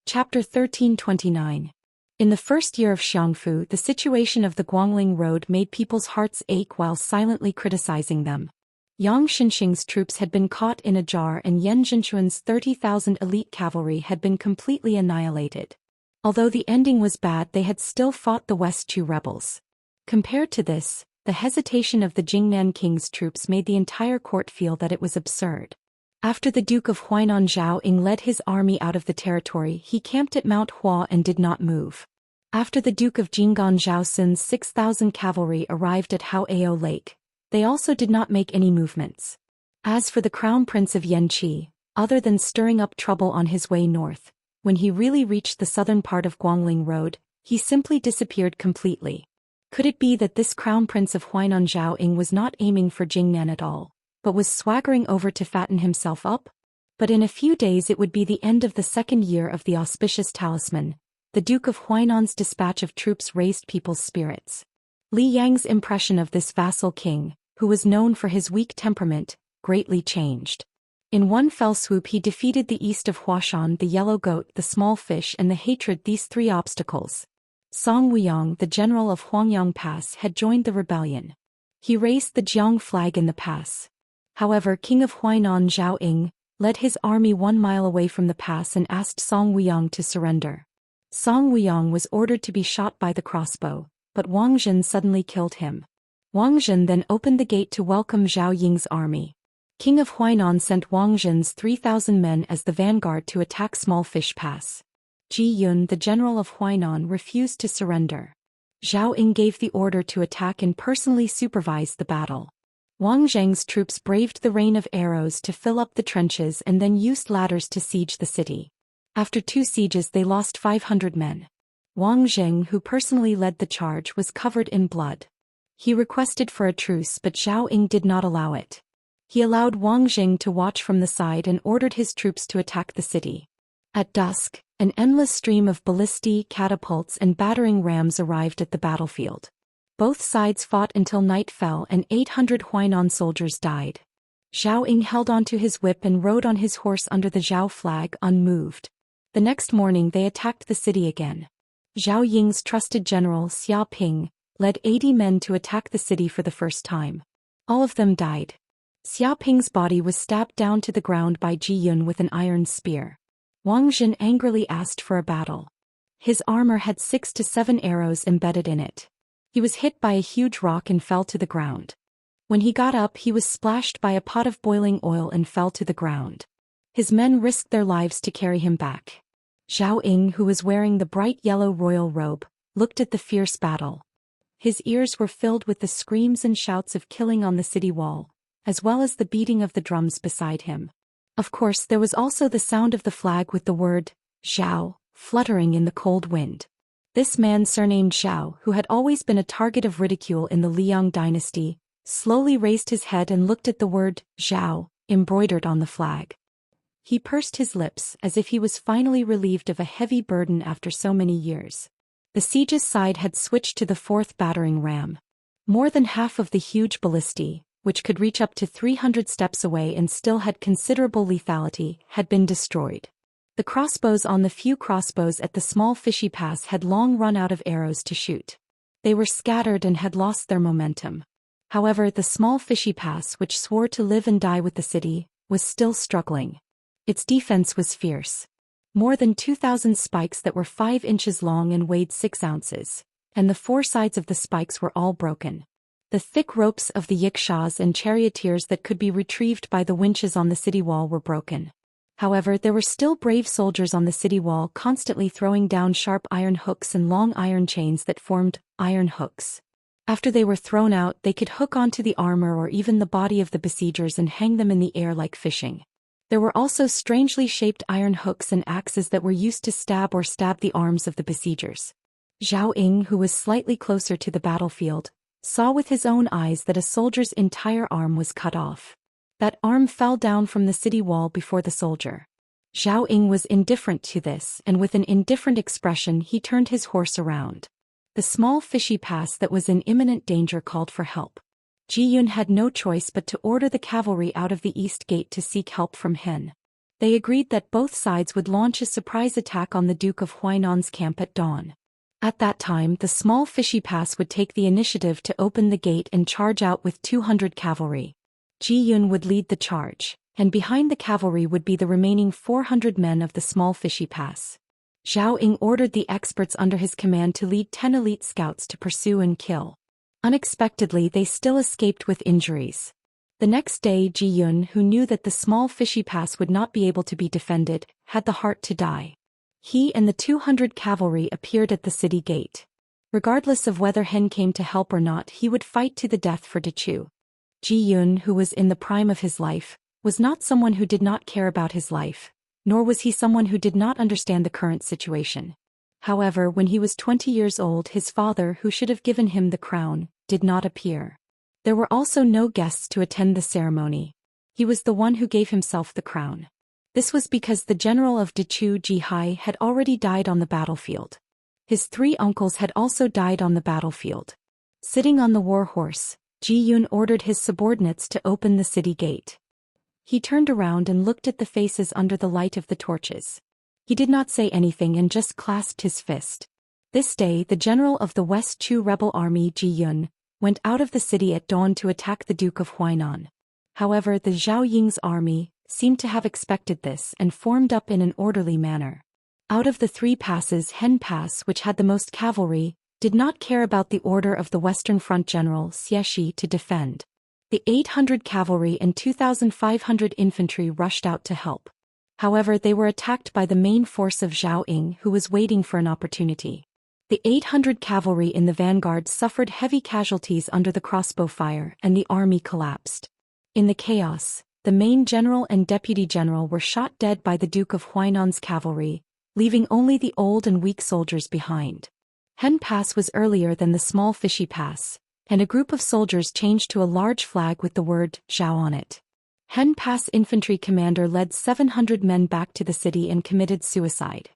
Chapter 1329. In the first year of Xiangfu, the situation of the Guangling Road made people's hearts ache while silently criticizing them. Yang Xinxing's troops had been caught in a jar and Yan Zhenchuan's 30,000 elite cavalry had been completely annihilated. Although the ending was bad, they had still fought the West Chu rebels. Compared to this, the hesitation of the Jingnan king's troops made the entire court feel that it was absurd. After the Duke of Huainan Zhao Ying led his army out of the territory, he camped at Mount Hua and did not move. After the Duke of Jinggan Zhao Xin's 6,000 cavalry arrived at Haoao Lake, they also did not make any movements. As for the Crown Prince of Yanqi, other than stirring up trouble on his way north, when he really reached the southern part of Guangling Road, he simply disappeared completely. Could it be that this Crown Prince of Huainan Zhao Ying was not aiming for Jingnan at all, but was swaggering over to fatten himself up? But in a few days it would be the end of the second year of the auspicious talisman. The Duke of Huainan's dispatch of troops raised people's spirits. Li Yang's impression of this vassal king, who was known for his weak temperament, greatly changed. In one fell swoop he defeated the east of Huashan, the yellow goat, the small fish and the hatred. These three obstacles. Song Wuyang, the general of Huangyang Pass, had joined the rebellion. He raised the Jiang flag in the pass. However, King of Huainan Zhao Ying led his army 1 mile away from the pass and asked Song Wuyang to surrender. Song Wuyang was ordered to be shot by the crossbow, but Wang Zhen suddenly killed him. Wang Zhen then opened the gate to welcome Zhao Ying's army. King of Huainan sent Wang Zhen's 3,000 men as the vanguard to attack Small Fish Pass. Ji Yun, the general of Huainan, refused to surrender. Zhao Ying gave the order to attack and personally supervised the battle. Wang Zheng's troops braved the rain of arrows to fill up the trenches and then used ladders to siege the city. After 2 sieges they lost 500 men. Wang Zheng, who personally led the charge, was covered in blood. He requested for a truce but Zhao Ying did not allow it. He allowed Wang Zheng to watch from the side and ordered his troops to attack the city. At dusk, an endless stream of ballistae, catapults and battering rams arrived at the battlefield. Both sides fought until night fell and 800 Huainan soldiers died. Zhao Ying held onto his whip and rode on his horse under the Zhao flag unmoved. The next morning they attacked the city again. Zhao Ying's trusted general Xia Ping led 80 men to attack the city for the first time. All of them died. Xia Ping's body was stabbed down to the ground by Ji Yun with an iron spear. Wang Zhen angrily asked for a battle. His armor had 6 to 7 arrows embedded in it. He was hit by a huge rock and fell to the ground. When he got up he was splashed by a pot of boiling oil and fell to the ground. His men risked their lives to carry him back. Zhao Ying, who was wearing the bright yellow royal robe, looked at the fierce battle. His ears were filled with the screams and shouts of killing on the city wall, as well as the beating of the drums beside him. Of course there was also the sound of the flag with the word, Zhao, fluttering in the cold wind. This man surnamed Zhao, who had always been a target of ridicule in the Liang dynasty, slowly raised his head and looked at the word, Zhao, embroidered on the flag. He pursed his lips as if he was finally relieved of a heavy burden after so many years. The siege's side had switched to the 4th battering ram. More than half of the huge ballistae, which could reach up to 300 steps away and still had considerable lethality, had been destroyed. The crossbows on the few crossbows at the Small Fishy Pass had long run out of arrows to shoot. They were scattered and had lost their momentum. However, the Small Fishy Pass, which swore to live and die with the city, was still struggling. Its defense was fierce. More than 2,000 spikes that were 5 inches long and weighed 6 ounces, and the 4 sides of the spikes were all broken. The thick ropes of the yikshaws and charioteers that could be retrieved by the winches on the city wall were broken. However, there were still brave soldiers on the city wall constantly throwing down sharp iron hooks and long iron chains that formed iron hooks. After they were thrown out, they could hook onto the armor or even the body of the besiegers and hang them in the air like fishing. There were also strangely shaped iron hooks and axes that were used to stab the arms of the besiegers. Zhao Ying, who was slightly closer to the battlefield, saw with his own eyes that a soldier's entire arm was cut off. That arm fell down from the city wall before the soldier. Zhao Ying was indifferent to this, and with an indifferent expression he turned his horse around. The Small Fishy Pass that was in imminent danger called for help. Ji Yun had no choice but to order the cavalry out of the east gate to seek help from Hen. They agreed that both sides would launch a surprise attack on the Duke of Huainan's camp at dawn. At that time, the small fishy pass would take the initiative to open the gate and charge out with 200 cavalry. Ji Yun would lead the charge, and behind the cavalry would be the remaining 400 men of the small fishy pass. Zhao Ying ordered the experts under his command to lead 10 elite scouts to pursue and kill. Unexpectedly, they still escaped with injuries. The next day, Ji Yun, who knew that the small fishy pass would not be able to be defended, had the heart to die. He and the 200 cavalry appeared at the city gate. Regardless of whether Hen came to help or not, he would fight to the death for Dechu. Ji Yun, who was in the prime of his life, was not someone who did not care about his life, nor was he someone who did not understand the current situation. However, when he was 20 years old, his father, who should have given him the crown, did not appear. There were also no guests to attend the ceremony. He was the one who gave himself the crown. This was because the general of Dechu, Ji Hai, had already died on the battlefield. His 3 uncles had also died on the battlefield. Sitting on the war horse, Ji Yun ordered his subordinates to open the city gate. He turned around and looked at the faces under the light of the torches. He did not say anything and just clasped his fist. This day, the general of the West Chu rebel army, Ji Yun, went out of the city at dawn to attack the Duke of Huainan. However, the Zhao Ying's army seemed to have expected this and formed up in an orderly manner. Out of the 3 passes, Hen Pass, which had the most cavalry, did not care about the order of the Western Front General Xianxia to defend. The 800 cavalry and 2,500 infantry rushed out to help. However, they were attacked by the main force of Zhao Ying, who was waiting for an opportunity. The 800 cavalry in the vanguard suffered heavy casualties under the crossbow fire, and the army collapsed. In the chaos, the main general and deputy general were shot dead by the Duke of Huainan's cavalry, leaving only the old and weak soldiers behind. Hen Pass was earlier than the small fishy pass, and a group of soldiers changed to a large flag with the word Zhao on it. Hen Pass infantry commander led 700 men back to the city and committed suicide.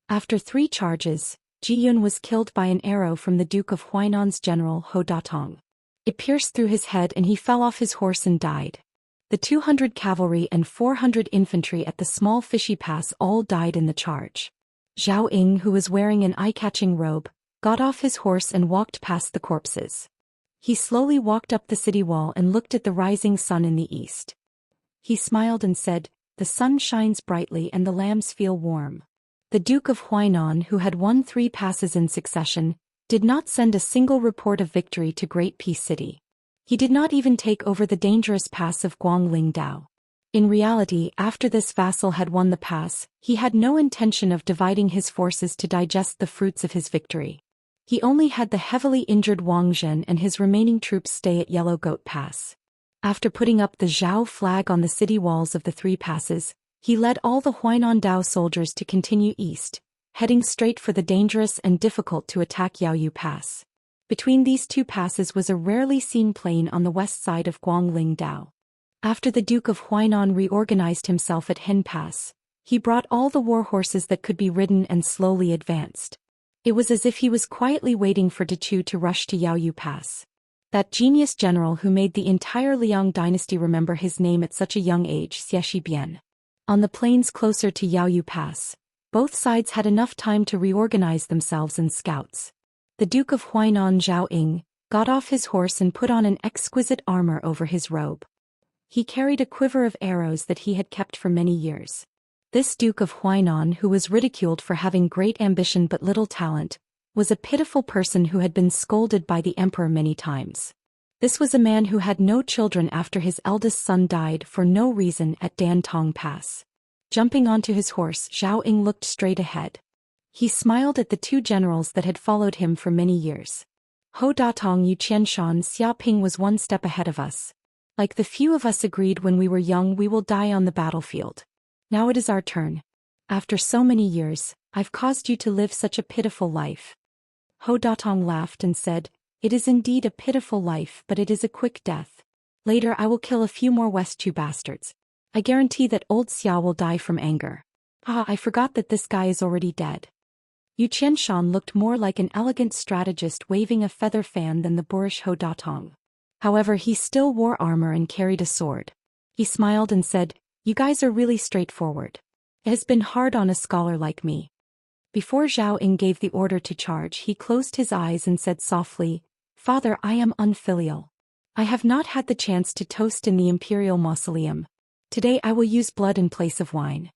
After 3 charges, Ji Yun was killed by an arrow from the Duke of Huainan's general Ho Datong. It pierced through his head and he fell off his horse and died. The 200 cavalry and 400 infantry at the small fishy pass all died in the charge. Zhao Ying, who was wearing an eye-catching robe, got off his horse and walked past the corpses. He slowly walked up the city wall and looked at the rising sun in the east. He smiled and said, "The sun shines brightly and the lambs feel warm." The Duke of Huainan, who had won 3 passes in succession, did not send a single report of victory to Great Peace City. He did not even take over the dangerous pass of Guanglingdao. In reality, after this vassal had won the pass, he had no intention of dividing his forces to digest the fruits of his victory. He only had the heavily injured Wang Zhen and his remaining troops stay at Yellow Goat Pass. After putting up the Zhao flag on the city walls of the 3 passes, he led all the Huainan Dao soldiers to continue east, heading straight for the dangerous and difficult-to-attack Yaoyu Pass. Between these 2 passes was a rarely seen plain on the west side of Guanglingdao. After the Duke of Huainan reorganized himself at Hen Pass, he brought all the war horses that could be ridden and slowly advanced. It was as if he was quietly waiting for Dechu to rush to Yaoyu Pass. That genius general who made the entire Liang dynasty remember his name at such a young age, Xie Shibian. On the plains closer to Yaoyu Pass, both sides had enough time to reorganize themselves in scouts. The Duke of Huainan, Zhao Ying, got off his horse and put on an exquisite armor over his robe. He carried a quiver of arrows that he had kept for many years. This Duke of Huainan, who was ridiculed for having great ambition but little talent, was a pitiful person who had been scolded by the emperor many times. This was a man who had no children after his eldest son died for no reason at Dantong Pass. Jumping onto his horse, Zhao Ying looked straight ahead. He smiled at the 2 generals that had followed him for many years. Ho Datong, Yu Qianshan, Xia Ping was 1 step ahead of us. Like the few of us agreed when we were young, we will die on the battlefield. Now it is our turn. After so many years, I've caused you to live such a pitiful life. Ho Datong laughed and said, "It is indeed a pitiful life, but it is a quick death. Later I will kill a few more West Chu bastards. I guarantee that old Xia will die from anger. Ah, I forgot that this guy is already dead." Yu Qianshan looked more like an elegant strategist waving a feather fan than the boorish Ho Datong. However, he still wore armor and carried a sword. He smiled and said, You guys are really straightforward. It has been hard on a scholar like me. Before Zhao Ying gave the order to charge, he closed his eyes and said softly, Father, I am unfilial. I have not had the chance to toast in the imperial mausoleum. Today I will use blood in place of wine.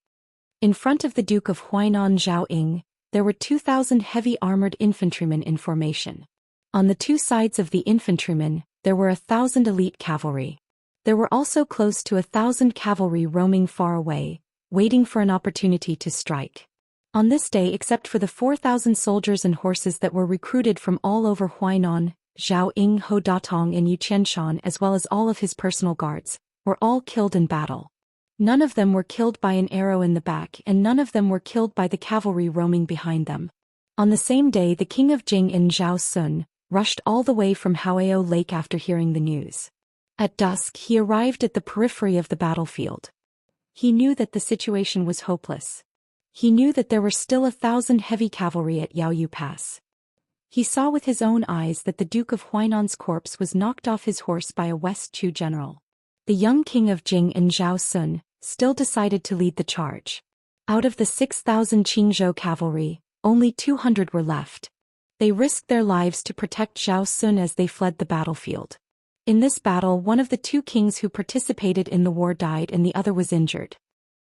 In front of the Duke of Huainan Zhao Ying, there were 2,000 heavy armored infantrymen in formation. On the two sides of the infantrymen, there were 1,000 elite cavalry. There were also close to 1,000 cavalry roaming far away, waiting for an opportunity to strike. On this day, except for the 4,000 soldiers and horses that were recruited from all over Huainan, Zhao Ying, Ho Datong and Yu Qianshan as well as all of his personal guards, were all killed in battle. None of them were killed by an arrow in the back and none of them were killed by the cavalry roaming behind them. On the same day, the king of Jing and Zhao Sun rushed all the way from Haoyao Lake after hearing the news. At dusk he arrived at the periphery of the battlefield. He knew that the situation was hopeless. He knew that there were still 1,000 heavy cavalry at Yaoyu Pass. He saw with his own eyes that the Duke of Huainan's corpse was knocked off his horse by a West Chu general. The young king of Jing and Zhao Sun still decided to lead the charge. Out of the 6,000 Qingzhou cavalry, only 200 were left. They risked their lives to protect Zhao Sun as they fled the battlefield. In this battle, one of the two kings who participated in the war died and the other was injured.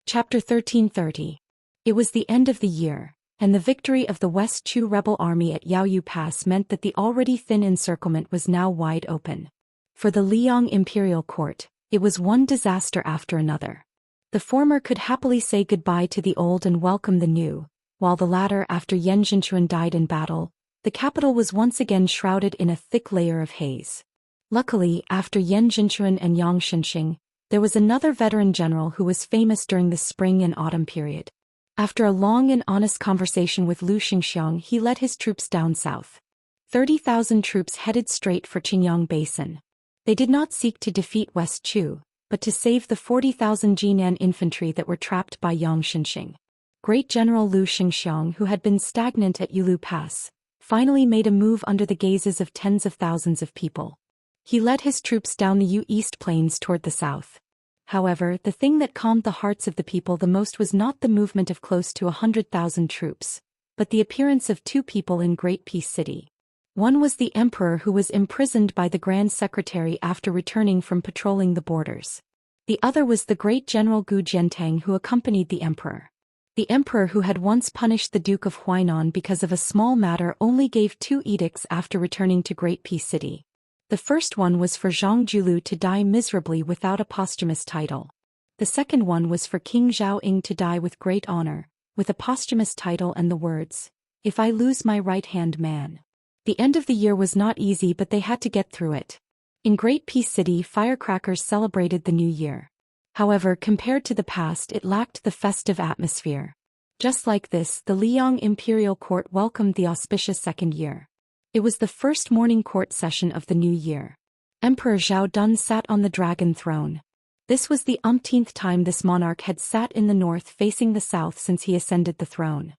Chapter 1330. It was the end of the year, and the victory of the West Chu rebel army at Yaoyu Pass meant that the already thin encirclement was now wide open. For the Liang imperial court, it was one disaster after another. The former could happily say goodbye to the old and welcome the new, while the latter, after Yan Zhenchuan died in battle, the capital was once again shrouded in a thick layer of haze. Luckily, after Yan Zhenchuan and Yang Shenxing, there was another veteran general who was famous during the spring and autumn period. After a long and honest conversation with Lu Xingxiang, he led his troops down south. 30,000 troops headed straight for Qingyang Basin. They did not seek to defeat West Chu, but to save the 40,000 Jinan infantry that were trapped by Yang Shenxing. Great General Lu Xingxiang, who had been stagnant at Yulu Pass, finally made a move under the gazes of tens of thousands of people. He led his troops down the Yu East Plains toward the south. However, the thing that calmed the hearts of the people the most was not the movement of close to 100,000 troops, but the appearance of two people in Great Peace City. One was the emperor who was imprisoned by the Grand Secretary after returning from patrolling the borders. The other was the great General Gu Jiantang who accompanied the emperor. The emperor, who had once punished the Duke of Huainan because of a small matter, only gave 2 edicts after returning to Great Peace City. The first one was for Zhang Julu to die miserably without a posthumous title. The second one was for King Zhao Ying to die with great honor, with a posthumous title and the words, "If I lose my right-hand man." The end of the year was not easy, but they had to get through it. In Great Peace City, firecrackers celebrated the new year. However, compared to the past, it lacked the festive atmosphere. Just like this, the Liang imperial court welcomed the auspicious second year. It was the first morning court session of the new year. Emperor Zhao Dun sat on the dragon throne. This was the umpteenth time this monarch had sat in the north facing the south since he ascended the throne.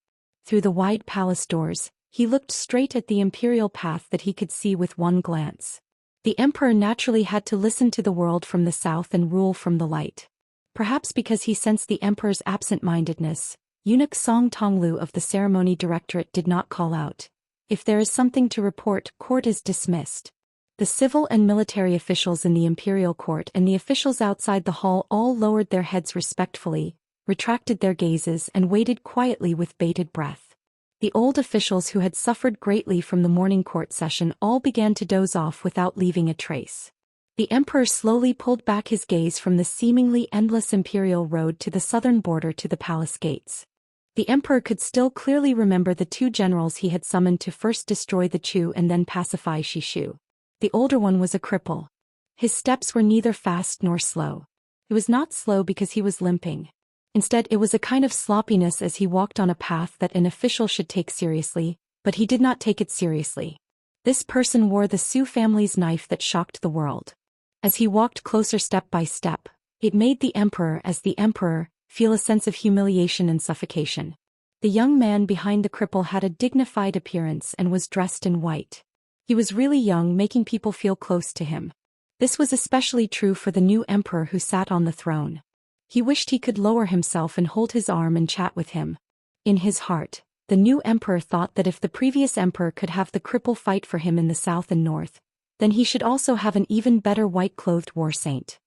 Through the wide palace doors, he looked straight at the imperial path that he could see with one glance. The emperor naturally had to listen to the world from the south and rule from the light. Perhaps because he sensed the emperor's absent-mindedness, eunuch Song Tonglu of the ceremony directorate did not call out, "If there is something to report, court is dismissed." The civil and military officials in the imperial court and the officials outside the hall all lowered their heads respectfully, retracted their gazes and waited quietly with bated breath. The old officials who had suffered greatly from the morning court session all began to doze off without leaving a trace. The emperor slowly pulled back his gaze from the seemingly endless imperial road to the southern border to the palace gates. The emperor could still clearly remember the 2 generals he had summoned to first destroy the Chu and then pacify Shishu. The older one was a cripple. His steps were neither fast nor slow. It was not slow because he was limping. Instead, it was a kind of sloppiness as he walked on a path that an official should take seriously, but he did not take it seriously. This person wore the Su family's knife that shocked the world. As he walked closer step by step, it made the emperor, as the emperor, feel a sense of humiliation and suffocation. The young man behind the cripple had a dignified appearance and was dressed in white. He was really young, making people feel close to him. This was especially true for the new emperor who sat on the throne. He wished he could lower himself and hold his arm and chat with him. In his heart, the new emperor thought that if the previous emperor could have the cripple fight for him in the south and north, then he should also have an even better white-clothed war saint.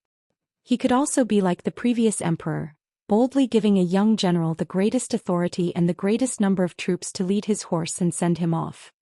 He could also be like the previous emperor, boldly giving a young general the greatest authority and the greatest number of troops to lead his horse and send him off.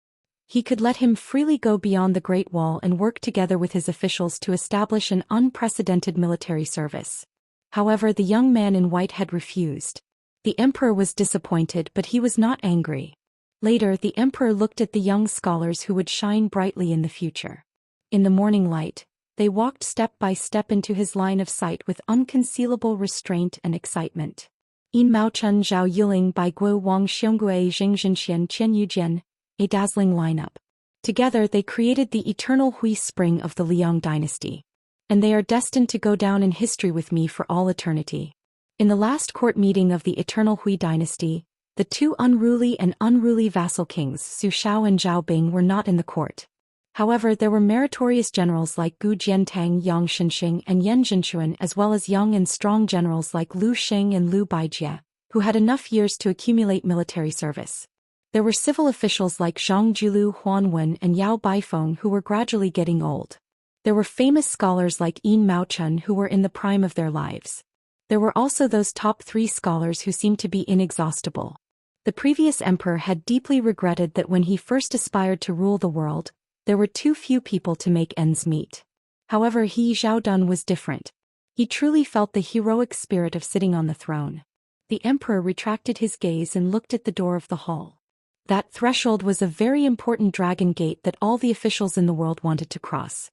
He could let him freely go beyond the Great Wall and work together with his officials to establish an unprecedented military service. However, the young man in white had refused. The emperor was disappointed, but he was not angry. Later, the emperor looked at the young scholars who would shine brightly in the future. In the morning light, they walked step by step into his line of sight with unconcealable restraint and excitement. In Mao Chun Zhao Yuling Bai Guo Wang Xiongui Jing Xian Qian Yujian, a dazzling lineup. Together they created the eternal Hui spring of the Liang dynasty. And they are destined to go down in history with me for all eternity. In the last court meeting of the eternal Hui dynasty, the two unruly and unruly vassal kings Su Shao and Zhao Bing were not in the court. However, there were meritorious generals like Gu Jiantang, Yang Shenxing, and Yan Zhenchuan, as well as young and strong generals like Lu Sheng and Lu Baijie, who had enough years to accumulate military service. There were civil officials like Zhang Julu, Huan Wen, and Yao Baifeng who were gradually getting old. There were famous scholars like Yin Mao Chun who were in the prime of their lives. There were also those top 3 scholars who seemed to be inexhaustible. The previous emperor had deeply regretted that when he first aspired to rule the world, there were too few people to make ends meet. However, he Zhao Dun was different. He truly felt the heroic spirit of sitting on the throne. The emperor retracted his gaze and looked at the door of the hall. That threshold was a very important dragon gate that all the officials in the world wanted to cross.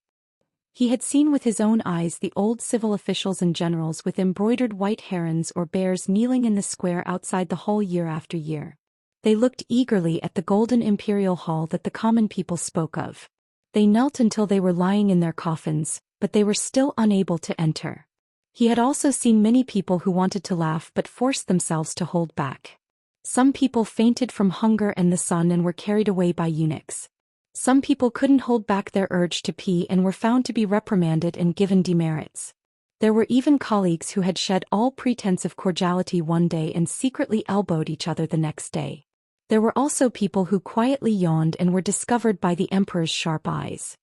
He had seen with his own eyes the old civil officials and generals with embroidered white herons or bears kneeling in the square outside the hall year after year. They looked eagerly at the golden imperial hall that the common people spoke of. They knelt until they were lying in their coffins, but they were still unable to enter. He had also seen many people who wanted to laugh but forced themselves to hold back. Some people fainted from hunger and the sun and were carried away by eunuchs. Some people couldn't hold back their urge to pee and were found to be reprimanded and given demerits. There were even colleagues who had shed all pretense of cordiality one day and secretly elbowed each other the next day. There were also people who quietly yawned and were discovered by the emperor's sharp eyes.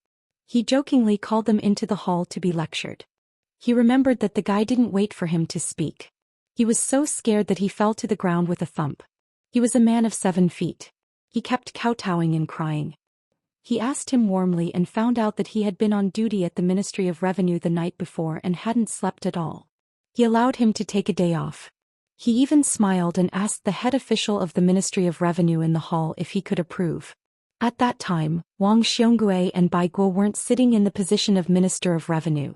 He jokingly called them into the hall to be lectured. He remembered that the guy didn't wait for him to speak. He was so scared that he fell to the ground with a thump. He was a man of 7 feet. He kept kowtowing and crying. He asked him warmly and found out that he had been on duty at the Ministry of Revenue the night before and hadn't slept at all. He allowed him to take a day off. He even smiled and asked the head official of the Ministry of Revenue in the hall if he could approve. At that time, Wang Xiongui and Bai Guo weren't sitting in the position of Minister of Revenue.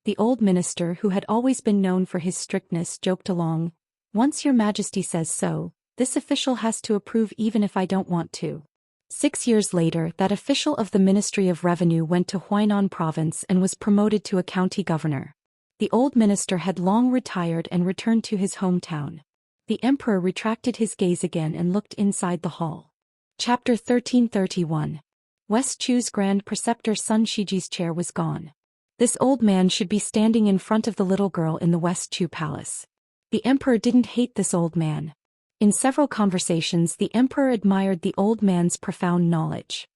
The old minister, who had always been known for his strictness, joked along, "Once Your Majesty says so, this official has to approve even if I don't want to." 6 years later, that official of the Ministry of Revenue went to Huainan province and was promoted to a county governor. The old minister had long retired and returned to his hometown. The emperor retracted his gaze again and looked inside the hall. Chapter 1331. West Chu's Grand Preceptor Sun Shiji's chair was gone. This old man should be standing in front of the little girl in the West Chu palace. The emperor didn't hate this old man. In several conversations, the emperor admired the old man's profound knowledge.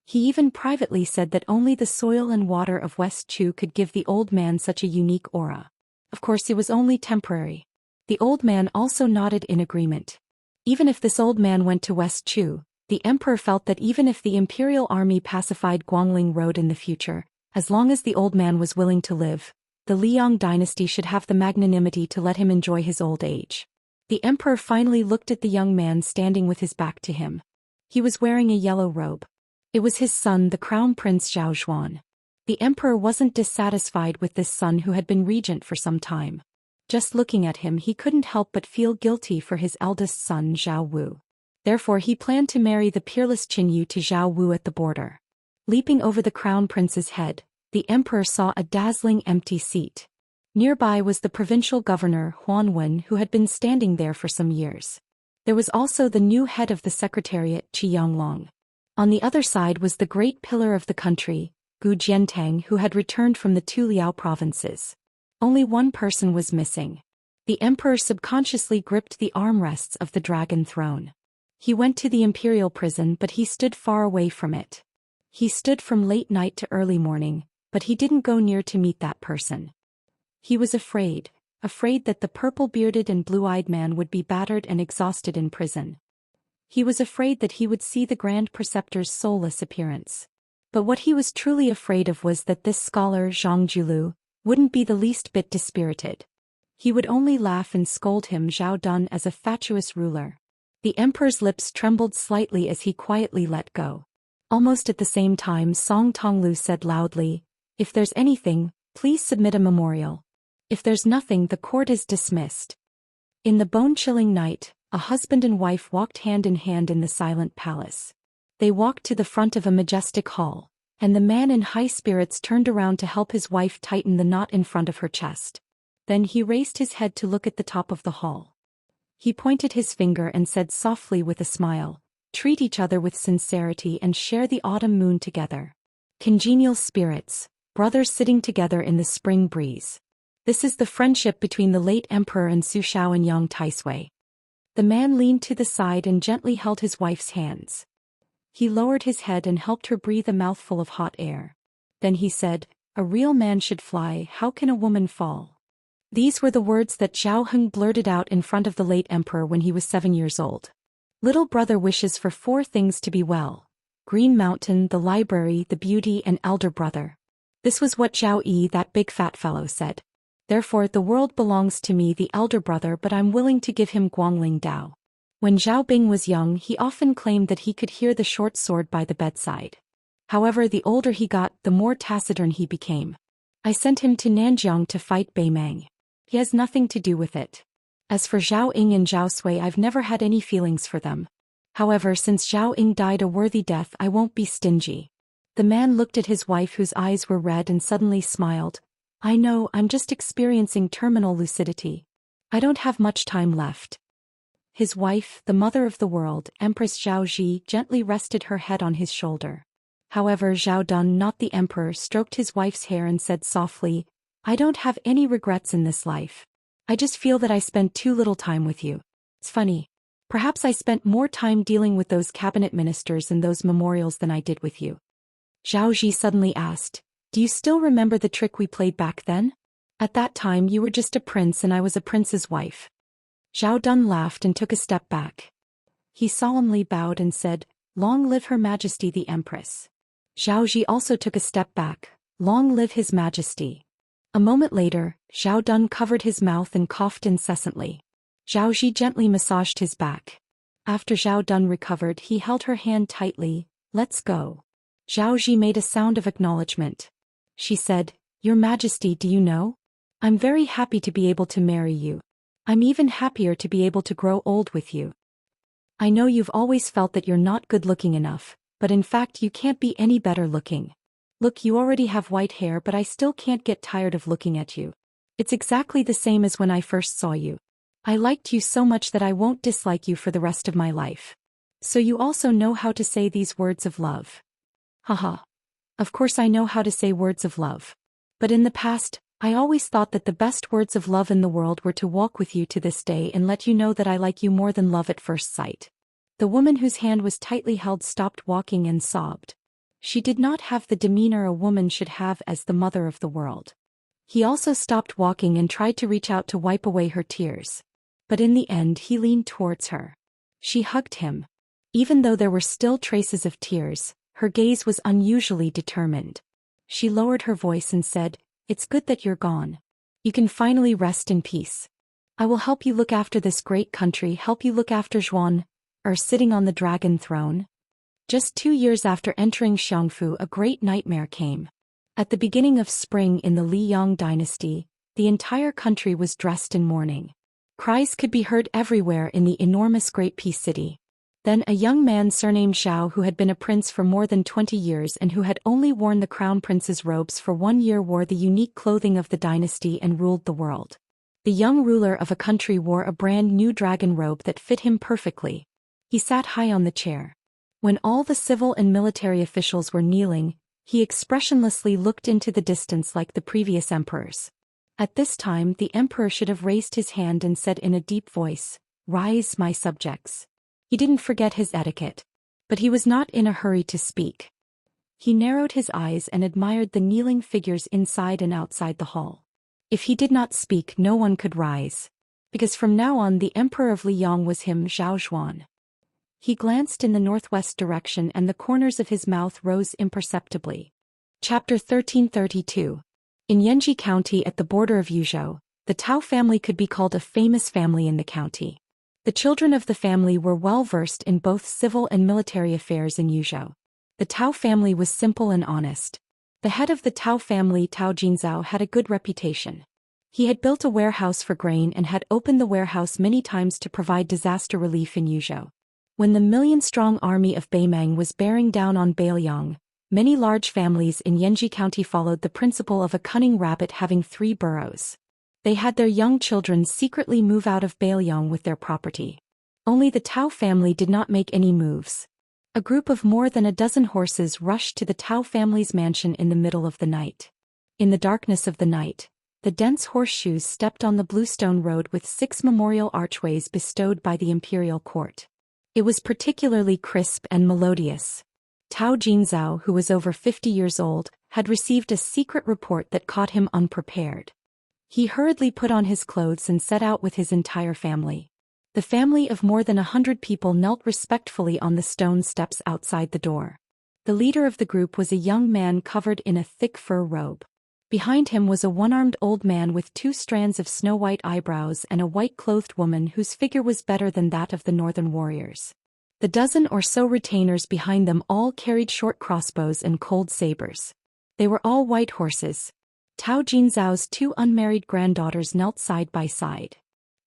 He even privately said that only the soil and water of West Chu could give the old man such a unique aura. Of course, it was only temporary. The old man also nodded in agreement. Even if this old man went to West Chu, the emperor felt that even if the imperial army pacified Guangling Road in the future, as long as the old man was willing to live, the Liang dynasty should have the magnanimity to let him enjoy his old age. The emperor finally looked at the young man standing with his back to him. He was wearing a yellow robe. It was his son, the crown prince Zhao Xuan. The emperor wasn't dissatisfied with this son who had been regent for some time. Just looking at him, he couldn't help but feel guilty for his eldest son Zhao Wu. Therefore he planned to marry the peerless Qinyu to Zhao Wu at the border. Leaping over the crown prince's head, the emperor saw a dazzling empty seat. Nearby was the provincial governor Huan Wen, who had been standing there for some years. There was also the new head of the secretariat Qi Yanglong. On the other side was the great pillar of the country, Gu Jiantang, who had returned from the 2 Liao provinces. Only one person was missing. The emperor subconsciously gripped the armrests of the dragon throne. He went to the imperial prison, but he stood far away from it. He stood from late night to early morning, but he didn't go near to meet that person. He was afraid that the purple-bearded and blue-eyed man would be battered and exhausted in prison. He was afraid that he would see the Grand Preceptor's soulless appearance. But what he was truly afraid of was that this scholar Zhang Julu wouldn't be the least bit dispirited. He would only laugh and scold him Zhao Dun as a fatuous ruler. The emperor's lips trembled slightly as he quietly let go. Almost at the same time, Song Tonglu said loudly, "If there's anything, please submit a memorial. If there's nothing, the court is dismissed." In the bone-chilling night, a husband and wife walked hand in hand in the silent palace. They walked to the front of a majestic hall, and the man in high spirits turned around to help his wife tighten the knot in front of her chest. Then he raised his head to look at the top of the hall. He pointed his finger and said softly with a smile, "Treat each other with sincerity and share the autumn moon together. Congenial spirits, brothers sitting together in the spring breeze. This is the friendship between the late emperor and Su Xiao and Yang Taisui." The man leaned to the side and gently held his wife's hands. He lowered his head and helped her breathe a mouthful of hot air. Then he said, "A real man should fly, how can a woman fall?" These were the words that Zhao Heng blurted out in front of the late emperor when he was 7 years old. Little brother wishes for 4 things to be well: Green Mountain, the library, the beauty, and elder brother. This was what Zhao Yi, that big fat fellow, said. "Therefore the world belongs to me, the elder brother, but I'm willing to give him Guangling Dao." When Zhao Bing was young, he often claimed that he could hear the short sword by the bedside. However, the older he got, the more taciturn he became. "I sent him to Nanjiang to fight Bei Meng. He has nothing to do with it. As for Zhao Ying and Zhao Sui, I've never had any feelings for them. However, since Zhao Ying died a worthy death, I won't be stingy." The man looked at his wife, whose eyes were red, and suddenly smiled. "I know, I'm just experiencing terminal lucidity. I don't have much time left." His wife, the mother of the world, Empress Zhao Ji, gently rested her head on his shoulder. However, Zhao Dun, not the emperor, stroked his wife's hair and said softly, "I don't have any regrets in this life. I just feel that I spent too little time with you. It's funny. Perhaps I spent more time dealing with those cabinet ministers and those memorials than I did with you." Zhao Ji suddenly asked, "Do you still remember the trick we played back then? At that time you were just a prince and I was a prince's wife." Zhao Dun laughed and took a step back. He solemnly bowed and said, "Long live Her Majesty the Empress." Zhao Ji also took a step back. "Long live His Majesty." A moment later, Zhao Dun covered his mouth and coughed incessantly. Zhao Ji gently massaged his back. After Zhao Dun recovered, he held her hand tightly. "Let's go." Zhao Ji made a sound of acknowledgement. She said, "Your Majesty, do you know? I'm very happy to be able to marry you. I'm even happier to be able to grow old with you. I know you've always felt that you're not good-looking enough, but in fact you can't be any better looking. Look, you already have white hair, but I still can't get tired of looking at you. It's exactly the same as when I first saw you. I liked you so much that I won't dislike you for the rest of my life. So you also know how to say these words of love." Haha. Of course I know how to say words of love. But in the past, I always thought that the best words of love in the world were to walk with you to this day and let you know that I like you more than love at first sight. The woman whose hand was tightly held stopped walking and sobbed. She did not have the demeanor a woman should have as the mother of the world. He also stopped walking and tried to reach out to wipe away her tears. But in the end he leaned towards her. She hugged him. Even though there were still traces of tears, her gaze was unusually determined. She lowered her voice and said, "It's good that you're gone. You can finally rest in peace. I will help you look after this great country, help you look after Zhuan, sitting on the dragon throne." Just 2 years after entering Xiangfu, a great nightmare came. At the beginning of spring in the Liyang dynasty, the entire country was dressed in mourning. Cries could be heard everywhere in the enormous Great Peace City. Then a young man surnamed Zhao, who had been a prince for more than 20 years and who had only worn the crown prince's robes for 1 year, wore the unique clothing of the dynasty and ruled the world. The young ruler of a country wore a brand new dragon robe that fit him perfectly. He sat high on the chair. When all the civil and military officials were kneeling, he expressionlessly looked into the distance like the previous emperors. At this time the emperor should have raised his hand and said in a deep voice, "Rise, my subjects." He didn't forget his etiquette. But he was not in a hurry to speak. He narrowed his eyes and admired the kneeling figures inside and outside the hall. If he did not speak, no one could rise. Because from now on the emperor of Liang was him, Zhou Xian. He glanced in the northwest direction and the corners of his mouth rose imperceptibly. Chapter 1332. In Yanji County at the border of Yuzhou, the Tao family could be called a famous family in the county. The children of the family were well versed in both civil and military affairs in Yuzhou. The Tao family was simple and honest. The head of the Tao family, Tao Jinzao, had a good reputation. He had built a warehouse for grain and had opened the warehouse many times to provide disaster relief in Yuzhou. When the million-strong army of Beimang was bearing down on Beiliang, many large families in Yanji County followed the principle of a cunning rabbit having 3 burrows. They had their young children secretly move out of Beiliang with their property. Only the Tao family did not make any moves. A group of more than a dozen horses rushed to the Tao family's mansion in the middle of the night. In the darkness of the night, the dense horseshoes stepped on the bluestone road with 6 memorial archways bestowed by the imperial court. It was particularly crisp and melodious. Tao Jinzao, who was over 50 years old, had received a secret report that caught him unprepared. He hurriedly put on his clothes and set out with his entire family. The family of more than 100 people knelt respectfully on the stone steps outside the door. The leader of the group was a young man covered in a thick fur robe. Behind him was a one-armed old man with 2 strands of snow-white eyebrows and a white-clothed woman whose figure was better than that of the northern warriors. The dozen or so retainers behind them all carried short crossbows and cold sabers. They were all white horses. Tao Jinzao's 2 unmarried granddaughters knelt side by side.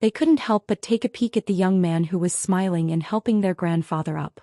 They couldn't help but take a peek at the young man who was smiling and helping their grandfather up.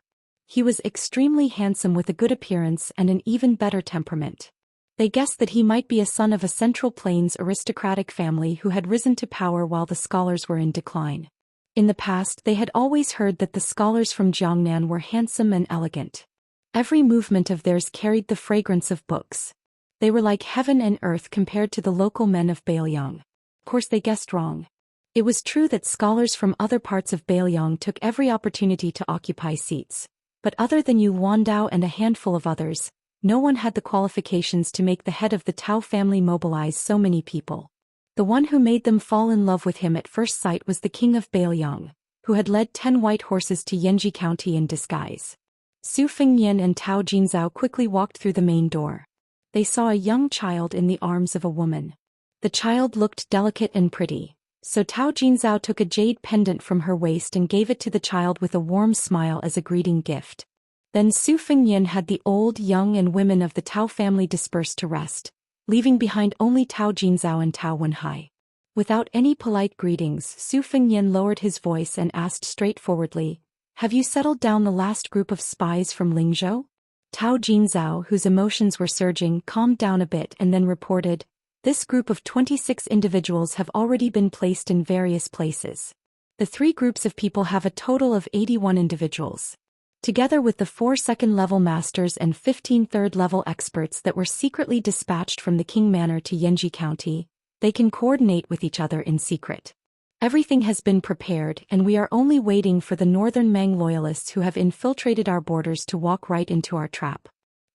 He was extremely handsome with a good appearance and an even better temperament. They guessed that he might be a son of a Central Plains aristocratic family who had risen to power while the scholars were in decline. In the past they had always heard that the scholars from Jiangnan were handsome and elegant. Every movement of theirs carried the fragrance of books. They were like heaven and earth compared to the local men of Beiliang. Of course they guessed wrong. It was true that scholars from other parts of Beiliang took every opportunity to occupy seats, but other than Yu Wandao and a handful of others, no one had the qualifications to make the head of the Tao family mobilize so many people. The one who made them fall in love with him at first sight was the king of Beiliang, who had led 10 white horses to Yanji County in disguise. Su Fengyan and Tao Jinzao quickly walked through the main door. They saw a young child in the arms of a woman. The child looked delicate and pretty, so Tao Jinzao took a jade pendant from her waist and gave it to the child with a warm smile as a greeting gift. Then Su Fengyan had the old, young and women of the Tao family dispersed to rest, leaving behind only Tao Jinzao and Tao Wenhai. Without any polite greetings, Su Fengyan lowered his voice and asked straightforwardly, "Have you settled down the last group of spies from Lingzhou?" Tao Jinzao, whose emotions were surging, calmed down a bit and then reported, "This group of 26 individuals have already been placed in various places. The 3 groups of people have a total of 81 individuals. Together with the 4 second-level masters and 15 third-level experts that were secretly dispatched from the King Manor to Yanji County, they can coordinate with each other in secret. Everything has been prepared and we are only waiting for the northern Mang loyalists who have infiltrated our borders to walk right into our trap.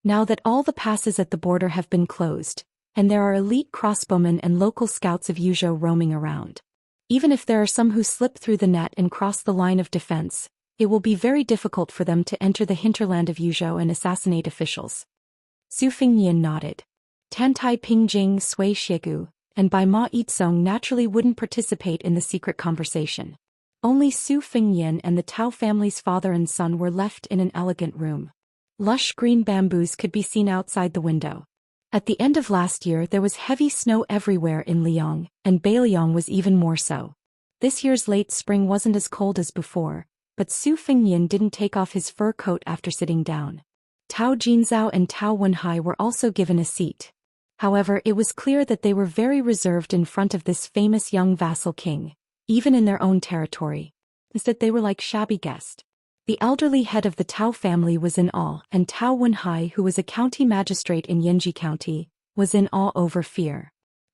Now that all the passes at the border have been closed, and there are elite crossbowmen and local scouts of Yuzhou roaming around. Even if there are some who slip through the net and cross the line of defense, it will be very difficult for them to enter the hinterland of Yuzhou and assassinate officials." Su Fengyan nodded. Tantai Pingjing Sui Shigu and Bai Ma Yitsong naturally wouldn't participate in the secret conversation. Only Su Fengyan and the Tao family's father and son were left in an elegant room. Lush green bamboos could be seen outside the window. At the end of last year there was heavy snow everywhere in Liang, and Beiliang was even more so. This year's late spring wasn't as cold as before, but Su Fengyan didn't take off his fur coat after sitting down. Tao Jinzao and Tao Wenhai were also given a seat. However, it was clear that they were very reserved in front of this famous young vassal king, even in their own territory. Instead, they were like shabby guests. The elderly head of the Tao family was in awe, and Tao Wenhai, who was a county magistrate in Yanji County, was in awe over fear.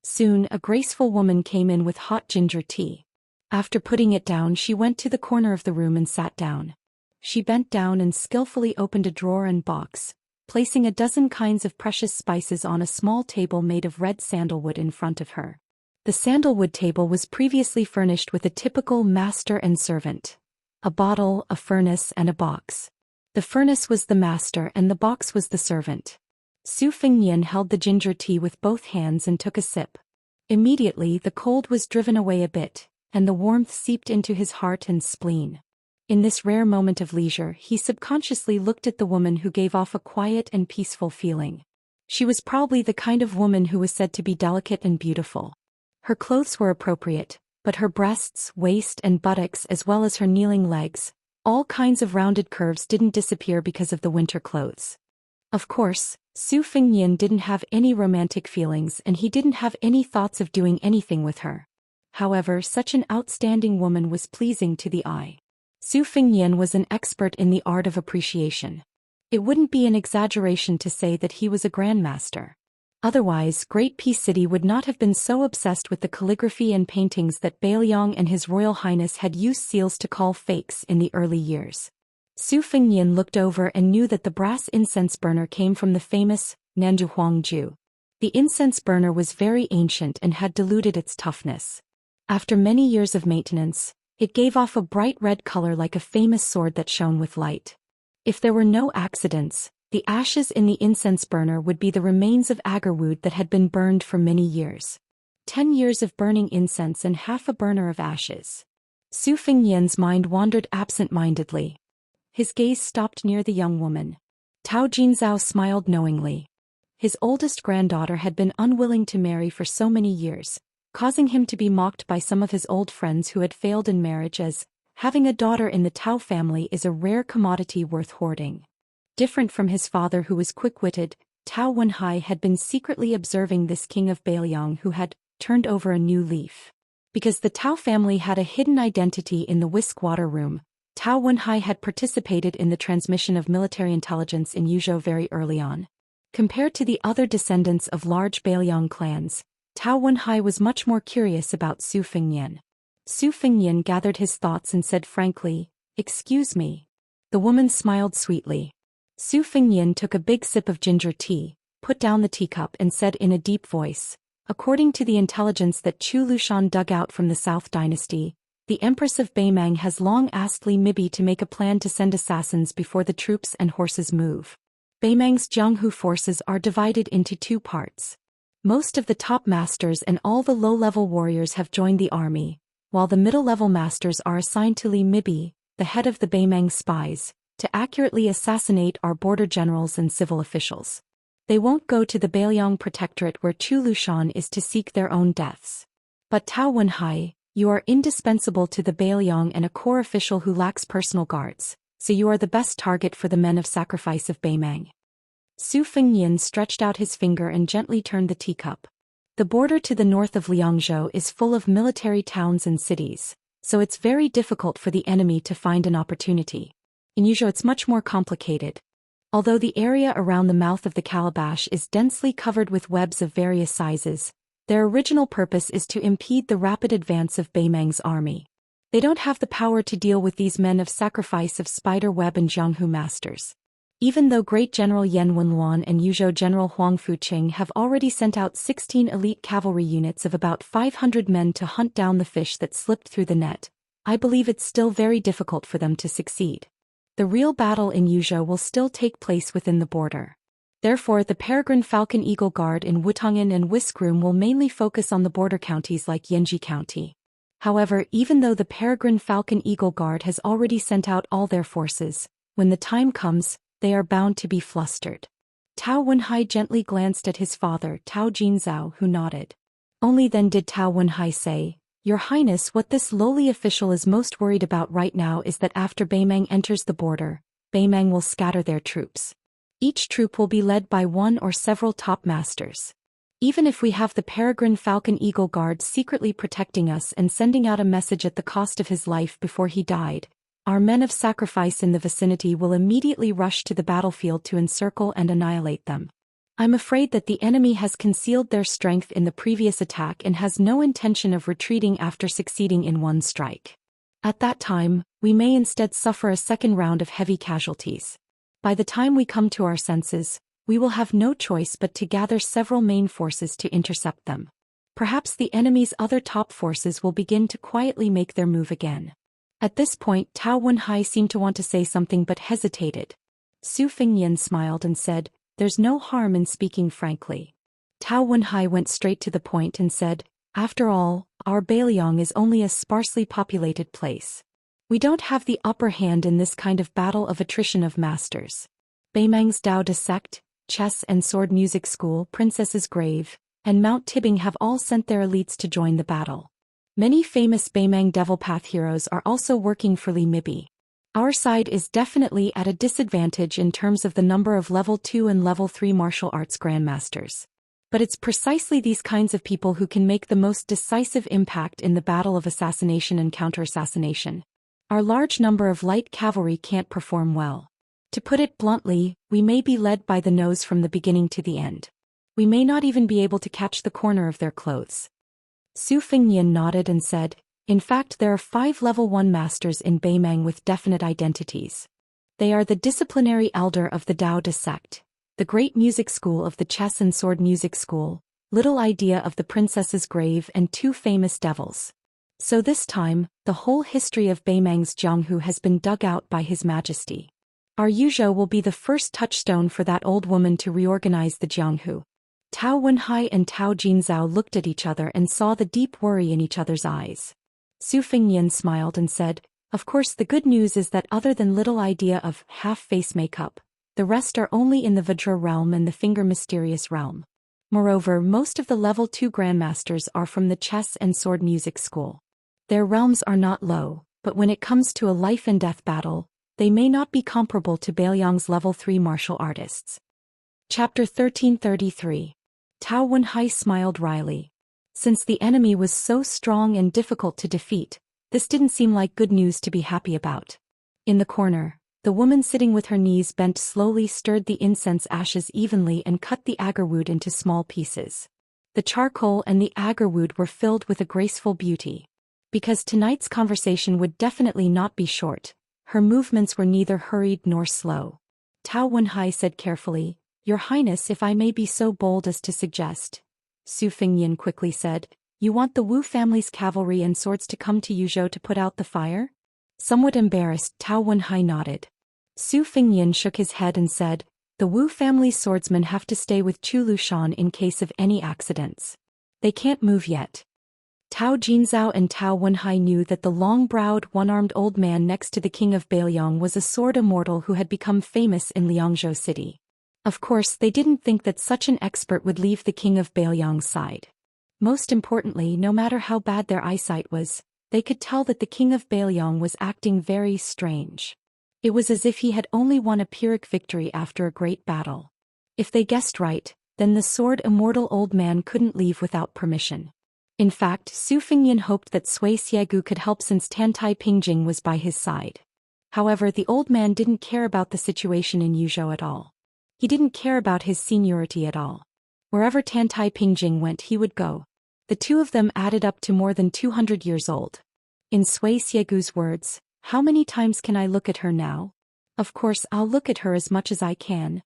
Soon a graceful woman came in with hot ginger tea. After putting it down, she went to the corner of the room and sat down. She bent down and skillfully opened a drawer and box, placing a dozen kinds of precious spices on a small table made of red sandalwood in front of her. The sandalwood table was previously furnished with a typical master and servant. A bottle, a furnace, and a box. The furnace was the master and the box was the servant. Su Fengnian held the ginger tea with both hands and took a sip. Immediately the cold was driven away a bit, and the warmth seeped into his heart and spleen. In this rare moment of leisure, he subconsciously looked at the woman who gave off a quiet and peaceful feeling. She was probably the kind of woman who was said to be delicate and beautiful. Her clothes were appropriate, but her breasts, waist, and buttocks, as well as her kneeling legs, all kinds of rounded curves, didn't disappear because of the winter clothes. Of course, Su Fengnian didn't have any romantic feelings and he didn't have any thoughts of doing anything with her. However, such an outstanding woman was pleasing to the eye. Su Fengnian was an expert in the art of appreciation. It wouldn't be an exaggeration to say that he was a grandmaster. Otherwise, Great Peace City would not have been so obsessed with the calligraphy and paintings that Bailiang and His Royal Highness had used seals to call fakes in the early years. Su Fengnian looked over and knew that the brass incense burner came from the famous Nanzhu Huangju. The incense burner was very ancient and had diluted its toughness. After many years of maintenance, it gave off a bright red color like a famous sword that shone with light. If there were no accidents, the ashes in the incense burner would be the remains of agarwood that had been burned for many years. 10 years of burning incense and half a burner of ashes. Su Fengnian's mind wandered absent-mindedly. His gaze stopped near the young woman. Tao Jinzhao smiled knowingly. His oldest granddaughter had been unwilling to marry for so many years, causing him to be mocked by some of his old friends who had failed in marriage, as having a daughter in the Tao family is a rare commodity worth hoarding. Different from his father, who was quick-witted, Tao Wenhai had been secretly observing this king of Bailiang who had turned over a new leaf. Because the Tao family had a hidden identity in the whisk water room, Tao Wenhai had participated in the transmission of military intelligence in Yuzhou very early on. Compared to the other descendants of large Bailiang clans, Tao Wenhai was much more curious about Su Fengnian. Su Fengnian gathered his thoughts and said frankly, "Excuse me." The woman smiled sweetly. Su Fengnian took a big sip of ginger tea, put down the teacup and said in a deep voice, "According to the intelligence that Chu Lushan dug out from the South Dynasty, the Empress of Beimang has long asked Li Mibi to make a plan to send assassins before the troops and horses move. Beimang's Jianghu forces are divided into 2 parts. Most of the top masters and all the low-level warriors have joined the army, while the middle-level masters are assigned to Li Mibi, the head of the Beimang spies, to accurately assassinate our border generals and civil officials. They won't go to the Bailiang Protectorate where Chu Lushan is to seek their own deaths. But Tao Wenhai, you are indispensable to the Bailiang and a core official who lacks personal guards, so you are the best target for the men of sacrifice of Beimang." Su Fengnian stretched out his finger and gently turned the teacup. The border to the north of Liangzhou is full of military towns and cities, so it's very difficult for the enemy to find an opportunity. In Yuzhou it's much more complicated. Although the area around the mouth of the calabash is densely covered with webs of various sizes, their original purpose is to impede the rapid advance of Beimang's army. They don't have the power to deal with these men of sacrifice of spider web and Jianghu masters. Even though Great General Yan Wenluan and Yuzhou General Huang Fuqing have already sent out 16 elite cavalry units of about 500 men to hunt down the fish that slipped through the net, I believe it's still very difficult for them to succeed. The real battle in Yuzhou will still take place within the border. Therefore, the Peregrine Falcon Eagle Guard in Wutong'an and Whiskroom will mainly focus on the border counties like Yanji County. However, even though the Peregrine Falcon Eagle Guard has already sent out all their forces, when the time comes, they are bound to be flustered. Tao Wenhai gently glanced at his father, Tao Jinzhao, who nodded. Only then did Tao Wenhai say, "Your Highness, what this lowly official is most worried about right now is that after Beimang enters the border, Beimang will scatter their troops. Each troop will be led by one or several top masters. Even if we have the Peregrine Falcon Eagle Guard secretly protecting us and sending out a message at the cost of his life before he died, our men of sacrifice in the vicinity will immediately rush to the battlefield to encircle and annihilate them. I'm afraid that the enemy has concealed their strength in the previous attack and has no intention of retreating after succeeding in one strike. At that time, we may instead suffer a second round of heavy casualties. By the time we come to our senses, we will have no choice but to gather several main forces to intercept them. Perhaps the enemy's other top forces will begin to quietly make their move again. At this point, Tao Wenhai seemed to want to say something but hesitated. Su Fengyan smiled and said, "There's no harm in speaking frankly." Tao Wenhai went straight to the point and said, "After all, our Beiliang is only a sparsely populated place. We don't have the upper hand in this kind of battle of attrition of masters. Beimang's Daoist sect, chess and sword music school, Princess's Grave, and Mount Tibbing have all sent their elites to join the battle. Many famous Beimang Devil Path heroes are also working for Li Mibi. Our side is definitely at a disadvantage in terms of the number of level 2 and level 3 martial arts grandmasters. But it's precisely these kinds of people who can make the most decisive impact in the battle of assassination and counter-assassination. Our large number of light cavalry can't perform well. To put it bluntly, we may be led by the nose from the beginning to the end. We may not even be able to catch the corner of their clothes." Su Fengyan nodded and said, "In fact, there are 5 level 1 masters in Beimang with definite identities. They are the disciplinary elder of the Daoist sect, the great music school of the chess and sword music school, little idea of the Princess's Grave, and 2 famous devils. So this time, the whole history of Beimang's Jianghu has been dug out by His Majesty. Our Yuzhou will be the first touchstone for that old woman to reorganize the Jianghu." Tao Wenhai and Tao Jinzhao looked at each other and saw the deep worry in each other's eyes. Su Fengyan smiled and said, "Of course, the good news is that other than little idea of half-face makeup, the rest are only in the Vajra realm and the Finger Mysterious realm. Moreover, most of the level 2 grandmasters are from the chess and sword music school. Their realms are not low, but when it comes to a life-and-death battle, they may not be comparable to Beiliang's level 3 martial artists." Chapter 1333. Tao Wenhai smiled wryly. Since the enemy was so strong and difficult to defeat, this didn't seem like good news to be happy about. In the corner, the woman sitting with her knees bent slowly stirred the incense ashes evenly and cut the agarwood into small pieces. The charcoal and the agarwood were filled with a graceful beauty. Because tonight's conversation would definitely not be short, her movements were neither hurried nor slow. Tao Wenhai said carefully, "Your Highness, if I may be so bold as to suggest," Su Fengyan quickly said, "you want the Wu family's cavalry and swords to come to Yuzhou to put out the fire?" Somewhat embarrassed, Tao Wenhai nodded. Su Fengyan shook his head and said, "The Wu family's swordsmen have to stay with Chu Lushan in case of any accidents. They can't move yet." Tao Jinzhao and Tao Wenhai knew that the long-browed, one-armed old man next to the king of Beiliang was a sword immortal who had become famous in Liangzhou city. Of course, they didn't think that such an expert would leave the king of Beiliang's side. Most importantly, no matter how bad their eyesight was, they could tell that the king of Beiliang was acting very strange. It was as if he had only won a Pyrrhic victory after a great battle. If they guessed right, then the sword immortal old man couldn't leave without permission. In fact, Su Fengyan hoped that Sui Xiegu could help since Tantai Pingjing was by his side. However, the old man didn't care about the situation in Yuzhou at all. He didn't care about his seniority at all. Wherever Tantai Pingjing went, he would go. The two of them added up to more than 200 years old. In Sui Xiegu's words, "How many times can I look at her now? Of course, I'll look at her as much as I can."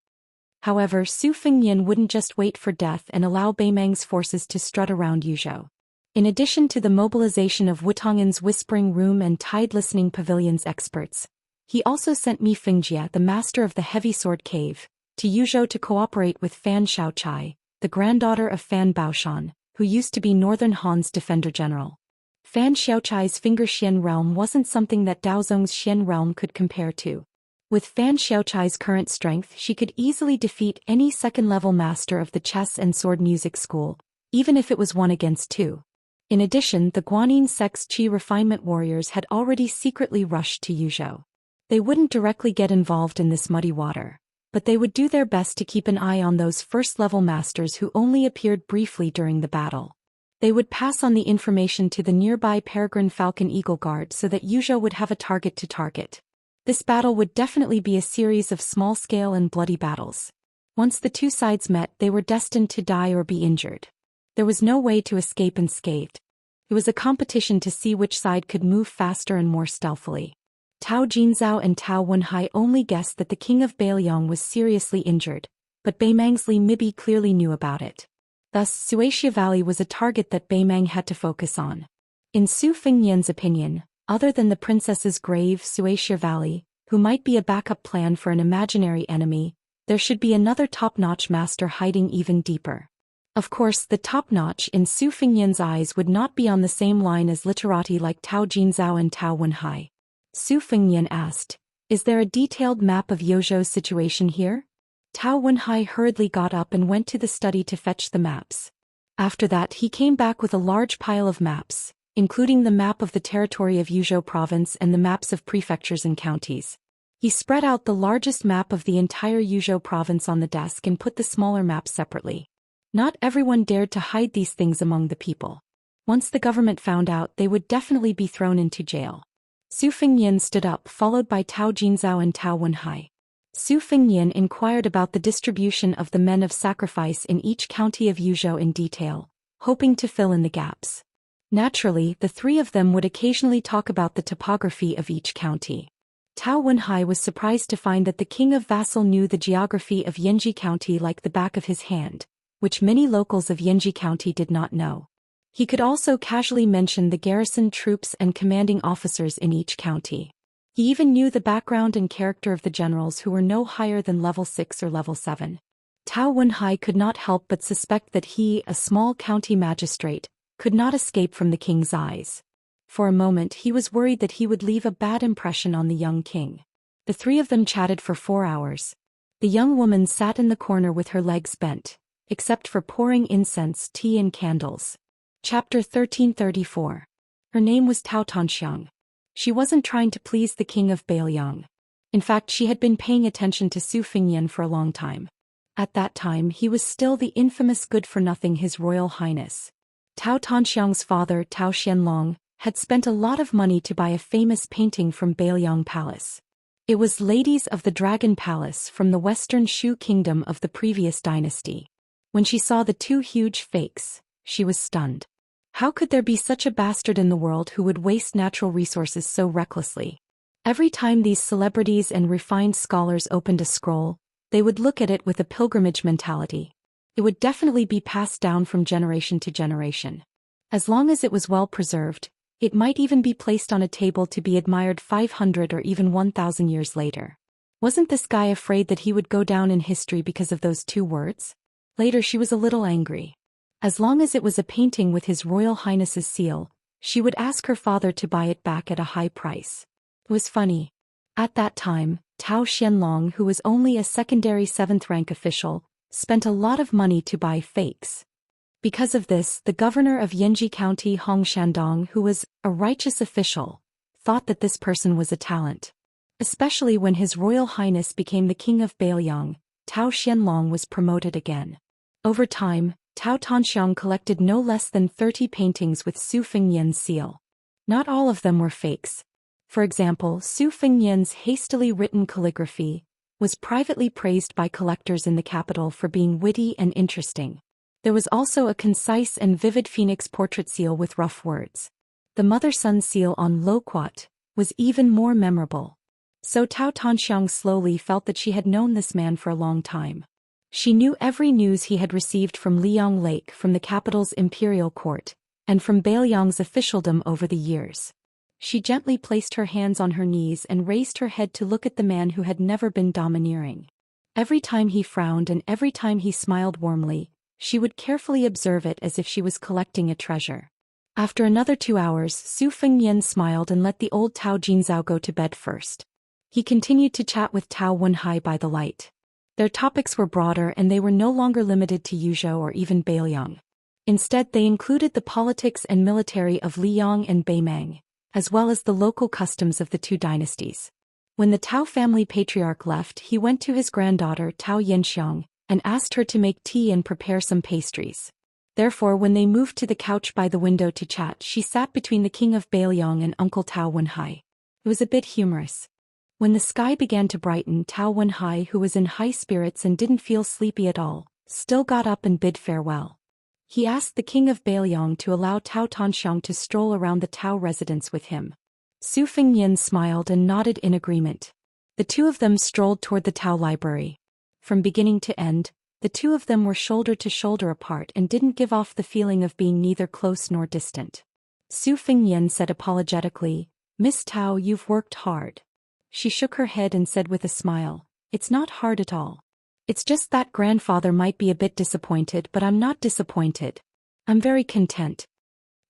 However, Su Fengyan wouldn't just wait for death and allow Beimang's forces to strut around Yuzhou. In addition to the mobilization of Wutongan's Whispering Room and Tide Listening Pavilion's experts, he also sent Mi Fingjie, the master of the Heavy Sword Cave, to Yuzhou to cooperate with Fan Shaochai, the granddaughter of Fan Baoshan, who used to be Northern Han's defender general. Fan Xiaochai's Finger Xian realm wasn't something that Daozong's Xian realm could compare to. With Fan Xiaochai's current strength, she could easily defeat any second-level master of the chess and sword music school, even if it was 1 against 2. In addition, the Guanyin sect's Qi refinement warriors had already secretly rushed to Yuzhou. They wouldn't directly get involved in this muddy water, but they would do their best to keep an eye on those first-level masters who only appeared briefly during the battle. They would pass on the information to the nearby Peregrine Falcon Eagle Guard so that Yuzhou would have a target to target. This battle would definitely be a series of small-scale and bloody battles. Once the two sides met, they were destined to die or be injured. There was no way to escape unscathed. It was a competition to see which side could move faster and more stealthily. Tao Jinzhao and Tao Wenhai only guessed that the king of Beiliang was seriously injured, but Beimang's Li Mibi clearly knew about it. Thus, Xianxia Valley was a target that Beimang had to focus on. In Su Fengnian's opinion, other than the princess's grave, Xianxia Valley, who might be a backup plan for an imaginary enemy, there should be another top-notch master hiding even deeper. Of course, the top-notch in Su Fengnian's eyes would not be on the same line as literati like Tao Jinzhao and Tao Wenhai. Su Fengnian asked, "Is there a detailed map of Yozhou's situation here?" Tao Wenhai hurriedly got up and went to the study to fetch the maps. After that he came back with a large pile of maps, including the map of the territory of Yuzhou province and the maps of prefectures and counties. He spread out the largest map of the entire Yuzhou province on the desk and put the smaller maps separately. Not everyone dared to hide these things among the people. Once the government found out, they would definitely be thrown into jail. Su Fengnian stood up, followed by Tao Jinzhao and Tao Wenhai. Su Fengnian inquired about the distribution of the men of sacrifice in each county of Yuzhou in detail, hoping to fill in the gaps. Naturally, the three of them would occasionally talk about the topography of each county. Tao Wenhai was surprised to find that the king of Vassal knew the geography of Yanji County like the back of his hand, which many locals of Yanji County did not know. He could also casually mention the garrison troops and commanding officers in each county. He even knew the background and character of the generals who were no higher than level 6 or level 7. Tao Wenhai could not help but suspect that he, a small county magistrate, could not escape from the king's eyes. For a moment he was worried that he would leave a bad impression on the young king. The three of them chatted for 4 hours. The young woman sat in the corner with her legs bent, except for pouring incense, tea and candles. Chapter 1334. Her name was Tao Tanxiang. She wasn't trying to please the king of Beiliang. In fact, she had been paying attention to Su Fengnian for a long time. At that time he was still the infamous good-for-nothing His Royal Highness. Tao Tanxiang's father, Tao Xianlong, had spent a lot of money to buy a famous painting from Beiliang Palace. It was Ladies of the Dragon Palace from the Western Shu Kingdom of the previous dynasty. When she saw the two huge fakes, she was stunned. How could there be such a bastard in the world who would waste natural resources so recklessly? Every time these celebrities and refined scholars opened a scroll, they would look at it with a pilgrimage mentality. It would definitely be passed down from generation to generation. As long as it was well preserved, it might even be placed on a table to be admired 500 or even 1,000 years later. Wasn't this guy afraid that he would go down in history because of those 2 words? Later she was a little angry. As long as it was a painting with His Royal Highness's seal, she would ask her father to buy it back at a high price. It was funny. At that time, Tao Xianlong, who was only a secondary 7th rank official, spent a lot of money to buy fakes. Because of this, the governor of Yanji County, Hong Shandong, who was a righteous official, thought that this person was a talent. Especially when His Royal Highness became the king of Beiliang, Tao Xianlong was promoted again. Over time, Tao Tanxiang collected no less than 30 paintings with Su Fengnian's seal. Not all of them were fakes. For example, Su Fengnian's hastily written calligraphy was privately praised by collectors in the capital for being witty and interesting. There was also a concise and vivid phoenix portrait seal with rough words. The mother-son seal on Loquat was even more memorable. So Tao Tanxiang slowly felt that she had known this man for a long time. She knew every news he had received from Liang Lake, from the capital's imperial court, and from Beiliang's officialdom over the years. She gently placed her hands on her knees and raised her head to look at the man who had never been domineering. Every time he frowned and every time he smiled warmly, she would carefully observe it as if she was collecting a treasure. After another 2 hours, Su Fengnian smiled and let the old Tao Jinzhao go to bed first. He continued to chat with Tao Wenhai by the light. Their topics were broader and they were no longer limited to Yuzhou or even Beiliang. Instead, they included the politics and military of Liang and Beimang, as well as the local customs of the 2 dynasties. When the Tao family patriarch left, he went to his granddaughter Tao Yanxiang and asked her to make tea and prepare some pastries. Therefore, when they moved to the couch by the window to chat, she sat between the king of Beiliang and Uncle Tao Wenhai. It was a bit humorous. When the sky began to brighten, Tao Wenhai, who was in high spirits and didn't feel sleepy at all, still got up and bid farewell. He asked the king of Bailiang to allow Tao Tanxiang to stroll around the Tao residence with him. Su Fengnian smiled and nodded in agreement. The two of them strolled toward the Tao library. From beginning to end, the two of them were shoulder to shoulder apart and didn't give off the feeling of being neither close nor distant. Su Fengnian said apologetically, "Miss Tao, you've worked hard." She shook her head and said with a smile, "It's not hard at all. It's just that grandfather might be a bit disappointed, but I'm not disappointed. I'm very content."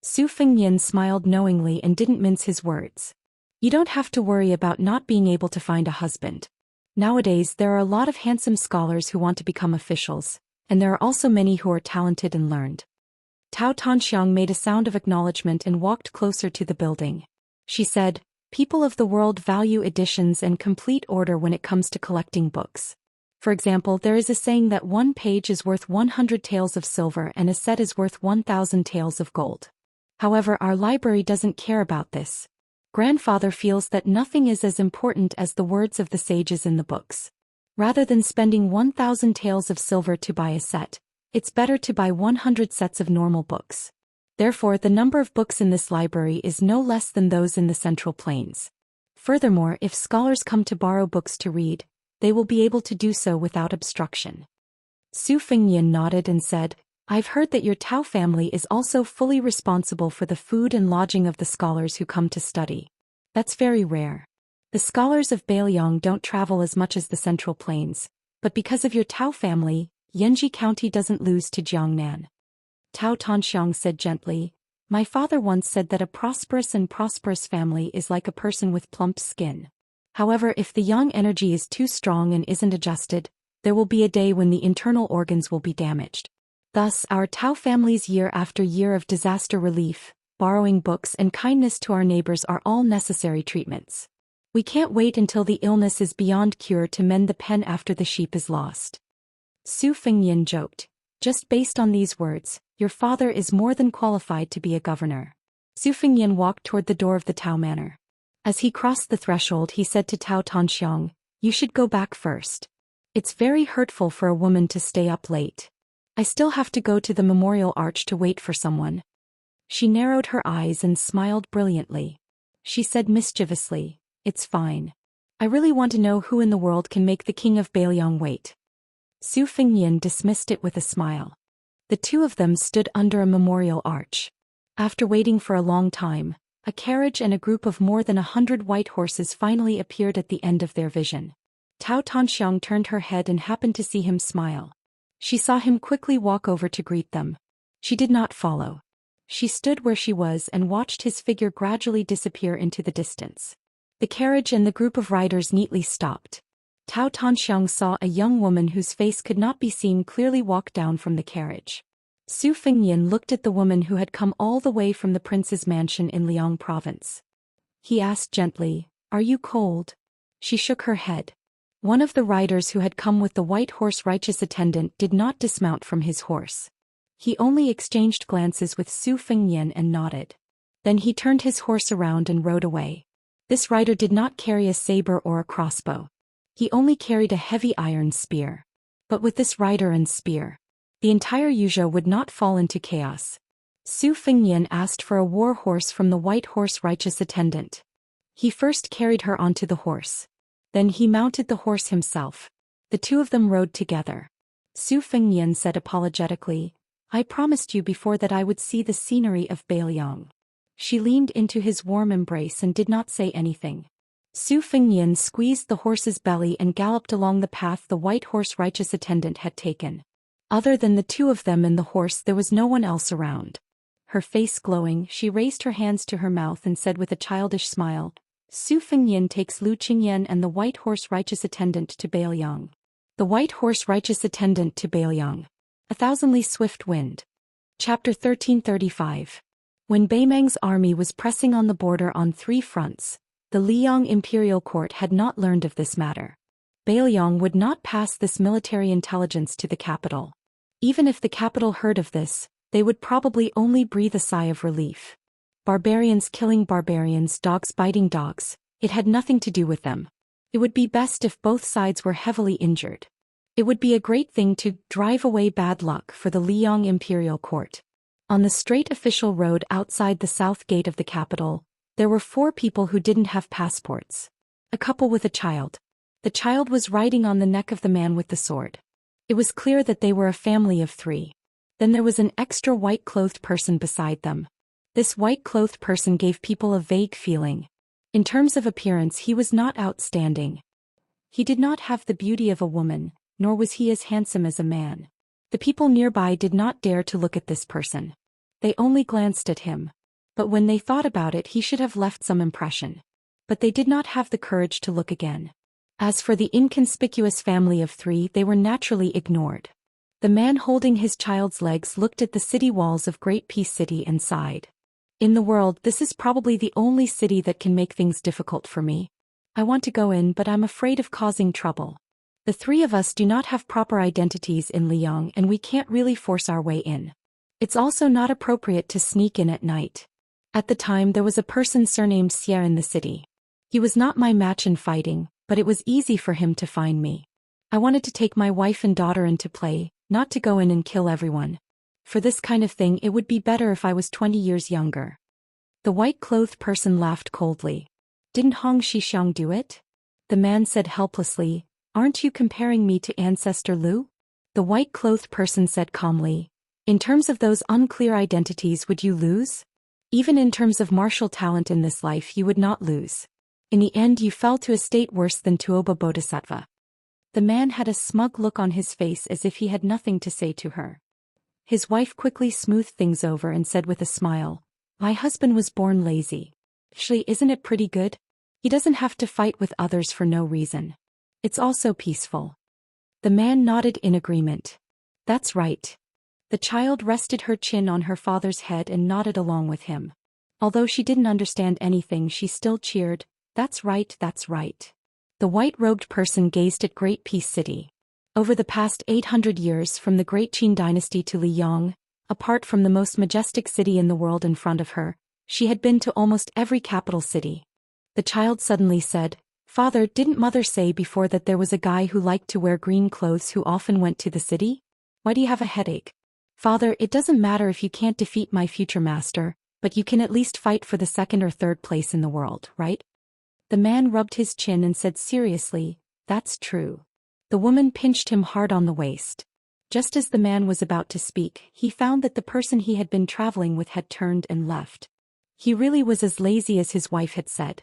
Su Fengnian smiled knowingly and didn't mince his words. "You don't have to worry about not being able to find a husband. Nowadays there are a lot of handsome scholars who want to become officials, and there are also many who are talented and learned." Tao Tanxiang made a sound of acknowledgement and walked closer to the building. She said, "People of the world value editions and complete order when it comes to collecting books. For example, there is a saying that one page is worth 100 taels of silver and a set is worth 1,000 taels of gold. However, our library doesn't care about this. Grandfather feels that nothing is as important as the words of the sages in the books. Rather than spending 1,000 taels of silver to buy a set, it's better to buy 100 sets of normal books. Therefore, the number of books in this library is no less than those in the Central Plains. Furthermore, if scholars come to borrow books to read, they will be able to do so without obstruction." Su Fengnian nodded and said, "I've heard that your Tao family is also fully responsible for the food and lodging of the scholars who come to study. That's very rare. The scholars of Bailiang don't travel as much as the Central Plains, but because of your Tao family, Yanji County doesn't lose to Jiangnan." Tao Tanxiang said gently, "My father once said that a prosperous family is like a person with plump skin. However, if the yang energy is too strong and isn't adjusted, there will be a day when the internal organs will be damaged. Thus, our Tao family's year after year of disaster relief, borrowing books and kindness to our neighbors are all necessary treatments. We can't wait until the illness is beyond cure to mend the pen after the sheep is lost." Su Fengnian joked, "Just based on these words, your father is more than qualified to be a governor." Su Fengnian walked toward the door of the Tao Manor. As he crossed the threshold, he said to Tao Tanxiang, "You should go back first. It's very hurtful for a woman to stay up late. I still have to go to the memorial arch to wait for someone." She narrowed her eyes and smiled brilliantly. She said mischievously, "It's fine. I really want to know who in the world can make the king of Bailiang wait." Su Fengnian dismissed it with a smile. The two of them stood under a memorial arch. After waiting for a long time, a carriage and a group of more than 100 white horses finally appeared at the end of their vision. Tao Tanxiang turned her head and happened to see him smile. She saw him quickly walk over to greet them. She did not follow. She stood where she was and watched his figure gradually disappear into the distance. The carriage and the group of riders neatly stopped. Tao Tanxiang saw a young woman whose face could not be seen clearly walk down from the carriage. Su Fengnian looked at the woman who had come all the way from the prince's mansion in Liang province. He asked gently, "Are you cold?" She shook her head. One of the riders who had come with the white horse righteous attendant did not dismount from his horse. He only exchanged glances with Su Fengnian and nodded. Then he turned his horse around and rode away. This rider did not carry a saber or a crossbow. He only carried a heavy iron spear. But with this rider and spear, the entire Yuzhou would not fall into chaos. Su Fengnian asked for a war horse from the white horse righteous attendant. He first carried her onto the horse. Then he mounted the horse himself. The two of them rode together. Su Fengnian said apologetically, "I promised you before that I would see the scenery of Bailiang." She leaned into his warm embrace and did not say anything. Su Fengnian squeezed the horse's belly and galloped along the path the white horse righteous attendant had taken. Other than the two of them and the horse, there was no one else around. Her face glowing, she raised her hands to her mouth and said with a childish smile, "Su Fengnian takes Lu Qingyan and the white horse righteous attendant to Bailiang." The white horse righteous attendant to Bailiang. A thousandly swift wind. Chapter 1335. When Beimeng's army was pressing on the border on three fronts, the Liang imperial court had not learned of this matter. Bailiang would not pass this military intelligence to the capital. Even if the capital heard of this, they would probably only breathe a sigh of relief. Barbarians killing barbarians, dogs biting dogs, it had nothing to do with them. It would be best if both sides were heavily injured. It would be a great thing to drive away bad luck for the Liang imperial court. On the straight official road outside the south gate of the capital, there were 4 people who didn't have passports. A couple with a child. The child was riding on the neck of the man with the sword. It was clear that they were a family of 3. Then there was an extra white-clothed person beside them. This white-clothed person gave people a vague feeling. In terms of appearance, he was not outstanding. He did not have the beauty of a woman, nor was he as handsome as a man. The people nearby did not dare to look at this person. They only glanced at him. But when they thought about it, he should have left some impression. But they did not have the courage to look again. As for the inconspicuous family of 3, they were naturally ignored. The man holding his child's legs looked at the city walls of Great Peace City and sighed. In the world, this is probably the only city that can make things difficult for me. I want to go in, but I'm afraid of causing trouble. The 3 of us do not have proper identities in Liang, and we can't really force our way in. It's also not appropriate to sneak in at night. At the time, there was a person surnamed Xia in the city. He was not my match in fighting, but it was easy for him to find me. I wanted to take my wife and daughter into play, not to go in and kill everyone. For this kind of thing, it would be better if I was 20 years younger. The white-clothed person laughed coldly. Didn't Hong Xixiang do it? The man said helplessly, aren't you comparing me to Ancestor Lu? The white-clothed person said calmly, in terms of those unclear identities, would you lose? Even in terms of martial talent in this life, you would not lose. In the end, you fell to a state worse than Tuoba Bodhisattva. The man had a smug look on his face as if he had nothing to say to her. His wife quickly smoothed things over and said with a smile, my husband was born lazy. Actually, isn't it pretty good? He doesn't have to fight with others for no reason. It's also peaceful. The man nodded in agreement. That's right. The child rested her chin on her father's head and nodded along with him. Although she didn't understand anything, she still cheered, that's right, that's right. The white-robed person gazed at Great Peace City. Over the past 800 years, from the Great Qin dynasty to Liang, apart from the most majestic city in the world in front of her, she had been to almost every capital city. The child suddenly said, Father, didn't Mother say before that there was a guy who liked to wear green clothes who often went to the city? Why do you have a headache? Father, it doesn't matter if you can't defeat my future master, but you can at least fight for the 2nd or 3rd place in the world, right? The man rubbed his chin and said seriously, that's true. The woman pinched him hard on the waist. Just as the man was about to speak, he found that the person he had been traveling with had turned and left. He really was as lazy as his wife had said.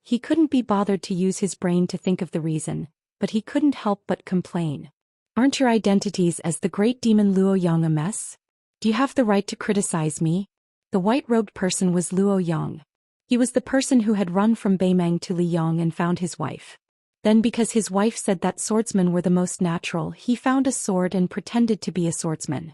He couldn't be bothered to use his brain to think of the reason, but he couldn't help but complain. Aren't your identities as the great demon Luo Yang a mess? Do you have the right to criticize me? The white-robed person was Luo Yang. He was the person who had run from Beimang to Liang and found his wife. Then, because his wife said that swordsmen were the most natural, he found a sword and pretended to be a swordsman.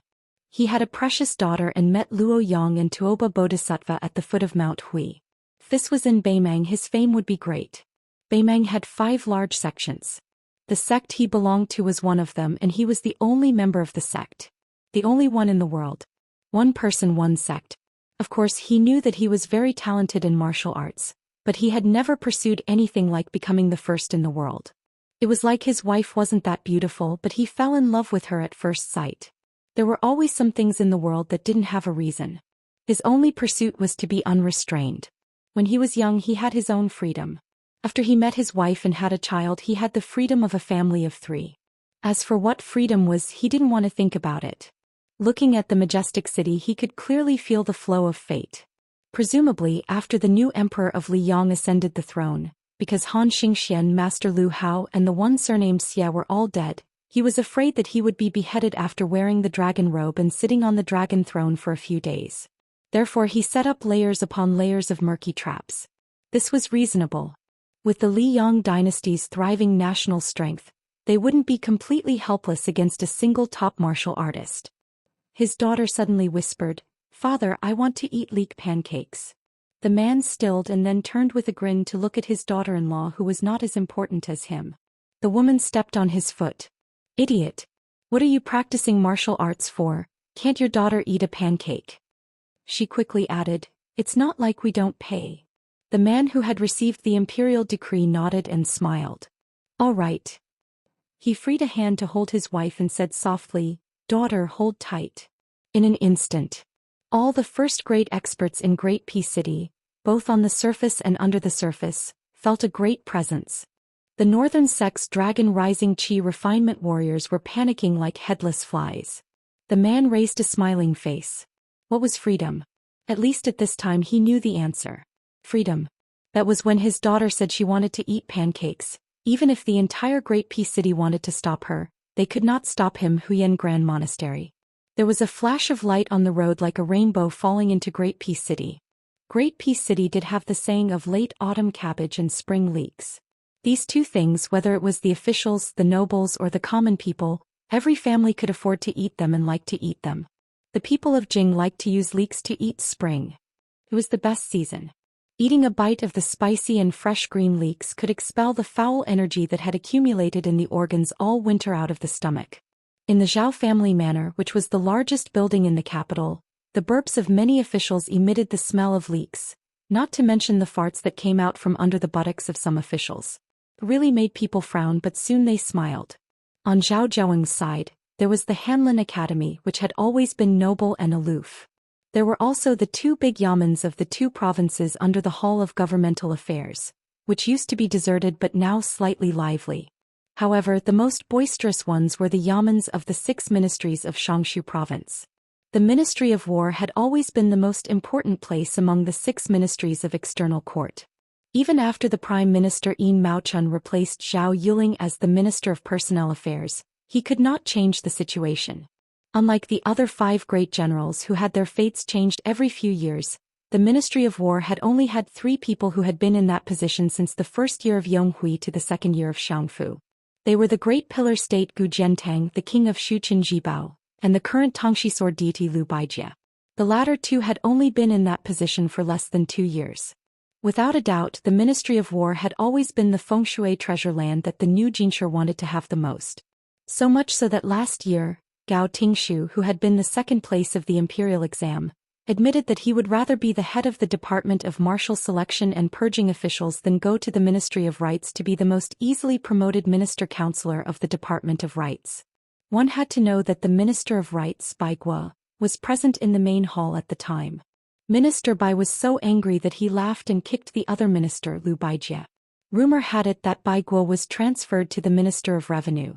He had a precious daughter and met Luo Yang and Tuoba Bodhisattva at the foot of Mount Hui. If this was in Beimang, his fame would be great. Beimang had 5 large sections. The sect he belonged to was one of them, and he was the only member of the sect. The only one in the world. One person, one sect. Of course, he knew that he was very talented in martial arts, but he had never pursued anything like becoming the first in the world. It was like his wife wasn't that beautiful, but he fell in love with her at first sight. There were always some things in the world that didn't have a reason. His only pursuit was to be unrestrained. When he was young, he had his own freedom. After he met his wife and had a child, he had the freedom of a family of 3. As for what freedom was, he didn't want to think about it. Looking at the majestic city, he could clearly feel the flow of fate. Presumably, after the new emperor of Liang ascended the throne, because Han Xingxian, Master Lu Hao, and the one surnamed Xia were all dead, he was afraid that he would be beheaded after wearing the dragon robe and sitting on the dragon throne for a few days. Therefore, he set up layers upon layers of murky traps. This was reasonable. With the Liang dynasty's thriving national strength, they wouldn't be completely helpless against a single top martial artist. His daughter suddenly whispered, Father, I want to eat leek pancakes. The man stilled and then turned with a grin to look at his daughter-in-law, who was not as important as him. The woman stepped on his foot. Idiot! What are you practicing martial arts for? Can't your daughter eat a pancake? She quickly added, It's not like we don't pay. The man who had received the imperial decree nodded and smiled. All right. He freed a hand to hold his wife and said softly, "Daughter, hold tight." In an instant, all the first-grade experts in Great Peace City, both on the surface and under the surface, felt a great presence. The Northern Sect's Dragon Rising Chi refinement warriors were panicking like headless flies. The man raised a smiling face. What was freedom? At least at this time he knew the answer. Freedom. That was when his daughter said she wanted to eat pancakes. Even if the entire Great Peace City wanted to stop her, they could not stop him. Huyen Grand Monastery. There was a flash of light on the road like a rainbow falling into Great Peace City. Great Peace City did have the saying of late autumn cabbage and spring leeks. These two things, whether it was the officials, the nobles, or the common people, every family could afford to eat them and liked to eat them. The people of Jing liked to use leeks to eat spring. It was the best season. Eating a bite of the spicy and fresh green leeks could expel the foul energy that had accumulated in the organs all winter out of the stomach. In the Zhao family manor, which was the largest building in the capital, the burps of many officials emitted the smell of leeks, not to mention the farts that came out from under the buttocks of some officials. It really made people frown, but soon they smiled. On Zhao Zhoueng's side, there was the Hanlin Academy, which had always been noble and aloof. There were also the two big yamens of the two provinces under the Hall of Governmental Affairs, which used to be deserted but now slightly lively. However, the most boisterous ones were the yamens of the 6 ministries of Xianxia province. The Ministry of War had always been the most important place among the 6 ministries of external court. Even after the Prime Minister Yin Maochun replaced Zhao Yuling as the Minister of Personnel Affairs, he could not change the situation. Unlike the other 5 great generals who had their fates changed every few years, the Ministry of War had only had 3 people who had been in that position since the first year of Yonghui to the second year of Xiangfu. They were the great pillar state Gu Jiantang, the king of Shuqin Jibao, and the current Tongxi sword deity Lu Baijie. The latter two had only been in that position for less than 2 years. Without a doubt, the Ministry of War had always been the fengshui treasure land that the new Jinshi wanted to have the most. So much so that last year, Gao Tingshu, who had been the second place of the imperial exam, admitted that he would rather be the head of the Department of Martial Selection and Purging Officials than go to the Ministry of Rights to be the most easily promoted minister-counselor of the Department of Rights. One had to know that the Minister of Rights, Bai Guo, was present in the main hall at the time. Minister Bai was so angry that he laughed and kicked the other minister, Lu Baijie. Rumor had it that Bai Guo was transferred to the Minister of Revenue.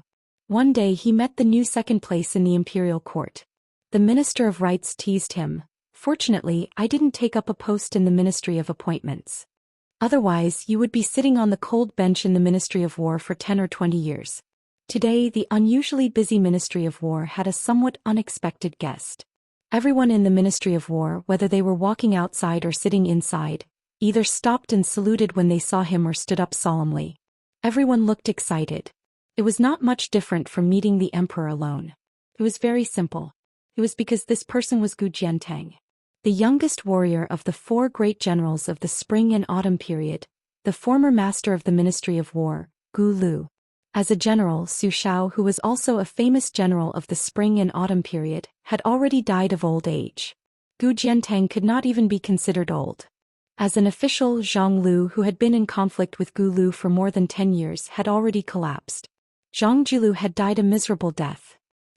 One day he met the new second place in the imperial court. The Minister of Rights teased him. "Fortunately, I didn't take up a post in the Ministry of Appointments. Otherwise, you would be sitting on the cold bench in the Ministry of War for 10 or 20 years. Today, the unusually busy Ministry of War had a somewhat unexpected guest. Everyone in the Ministry of War, whether they were walking outside or sitting inside, either stopped and saluted when they saw him or stood up solemnly. Everyone looked excited. It was not much different from meeting the emperor alone. It was very simple. It was because this person was Gu Jiantang, the youngest warrior of the 4 great generals of the spring and autumn period, the former master of the Ministry of War, Gu Lu. As a general, Su Shao, who was also a famous general of the spring and autumn period, had already died of old age. Gu Jiantang could not even be considered old. As an official, Zhang Lu, who had been in conflict with Gu Lu for more than 10 years, had already collapsed. Zhang Jilu had died a miserable death.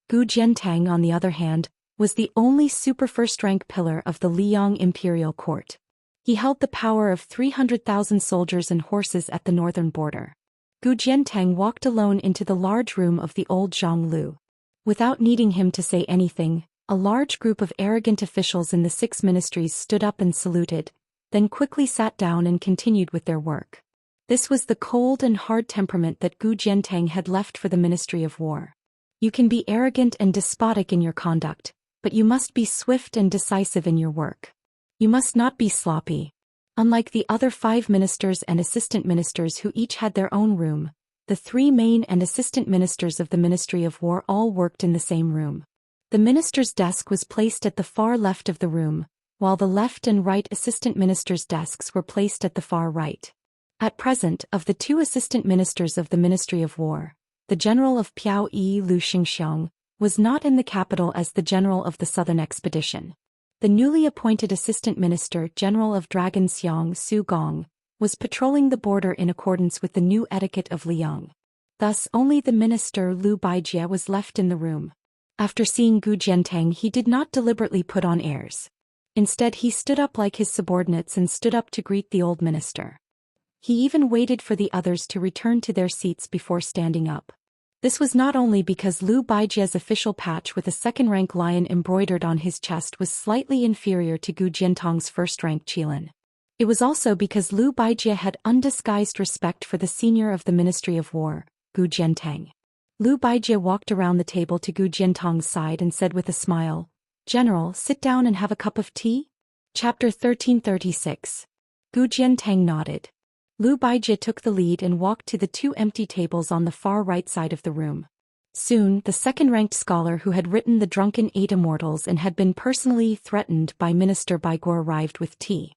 Gu Jiantang, on the other hand, was the only super first-rank pillar of the Liang imperial court. He held the power of 300,000 soldiers and horses at the northern border. Gu Jiantang walked alone into the large room of the old Zhang Lu. Without needing him to say anything, a large group of arrogant officials in the 6 ministries stood up and saluted, then quickly sat down and continued with their work. This was the cold and hard temperament that Gu Jiantang had left for the Ministry of War. You can be arrogant and despotic in your conduct, but you must be swift and decisive in your work. You must not be sloppy. Unlike the other 5 ministers and assistant ministers who each had their own room, the 3 main and assistant ministers of the Ministry of War all worked in the same room. The minister's desk was placed at the far left of the room, while the left and right assistant ministers' desks were placed at the far right. At present, of the 2 assistant ministers of the Ministry of War, the general of Piao Yi Lu Xingxiang was not in the capital as the general of the southern expedition. The newly appointed assistant minister general of Dragon Xiang Su Gong was patrolling the border in accordance with the new etiquette of Liang. Thus only the minister Lu Baijie was left in the room. After seeing Gu Jiantang, he did not deliberately put on airs. Instead, he stood up like his subordinates and stood up to greet the old minister. He even waited for the others to return to their seats before standing up. This was not only because Lu Baijie's official patch with a second-rank lion embroidered on his chest was slightly inferior to Gu Jiantang's first-rank qilin. It was also because Lu Baijie had undisguised respect for the senior of the Ministry of War, Gu Jiantang. Lu Baijie walked around the table to Gu Jiantang's side and said with a smile, "General, sit down and have a cup of tea?" Chapter 1336. Gu Jiantang nodded. Lu Baijie took the lead and walked to the two empty tables on the far right side of the room. Soon, the second-ranked scholar who had written the Drunken Eight Immortals and had been personally threatened by Minister Baigor arrived with tea.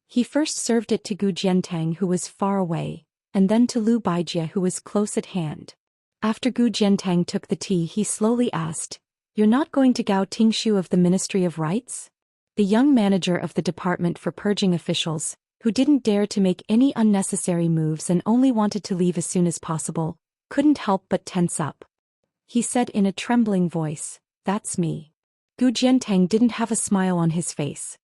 He first served it to Gu Jiantang, who was far away, and then to Lu Baijie, who was close at hand. After Gu Jiantang took the tea, he slowly asked, "You're not going to Gao Tingshu of the Ministry of Rights?" The young manager of the department for purging officials, who didn't dare to make any unnecessary moves and only wanted to leave as soon as possible, couldn't help but tense up. He said in a trembling voice, "That's me." Gu Jiantang didn't have a smile on his face.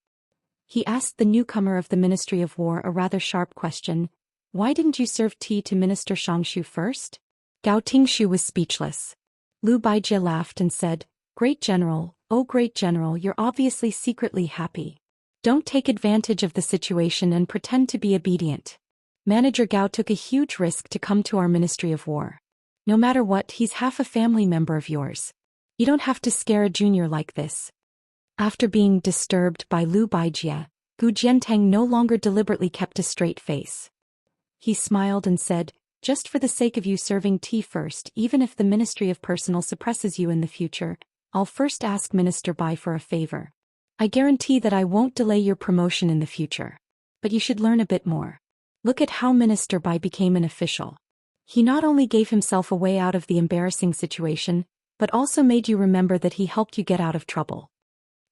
He asked the newcomer of the Ministry of War a rather sharp question, "Why didn't you serve tea to Minister Xianxia first?" Gao Tingshu was speechless. Lu Baijie laughed and said, "Great General, oh great General, you're obviously secretly happy. Don't take advantage of the situation and pretend to be obedient. Manager Gao took a huge risk to come to our Ministry of War. No matter what, he's half a family member of yours. You don't have to scare a junior like this." After being disturbed by Lu Baijie, Gu Jiantang no longer deliberately kept a straight face. He smiled and said, "Just for the sake of you serving tea first, even if the Ministry of Personnel suppresses you in the future, I'll first ask Minister Bai for a favor. I guarantee that I won't delay your promotion in the future. But you should learn a bit more. Look at how Minister Bai became an official. He not only gave himself a way out of the embarrassing situation, but also made you remember that he helped you get out of trouble."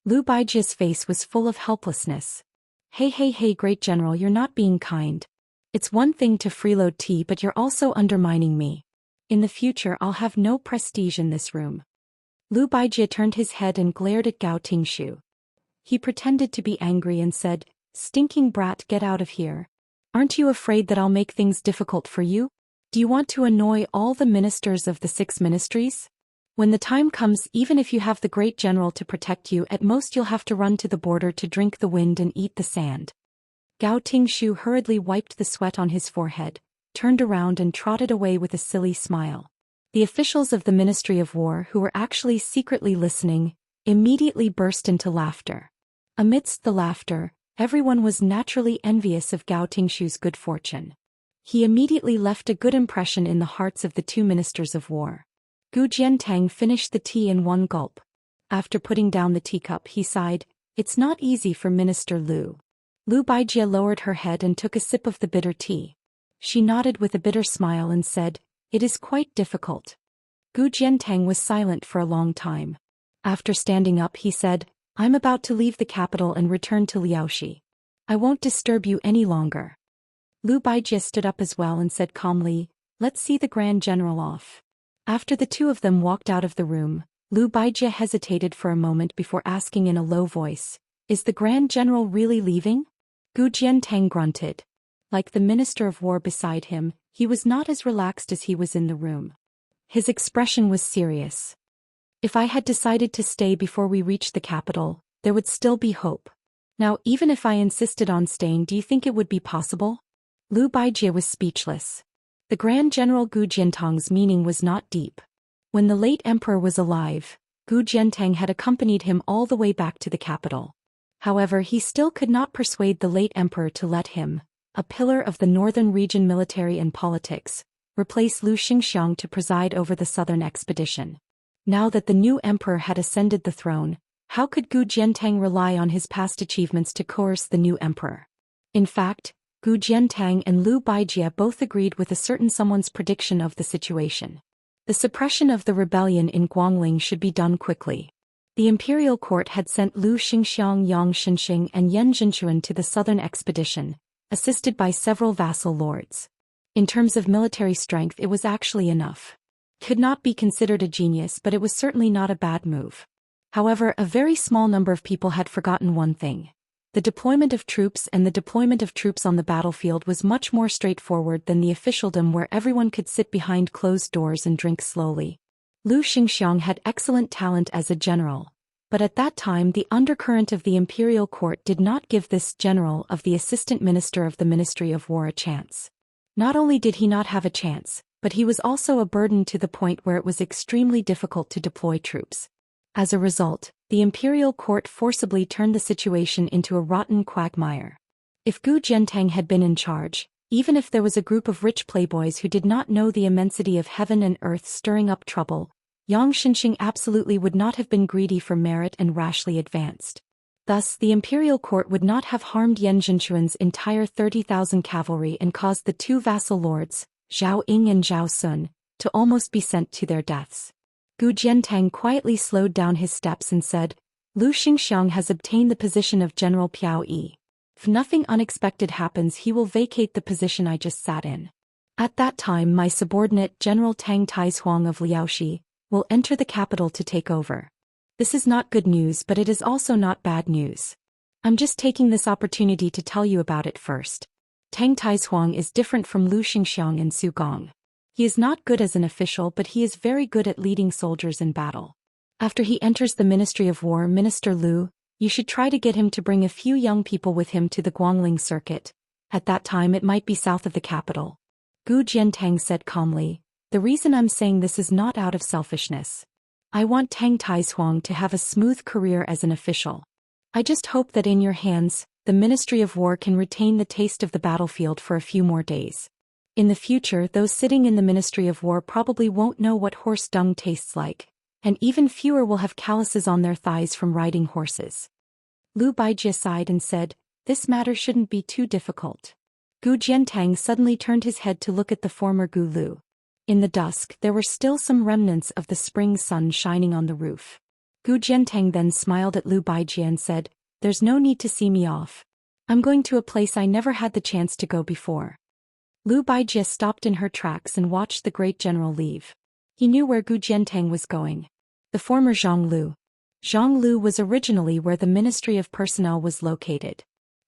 Lu Baijie's face was full of helplessness. Hey, great General, you're not being kind. It's one thing to freeload tea, but you're also undermining me. In the future, I'll have no prestige in this room." Lu Baijie turned his head and glared at Gao Tingshu. He pretended to be angry and said, "Stinking brat, get out of here. Aren't you afraid that I'll make things difficult for you? Do you want to annoy all the ministers of the 6 ministries? When the time comes, even if you have the great general to protect you, at most you'll have to run to the border to drink the wind and eat the sand." Gao Tingshu hurriedly wiped the sweat on his forehead, turned around and trotted away with a silly smile. The officials of the Ministry of War, who were actually secretly listening, immediately burst into laughter. Amidst the laughter, everyone was naturally envious of Gao Tingshu's good fortune. He immediately left a good impression in the hearts of the 2 ministers of war. Gu Jiantang finished the tea in one gulp. After putting down the teacup, he sighed, "It's not easy for Minister Lu." Lu Baijie lowered her head and took a sip of the bitter tea. She nodded with a bitter smile and said, "It is quite difficult." Gu Jiantang was silent for a long time. After standing up, he said, "I'm about to leave the capital and return to Liaoxi. I won't disturb you any longer." Lu Baijie stood up as well and said calmly, "Let's see the Grand General off." After the 2 of them walked out of the room, Lu Baijie hesitated for a moment before asking in a low voice, "Is the Grand General really leaving?" Gu Jiantang grunted. Like the Minister of War beside him, he was not as relaxed as he was in the room. His expression was serious. "If I had decided to stay before we reached the capital, there would still be hope. Now, even if I insisted on staying, do you think it would be possible?" Lu Baijie was speechless. The Grand General Gu Jiantang's meaning was not deep. When the late emperor was alive, Gu Jiantang had accompanied him all the way back to the capital. However, he still could not persuade the late emperor to let him, a pillar of the northern region military and politics, replace Lu Xingxiang to preside over the southern expedition. Now that the new emperor had ascended the throne, how could Gu Jiantang rely on his past achievements to coerce the new emperor? In fact, Gu Jiantang and Lu Baijie both agreed with a certain someone's prediction of the situation. The suppression of the rebellion in Guangling should be done quickly. The imperial court had sent Lu Xingxiang, Yang Shenxing and Yen Zhenchuan to the southern expedition, assisted by several vassal lords. In terms of military strength, it was actually enough. Could not be considered a genius, but it was certainly not a bad move. However, a very small number of people had forgotten one thing. The deployment of troops on the battlefield was much more straightforward than the officialdom where everyone could sit behind closed doors and drink slowly. Lu Xingxiang had excellent talent as a general, but at that time the undercurrent of the imperial court did not give this general of the assistant minister of the Ministry of War a chance. Not only did he not have a chance, but he was also a burden to the point where it was extremely difficult to deploy troops. As a result, the imperial court forcibly turned the situation into a rotten quagmire. If Gu Jiantang had been in charge, even if there was a group of rich playboys who did not know the immensity of heaven and earth stirring up trouble, Yang Xianxia absolutely would not have been greedy for merit and rashly advanced. Thus, the imperial court would not have harmed Yan Zhenchuan's entire 30,000 cavalry and caused the two vassal lords, Zhao Ying and Zhao Sun, to almost be sent to their deaths. Gu Jiantang quietly slowed down his steps and said, Lu Xingxiang has obtained the position of General Piao Yi. If nothing unexpected happens, he will vacate the position I just sat in. At that time, my subordinate General Tang Taihuang of Liaoxi will enter the capital to take over. This is not good news, but it is also not bad news. I'm just taking this opportunity to tell you about it first. Tang Taihuang is different from Lu Xingxiang and Su Gong. He is not good as an official, but he is very good at leading soldiers in battle. After he enters the Ministry of War, Minister Lu, you should try to get him to bring a few young people with him to the Guangling circuit. At that time it might be south of the capital. Gu Jiantang said calmly, the reason I'm saying this is not out of selfishness. I want Tang Taihuang to have a smooth career as an official. I just hope that in your hands, the Ministry of War can retain the taste of the battlefield for a few more days. In the future, those sitting in the Ministry of War probably won't know what horse dung tastes like, and even fewer will have calluses on their thighs from riding horses. Lu Baijie sighed and said, this matter shouldn't be too difficult. Gu Jiantang suddenly turned his head to look at the former Gu Lu. In the dusk, there were still some remnants of the spring sun shining on the roof. Gu Jiantang then smiled at Lu Baijie and said, there's no need to see me off. I'm going to a place I never had the chance to go before. Lu Baijie stopped in her tracks and watched the great general leave. He knew where Gu Jiantang was going. The former Zhonglu. Zhonglu was originally where the Ministry of Personnel was located.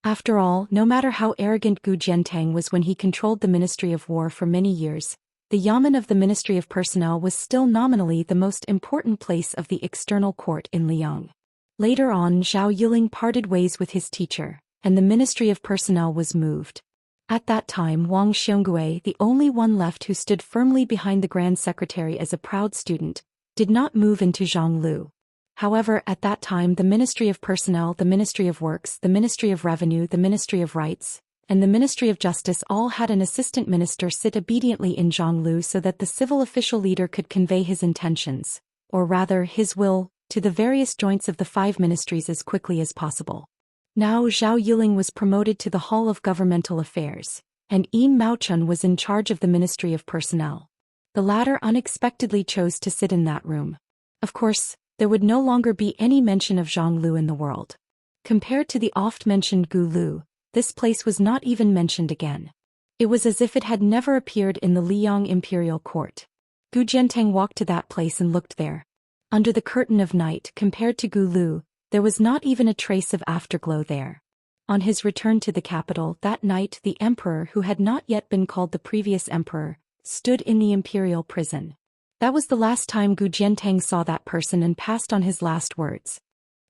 After all, no matter how arrogant Gu Jiantang was when he controlled the Ministry of War for many years, the Yamen of the Ministry of Personnel was still nominally the most important place of the external court in Liang. Later on, Zhao Yiling parted ways with his teacher, and the Ministry of Personnel was moved. At that time, Wang Xiongui, the only one left who stood firmly behind the Grand Secretary as a proud student, did not move into Zhonglu. However, at that time the Ministry of Personnel, the Ministry of Works, the Ministry of Revenue, the Ministry of Rights, and the Ministry of Justice all had an assistant minister sit obediently in Zhonglu so that the civil official leader could convey his intentions, or rather his will, to the various joints of the 5 ministries as quickly as possible. Now Zhao Yiling was promoted to the Hall of Governmental Affairs, and Yin Maochun was in charge of the Ministry of Personnel. The latter unexpectedly chose to sit in that room. Of course, there would no longer be any mention of Zhonglu in the world. Compared to the oft-mentioned Gu Lu, this place was not even mentioned again. It was as if it had never appeared in the Liang imperial court. Gu Jiantang walked to that place and looked there. Under the curtain of night, compared to Gu Lu, there was not even a trace of afterglow there. On his return to the capital that night, the emperor, who had not yet been called the previous emperor, stood in the imperial prison. That was the last time Gu Jiantang saw that person and passed on his last words.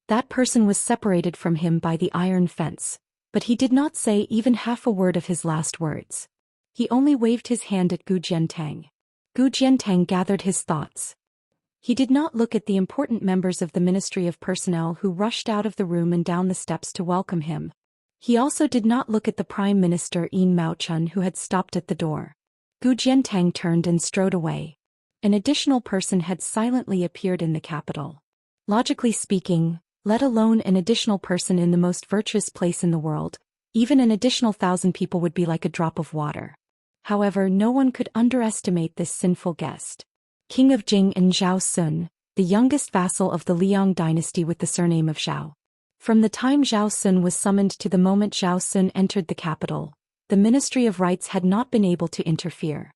That person was separated from him by the iron fence, but he did not say even half a word of his last words. He only waved his hand at Gu Jiantang. Gu Jiantang gathered his thoughts. He did not look at the important members of the Ministry of Personnel who rushed out of the room and down the steps to welcome him. He also did not look at the Prime Minister Yin Maochun who had stopped at the door. Gu Jiantang turned and strode away. An additional person had silently appeared in the capital. Logically speaking, let alone an additional person in the most virtuous place in the world, even an additional 1,000 people would be like a drop of water. However, no one could underestimate this sinful guest. King of Jing and Zhao Sun, the youngest vassal of the Liang dynasty with the surname of Zhao. From the time Zhao Sun was summoned to the moment Zhao Sun entered the capital, the Ministry of Rights had not been able to interfere.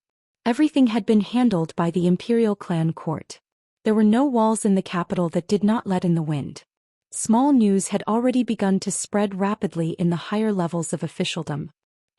Everything had been handled by the imperial clan court. There were no walls in the capital that did not let in the wind. Small news had already begun to spread rapidly in the higher levels of officialdom.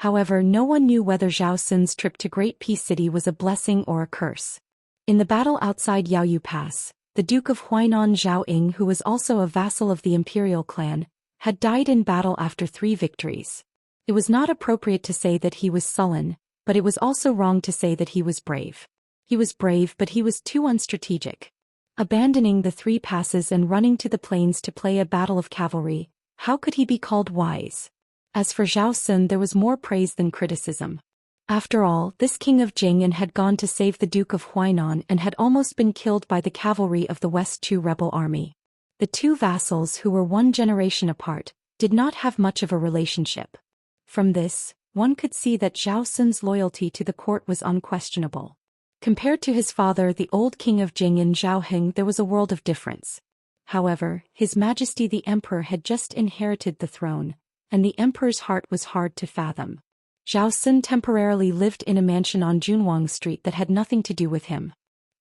However, no one knew whether Zhou Xin's trip to Great Peace City was a blessing or a curse. In the battle outside Yaoyu Pass, the Duke of Huainan Zhao Ying, who was also a vassal of the imperial clan, had died in battle after 3 victories. It was not appropriate to say that he was sullen, but it was also wrong to say that he was brave. He was brave, but he was too unstrategic. Abandoning the 3 passes and running to the plains to play a battle of cavalry, how could he be called wise? As for Zhao Xun, there was more praise than criticism. After all, this king of Jing'an had gone to save the Duke of Huainan and had almost been killed by the cavalry of the West Chu rebel army. The 2 vassals, who were 1 generation apart, did not have much of a relationship. From this, one could see that Zhao Xun's loyalty to the court was unquestionable. Compared to his father, the old king of Jing'an Zhao Heng, there was a world of difference. However, His Majesty the Emperor had just inherited the throne, and the Emperor's heart was hard to fathom. Zhao Xun temporarily lived in a mansion on Junwang Street that had nothing to do with him.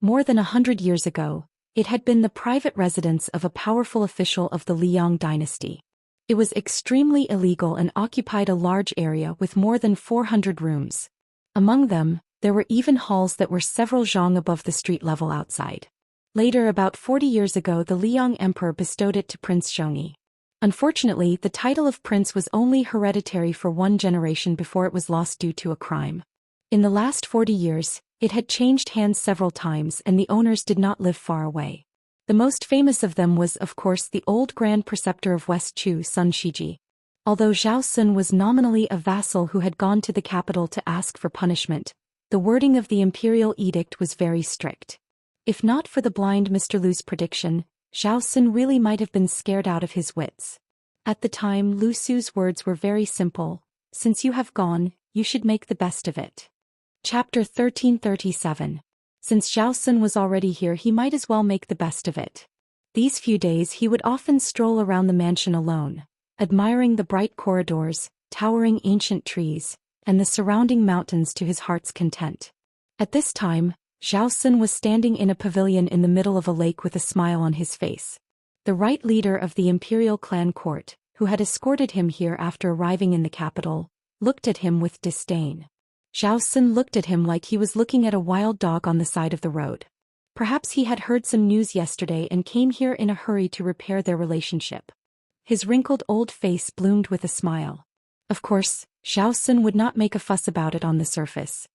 More than 100 years ago, it had been the private residence of a powerful official of the Liang dynasty. It was extremely illegal and occupied a large area with more than 400 rooms. Among them, there were even halls that were several zhang above the street level outside. Later, about 40 years ago, the Liang Emperor bestowed it to Prince Shongyi. Unfortunately, the title of prince was only hereditary for 1 generation before it was lost due to a crime. In the last 40 years, it had changed hands several times and the owners did not live far away. The most famous of them was, of course, the old Grand Preceptor of West Chu, Sun Shiji. Although Zhao Xun was nominally a vassal who had gone to the capital to ask for punishment, the wording of the imperial edict was very strict. If not for the blind Mr. Lu's prediction, Zhao Xun really might have been scared out of his wits. At the time, Lu Su's words were very simple: since you have gone, you should make the best of it. Chapter 1337. Since Zhao Xun was already here, he might as well make the best of it. These few days he would often stroll around the mansion alone, admiring the bright corridors, towering ancient trees, and the surrounding mountains to his heart's content. At this time, Zhao Xun was standing in a pavilion in the middle of a lake with a smile on his face. The right leader of the imperial clan court, who had escorted him here after arriving in the capital, looked at him with disdain. Zhao Xun looked at him like he was looking at a wild dog on the side of the road. Perhaps he had heard some news yesterday and came here in a hurry to repair their relationship. His wrinkled old face bloomed with a smile. Of course, Zhao Xun would not make a fuss about it on the surface.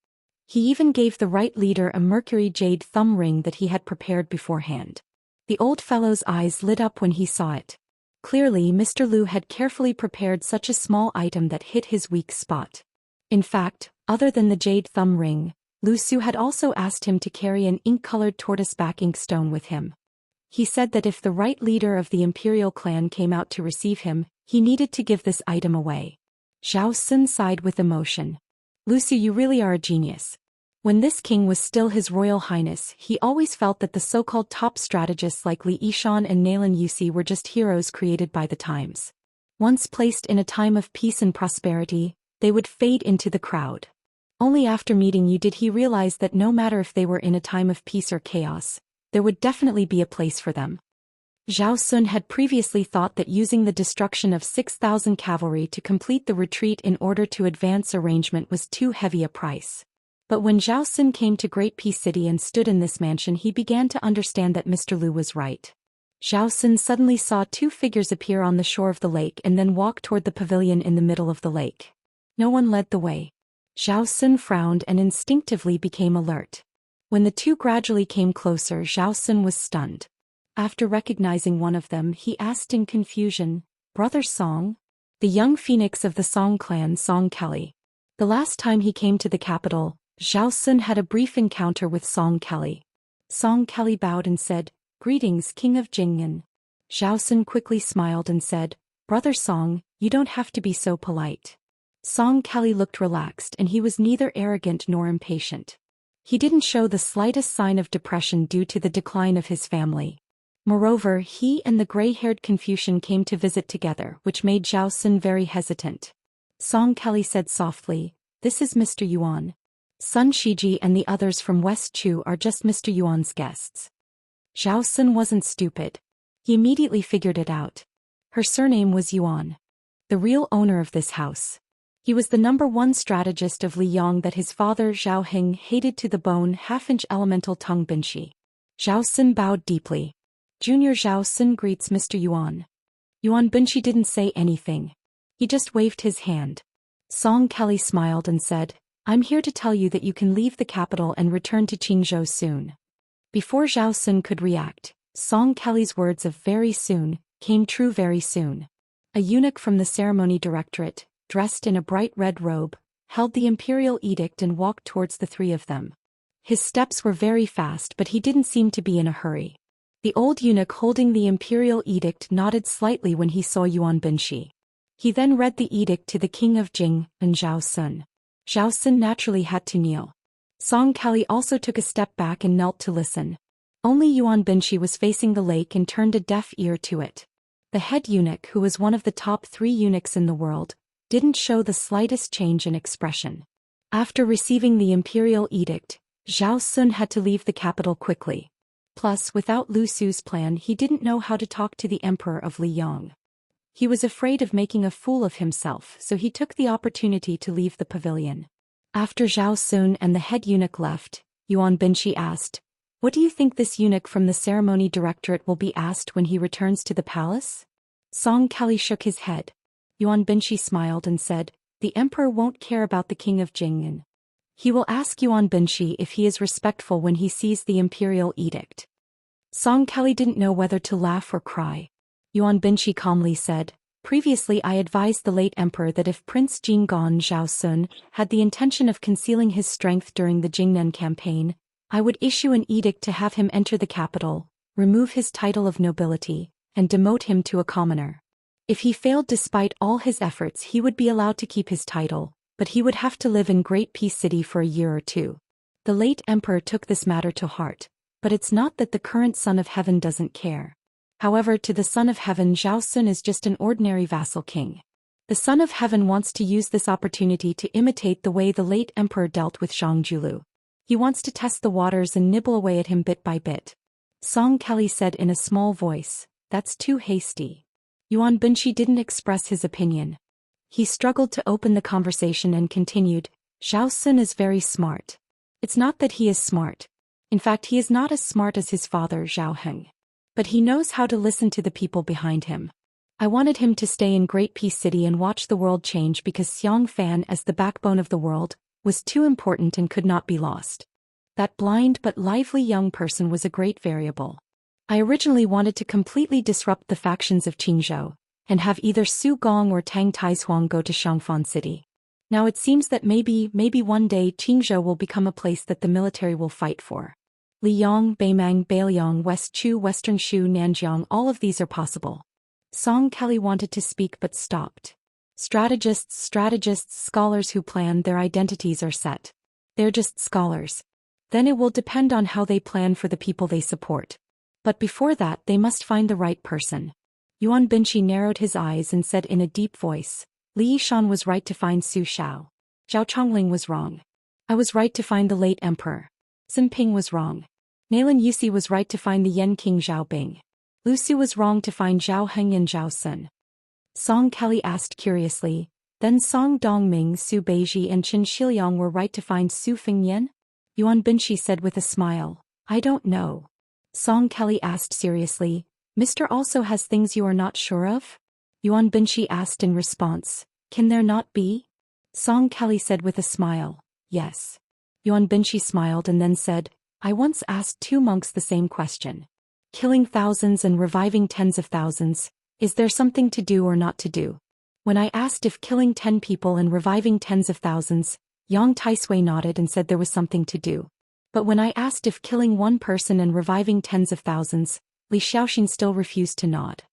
He even gave the right leader a mercury jade thumb ring that he had prepared beforehand. The old fellow's eyes lit up when he saw it. Clearly, Mr. Lu had carefully prepared such a small item that hit his weak spot. In fact, other than the jade thumb ring, Lu Su had also asked him to carry an ink-colored tortoise-back inkstone with him. He said that if the right leader of the imperial clan came out to receive him, he needed to give this item away. Zhao Xun sighed with emotion. Lu Su, you really are a genius. When this king was still His Royal Highness, he always felt that the so-called top strategists like Li Yishan and Nalan Yusi were just heroes created by the times. Once placed in a time of peace and prosperity, they would fade into the crowd. Only after meeting you did he realize that no matter if they were in a time of peace or chaos, there would definitely be a place for them. Zhao Xun had previously thought that using the destruction of 6,000 cavalry to complete the retreat in order to advance arrangement was too heavy a price. But when Zhao Xun came to Great Peace City and stood in this mansion, he began to understand that Mr. Lu was right. Zhao Xun suddenly saw 2 figures appear on the shore of the lake and then walk toward the pavilion in the middle of the lake. No one led the way. Zhao Xun frowned and instinctively became alert. When the 2 gradually came closer, Zhao Xun was stunned. After recognizing one of them, he asked in confusion, "Brother Song?" The young phoenix of the Song clan, Song Kelly. The last time he came to the capital, Zhao Xun had a brief encounter with Song Kelly. Song Kelly bowed and said, "Greetings, King of Jing'an." Zhao Xun quickly smiled and said, "Brother Song, you don't have to be so polite." Song Kelly looked relaxed and he was neither arrogant nor impatient. He didn't show the slightest sign of depression due to the decline of his family. Moreover, he and the gray-haired Confucian came to visit together, which made Zhao Xun very hesitant. Song Kelly said softly, "This is Mr. Yuan. Sun Shiji and the others from West Chu are just Mr. Yuan's guests." Zhao Sun wasn't stupid. He immediately figured it out. Her surname was Yuan, the real owner of this house. He was the #1 strategist of Li Yong that his father Zhao Heng hated to the bone, half-inch elemental tongue Binshi. Zhao Sun bowed deeply. Junior Zhao Sun greets Mr. Yuan. Yuan Binshi didn't say anything. He just waved his hand. Song Kelly smiled and said, "I'm here to tell you that you can leave the capital and return to Qingzhou soon." Before Zhao Sun could react, Song Kelly's words of "very soon" came true very soon. A eunuch from the ceremony directorate, dressed in a bright red robe, held the imperial edict and walked towards the three of them. His steps were very fast, but he didn't seem to be in a hurry. The old eunuch holding the imperial edict nodded slightly when he saw Yuan Binshi. He then read the edict to the king of Jing and Zhao Sun. Zhao Sun naturally had to kneel. Song Kelly also took a step back and knelt to listen. Only Yuan Binshi was facing the lake and turned a deaf ear to it. The head eunuch, who was one of the top 3 eunuchs in the world, didn't show the slightest change in expression. After receiving the imperial edict, Zhao Sun had to leave the capital quickly. Plus, without Lu Su's plan, he didn't know how to talk to the emperor of Li Yong. He was afraid of making a fool of himself, so he took the opportunity to leave the pavilion. After Zhao Sun and the head eunuch left, Yuan Binshi asked, "What do you think this eunuch from the ceremony directorate will be asked when he returns to the palace?" Song Kelly shook his head. Yuan Binshi smiled and said, "The emperor won't care about the king of Jing'an. He will ask Yuan Binshi if he is respectful when he sees the imperial edict." Song Kelly didn't know whether to laugh or cry. Yuan Binshi calmly said, "Previously I advised the late emperor that if Prince Jinggan Zhao Sun had the intention of concealing his strength during the Jingnan campaign, I would issue an edict to have him enter the capital, remove his title of nobility, and demote him to a commoner. If he failed despite all his efforts, he would be allowed to keep his title, but he would have to live in Great Peace City for a year or two." The late emperor took this matter to heart, but it's not that the current Son of Heaven doesn't care. However, to the Son of Heaven, Zhao Sun is just an ordinary vassal king. The Son of Heaven wants to use this opportunity to imitate the way the late emperor dealt with Zhang. He wants to test the waters and nibble away at him bit by bit. Song Kelly said in a small voice, "That's too hasty." Yuan Binshi didn't express his opinion. He struggled to open the conversation and continued, "Zhao Sun is very smart. It's not that he is smart. In fact, he is not as smart as his father Zhao Heng. But he knows how to listen to the people behind him. I wanted him to stay in Great Peace City and watch the world change because Xiang Fan, as the backbone of the world, was too important and could not be lost. That blind but lively young person was a great variable. I originally wanted to completely disrupt the factions of Qingzhou, and have either Su Gong or Tang Taizuang go to Xiangfan City. Now it seems that maybe one day Qingzhou will become a place that the military will fight for. Liyang, Beimang, Bailiang, West Chu, Western Shu, Nanjiang, all of these are possible." Song Kelly wanted to speak but stopped. Strategists, scholars who plan, their identities are set. They're just scholars. Then it will depend on how they plan for the people they support. But before that, they must find the right person. Yuan Binshi narrowed his eyes and said in a deep voice, "Li Yishan was right to find Su Shao. Zhao Chongling was wrong. I was right to find the late emperor. Xin Ping was wrong. Nailan Yusi was right to find the Yen King Zhao Bing. Lu Su was wrong to find Zhao Heng and Zhao Sun." Song Kelly asked curiously, "Then Song Dongming, Su Beiji and Qin Shiliang were right to find Su Fingyan?" Yuan Binshi said with a smile, "I don't know." Song Kelly asked seriously, "Mr. also has things you are not sure of?" Yuan Binshi asked in response, "Can there not be?" Song Kelly said with a smile, "Yes." Yuan Binshi smiled and then said, "I once asked 2 monks the same question. Killing thousands and reviving tens of thousands, is there something to do or not to do? When I asked if killing 10 people and reviving tens of thousands, Yang Taisui nodded and said there was something to do. But when I asked if killing 1 person and reviving tens of thousands, Li Xiaoxin still refused to nod."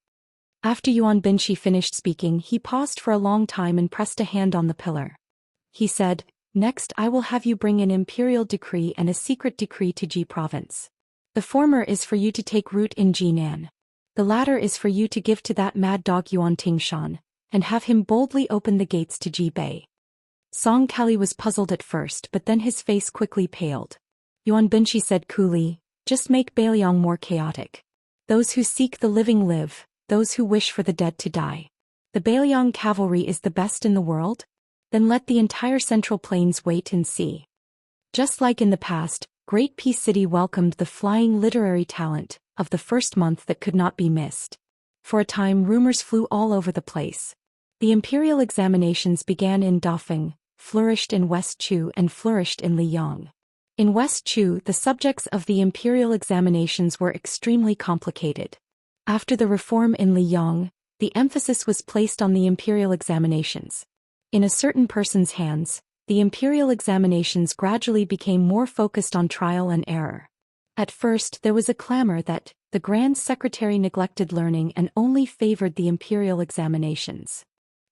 After Yuan Binshi finished speaking, he paused for a long time and pressed a hand on the pillar. He said, "Next I will have you bring an imperial decree and a secret decree to Ji province. The former is for you to take root in Jinan. The latter is for you to give to that mad dog Yuan Tingshan, and have him boldly open the gates to Ji-bei. Song Kali was puzzled at first, but then his face quickly paled. Yuan Binshi said coolly, "Just make Bailiang more chaotic. Those who seek the living live, those who wish for the dead to die. The Bailiang cavalry is the best in the world? Then let the entire Central Plains wait and see." Just like in the past, Great Peace City welcomed the flying literary talent of the first month that could not be missed. For a time rumors flew all over the place. The imperial examinations began in Dafeng, flourished in West Chu and flourished in Liyang. In West Chu, the subjects of the imperial examinations were extremely complicated. After the reform in Liyang, the emphasis was placed on the imperial examinations. In a certain person's hands, the imperial examinations gradually became more focused on trial and error. At first there was a clamor that the Grand Secretary neglected learning and only favored the imperial examinations.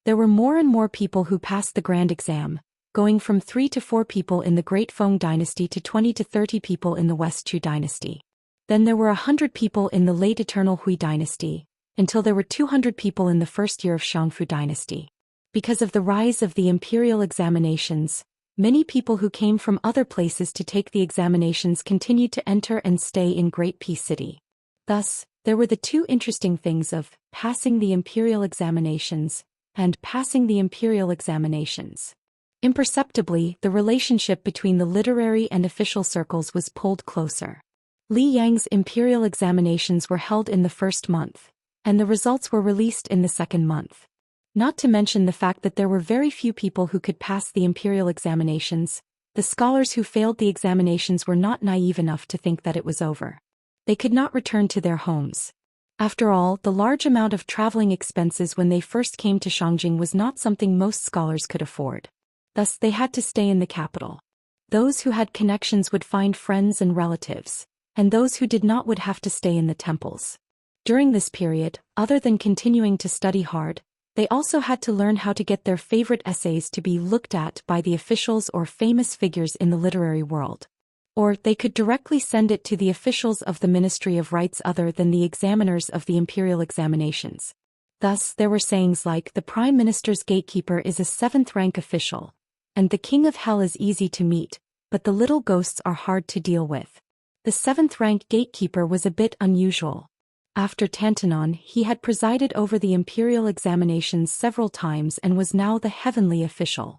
There were more and more people who passed the grand exam, going from 3 to 4 people in the Great Feng dynasty to 20 to 30 people in the West Chu dynasty. Then there were 100 people in the late Eternal Hui dynasty, until there were 200 people in the first year of Xiangfu dynasty. Because of the rise of the imperial examinations, many people who came from other places to take the examinations continued to enter and stay in Great Peace City. Thus, there were the two interesting things of passing the imperial examinations and passing the imperial examinations. Imperceptibly, the relationship between the literary and official circles was pulled closer. Li Yang's imperial examinations were held in the first month, and the results were released in the second month. Not to mention the fact that there were very few people who could pass the imperial examinations. The scholars who failed the examinations were not naive enough to think that it was over. They could not return to their homes. After all, the large amount of traveling expenses when they first came to Shangjing was not something most scholars could afford. Thus they had to stay in the capital. Those who had connections would find friends and relatives, and those who did not would have to stay in the temples. During this period, other than continuing to study hard, they also had to learn how to get their favorite essays to be looked at by the officials or famous figures in the literary world. Or they could directly send it to the officials of the Ministry of Rights other than the examiners of the imperial examinations. Thus there were sayings like, "The Prime Minister's gatekeeper is a 7th-rank official," and "The King of Hell is easy to meet, but the little ghosts are hard to deal with." The 7th-rank gatekeeper was a bit unusual. After Tantanon, he had presided over the imperial examinations several times and was now the heavenly official.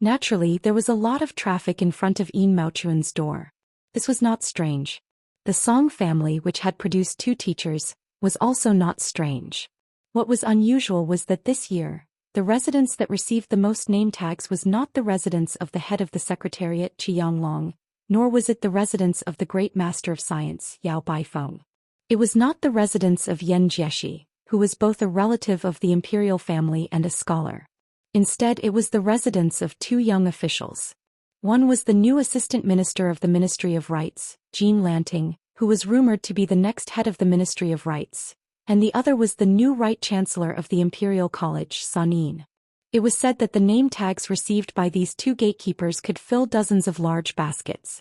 Naturally, there was a lot of traffic in front of Yin Maochuan's door. This was not strange. The Song family, which had produced 2 teachers, was also not strange. What was unusual was that this year, the residence that received the most name tags was not the residence of the head of the Secretariat, Qi Yanglong, nor was it the residence of the great master of science, Yao Baifeng. It was not the residence of Yan Jieshi, who was both a relative of the imperial family and a scholar. Instead, it was the residence of 2 young officials. One was the new assistant minister of the Ministry of Rights, Jean Lanting, who was rumored to be the next head of the Ministry of Rights, and the other was the new Right Chancellor of the Imperial College, Sun Yin. It was said that the name tags received by these 2 gatekeepers could fill dozens of large baskets.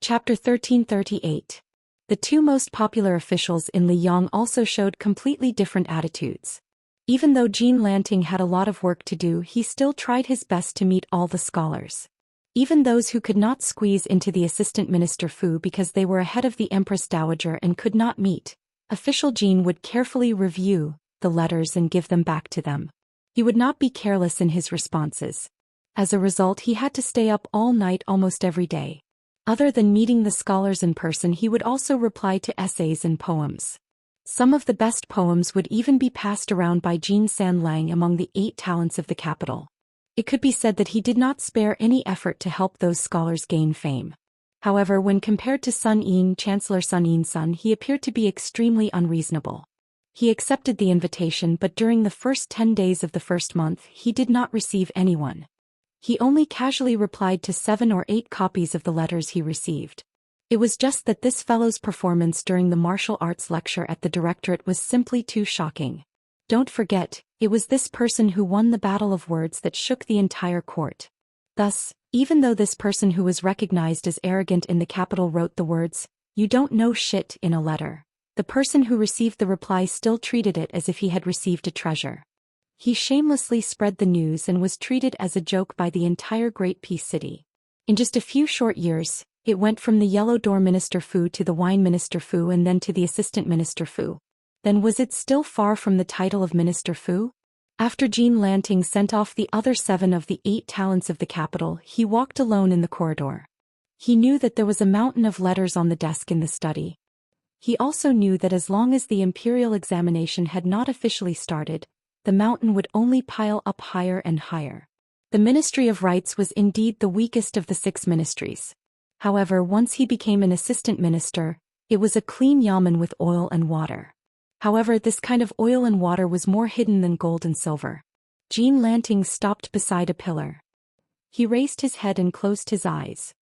Chapter 1338. The 2 most popular officials in Liyang also showed completely different attitudes. Even though Jean Lanting had a lot of work to do, he still tried his best to meet all the scholars. Even those who could not squeeze into the assistant minister Fu because they were ahead of the Empress Dowager and could not meet, official Jean would carefully review the letters and give them back to them. He would not be careless in his responses. As a result, he had to stay up all night almost every day. Other than meeting the scholars in person, he would also reply to essays and poems. Some of the best poems would even be passed around by Jin San Lang among the 8 talents of the capital. It could be said that he did not spare any effort to help those scholars gain fame. However, when compared to Sun Yin, Chancellor Sun Yin's son, he appeared to be extremely unreasonable. He accepted the invitation, but during the first 10 days of the first month, he did not receive anyone. He only casually replied to 7 or 8 copies of the letters he received. It was just that this fellow's performance during the martial arts lecture at the directorate was simply too shocking. Don't forget, it was this person who won the battle of words that shook the entire court. Thus, even though this person who was recognized as arrogant in the capital wrote the words, "You don't know shit," in a letter, the person who received the reply still treated it as if he had received a treasure. He shamelessly spread the news and was treated as a joke by the entire Great Peace City. In just a few short years, it went from the Yellow Door Minister Fu to the Wine Minister Fu and then to the Assistant Minister Fu. Then was it still far from the title of Minister Fu? After Jean Lanting sent off the other 7 of the 8 talents of the capital, he walked alone in the corridor. He knew that there was a mountain of letters on the desk in the study. He also knew that as long as the imperial examination had not officially started, the mountain would only pile up higher and higher. The Ministry of Rights was indeed the weakest of the 6 ministries. However, once he became an assistant minister, it was a clean yamen with oil and water. However, this kind of oil and water was more hidden than gold and silver. Jean Lanting stopped beside a pillar. He raised his head and closed his eyes.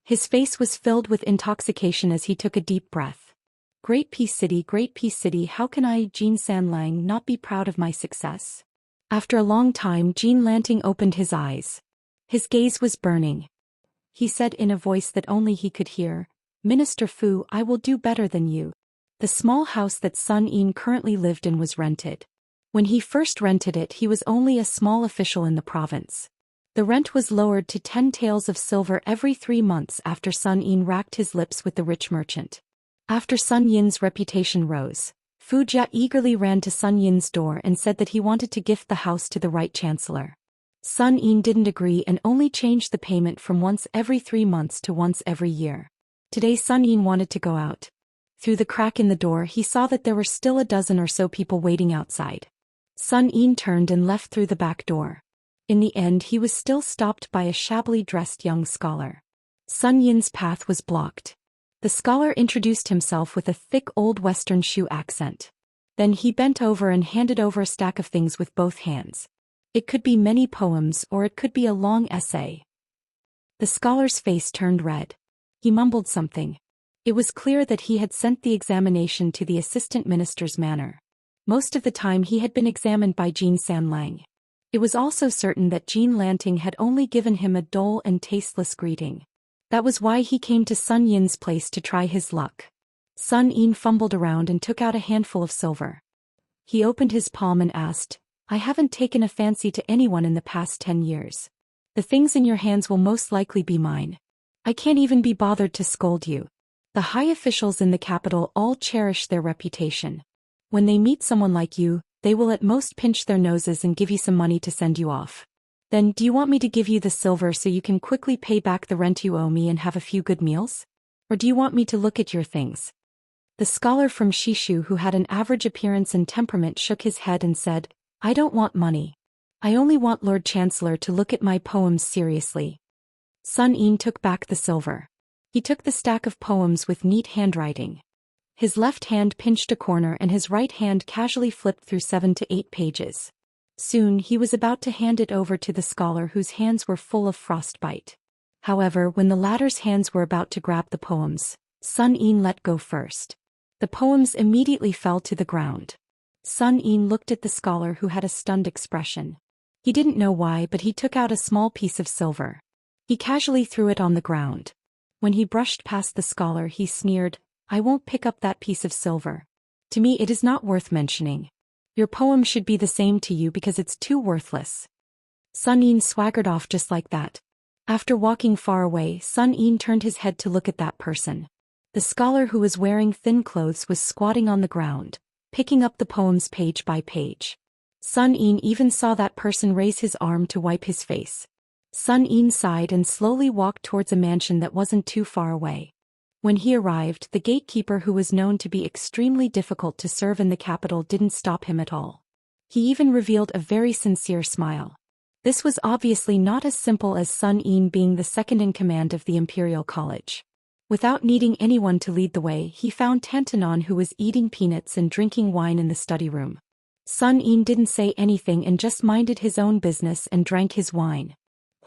His face was filled with intoxication as he took a deep breath. Great Peace City, how can I, Jean Sanlang, not be proud of my success? After a long time, Jean Lanting opened his eyes. His gaze was burning. He said in a voice that only he could hear, "Minister Fu, I will do better than you." The small house that Sun Yin currently lived in was rented. When he first rented it, he was only a small official in the province. The rent was lowered to 10 taels of silver every 3 months after Sun Yin racked his lips with the rich merchant. After Sun Yin's reputation rose, Fu Jia eagerly ran to Sun Yin's door and said that he wanted to gift the house to the right chancellor. Sun Yin didn't agree and only changed the payment from once every 3 months to once every year. Today Sun Yin wanted to go out. Through the crack in the door he saw that there were still a dozen or so people waiting outside. Sun Yin turned and left through the back door. In the end he was still stopped by a shabbily dressed young scholar. Sun Yin's path was blocked. The scholar introduced himself with a thick old Western Shu accent. Then he bent over and handed over a stack of things with both hands. It could be many poems or it could be a long essay. The scholar's face turned red. He mumbled something. It was clear that he had sent the examination to the assistant minister's manor. Most of the time he had been examined by Jean Sanlang. It was also certain that Jean Lanting had only given him a dull and tasteless greeting. That was why he came to Sun Yin's place to try his luck. Sun Yin fumbled around and took out a handful of silver. He opened his palm and asked, "I haven't taken a fancy to anyone in the past 10 years. The things in your hands will most likely be mine. I can't even be bothered to scold you." The high officials in the capital all cherish their reputation. When they meet someone like you, they will at most pinch their noses and give you some money to send you off. Then, do you want me to give you the silver so you can quickly pay back the rent you owe me and have a few good meals? Or do you want me to look at your things? The scholar from Shishu, who had an average appearance and temperament, shook his head and said, "I don't want money. I only want Lord Chancellor to look at my poems seriously." Sun Yin took back the silver. He took the stack of poems with neat handwriting. His left hand pinched a corner and his right hand casually flipped through 7 to 8 pages. Soon he was about to hand it over to the scholar whose hands were full of frostbite. However, when the latter's hands were about to grab the poems, Sun Yin let go first. The poems immediately fell to the ground. Sun Yin looked at the scholar who had a stunned expression. He didn't know why, but he took out a small piece of silver. He casually threw it on the ground. When he brushed past the scholar, he sneered, "I won't pick up that piece of silver. To me it is not worth mentioning. Your poem should be the same to you because it's too worthless." Sun Yin swaggered off just like that. After walking far away, Sun Yin turned his head to look at that person. The scholar who was wearing thin clothes was squatting on the ground, picking up the poems page by page. Sun Yin even saw that person raise his arm to wipe his face. Sun Yin sighed and slowly walked towards a mansion that wasn't too far away. When he arrived, the gatekeeper, who was known to be extremely difficult to serve in the capital, didn't stop him at all. He even revealed a very sincere smile. This was obviously not as simple as Sun Yin being the second in command of the Imperial College. Without needing anyone to lead the way, he found Tantanon, who was eating peanuts and drinking wine in the study room. Sun Yin didn't say anything and just minded his own business and drank his wine.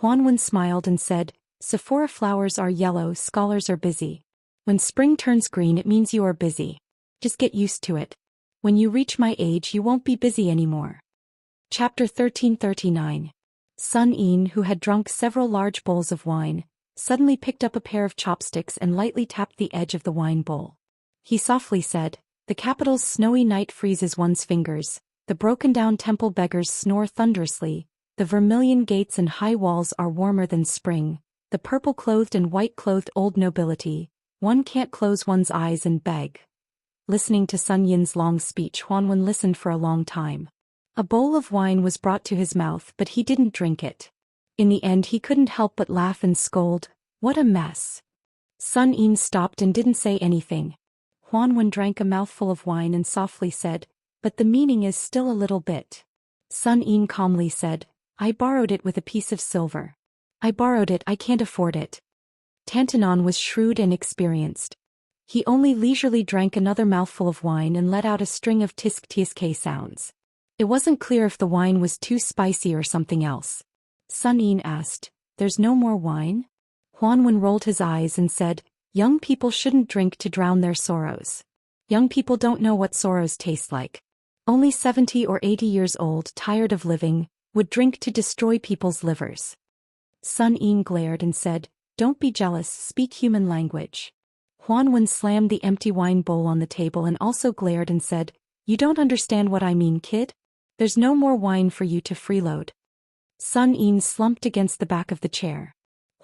Huanwen smiled and said, "Sephora flowers are yellow, scholars are busy. When spring turns green, it means you are busy. Just get used to it. When you reach my age, you won't be busy anymore." Chapter 1339. Sun Yin, who had drunk several large bowls of wine, suddenly picked up a pair of chopsticks and lightly tapped the edge of the wine bowl. He softly said, "The capital's snowy night freezes one's fingers. The The broken-down temple beggars snore thunderously, the vermilion gates and high walls are warmer than spring, the purple-clothed and white-clothed old nobility, one can't close one's eyes and beg. Listening to Sun Yin's long speech, Huanwen listened for a long time. A bowl of wine was brought to his mouth but he didn't drink it. In the end he couldn't help but laugh and scold, "What a mess." Sun Yin stopped and didn't say anything. Huanwen drank a mouthful of wine and softly said, "But the meaning is still a little bit." Sun Yin calmly said, "I borrowed it with a piece of silver. I borrowed it, I can't afford it." Tantanon was shrewd and experienced. He only leisurely drank another mouthful of wine and let out a string of tisk-tisk sounds. It wasn't clear if the wine was too spicy or something else. Sun Yin asked, "There's no more wine?" Huanwen rolled his eyes and said, "Young people shouldn't drink to drown their sorrows. Young people don't know what sorrows taste like. Only 70 or 80 years old, tired of living, would drink to destroy people's livers." Sun Yin glared and said, "Don't be jealous, speak human language." Huanwen slammed the empty wine bowl on the table and also glared and said, "You don't understand what I mean, kid? There's no more wine for you to freeload." Sun Yin slumped against the back of the chair.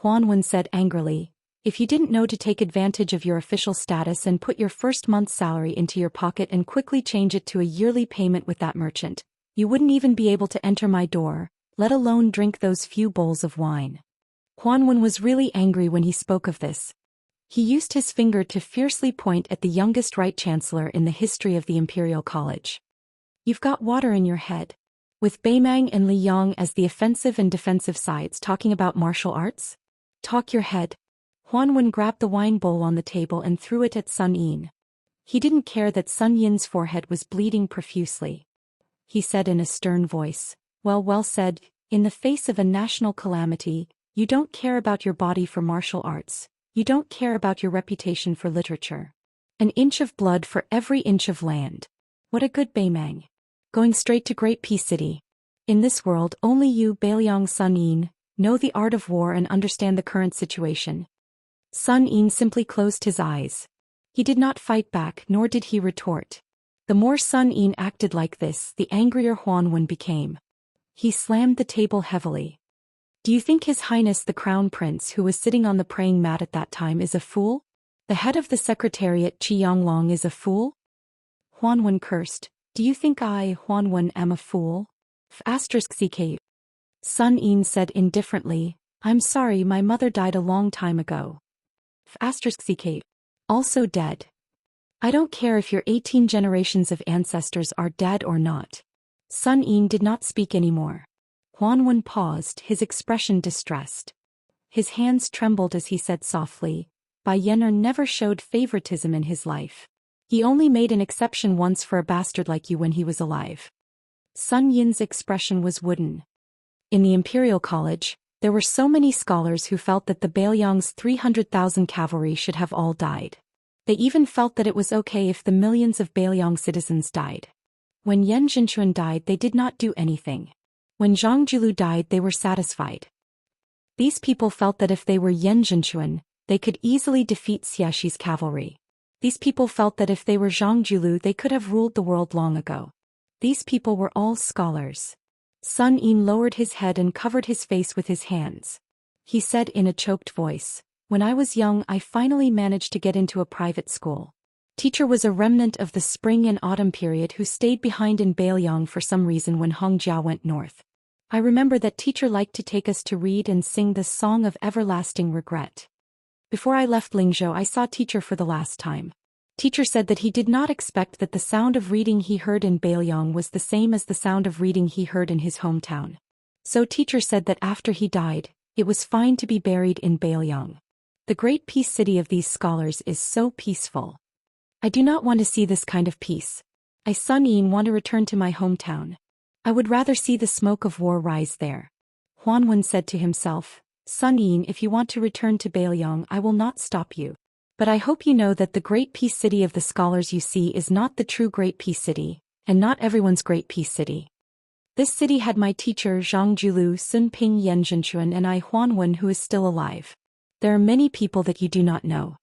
Huanwen said angrily, "If you didn't know to take advantage of your official status and put your first month's salary into your pocket and quickly change it to a yearly payment with that merchant, you wouldn't even be able to enter my door, let alone drink those few bowls of wine." Huanwen was really angry when he spoke of this. He used his finger to fiercely point at the youngest Right-Chancellor in the history of the Imperial College. "You've got water in your head. With Beimang and Li Yang as the offensive and defensive sides talking about martial arts? Talk your head." Huanwen grabbed the wine bowl on the table and threw it at Sun Yin. He didn't care that Sun Yin's forehead was bleeding profusely. He said in a stern voice, Well said, in the face of a national calamity, you don't care about your body for martial arts, you don't care about your reputation for literature. An inch of blood for every inch of land. What a good Beimang. Going straight to Great Peace City. In this world only you, Beiliang Sun Yin, know the art of war and understand the current situation." Sun Yin simply closed his eyes. He did not fight back, nor did he retort. The more Sun Yin acted like this, the angrier Huanwen became. He slammed the table heavily. "Do you think His Highness the Crown Prince, who was sitting on the praying mat at that time, is a fool? The head of the Secretariat, Qi Yanglong, is a fool?" Huanwen cursed. "Do you think I, Huanwen, am a fool?" *CK. Sun Yin said indifferently, "I'm sorry, my mother died a long time ago." *CK. Also dead. I don't care if your 18 generations of ancestors are dead or not. Sun Yin did not speak anymore. Huanwen paused, his expression distressed. His hands trembled as he said softly, Bai Yener never showed favoritism in his life. He only made an exception once for a bastard like you when he was alive. Sun Yin's expression was wooden. In the Imperial College, there were so many scholars who felt that the Beiliang's 300,000 cavalry should have all died. They even felt that it was okay if the millions of Beiliang citizens died. When Yan Zhenchuan died, they did not do anything. When Zhang Julu died, they were satisfied. These people felt that if they were Yan Zhenchuan, they could easily defeat Xiaxi's cavalry. These people felt that if they were Zhang Julu, they could have ruled the world long ago. These people were all scholars. Sun Yin lowered his head and covered his face with his hands. He said in a choked voice, "When I was young, I finally managed to get into a private school. Teacher was a remnant of the spring and autumn period who stayed behind in Beiliang for some reason when Hong Jia went north. I remember that teacher liked to take us to read and sing the Song of Everlasting Regret. Before I left Lingzhou, I saw teacher for the last time. Teacher said that he did not expect that the sound of reading he heard in Beiliang was the same as the sound of reading he heard in his hometown. So teacher said that after he died, it was fine to be buried in Beiliang. The great peace city of these scholars is so peaceful. I do not want to see this kind of peace. I, Sun Yin, want to return to my hometown. I would rather see the smoke of war rise there." Huanwen said to himself, "Sun Yin, if you want to return to Beiliang, I will not stop you. But I hope you know that the great peace city of the scholars you see is not the true great peace city, and not everyone's great peace city. This city had my teacher Zhang Julu, Sun Ping, Yan Zhenchuan, and I, Huanwen, who is still alive. There are many people that you do not know.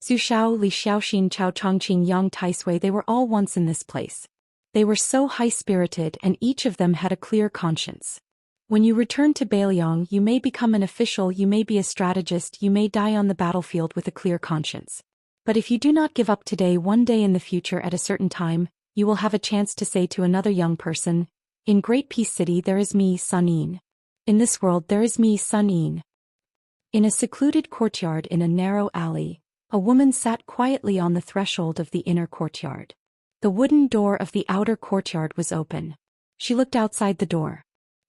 Zhu Xiao, Li Xiaoxin, Chao Chongqing, Yang Taisui, they were all once in this place. They were so high-spirited and each of them had a clear conscience. When you return to Bailiang, you may become an official, you may be a strategist, you may die on the battlefield with a clear conscience. But if you do not give up today, one day in the future at a certain time, you will have a chance to say to another young person, "In Great Peace City there is me, Sun Yin. In this world there is me, Sun Yin." In a secluded courtyard in a narrow alley, a woman sat quietly on the threshold of the inner courtyard. The wooden door of the outer courtyard was open. She looked outside the door.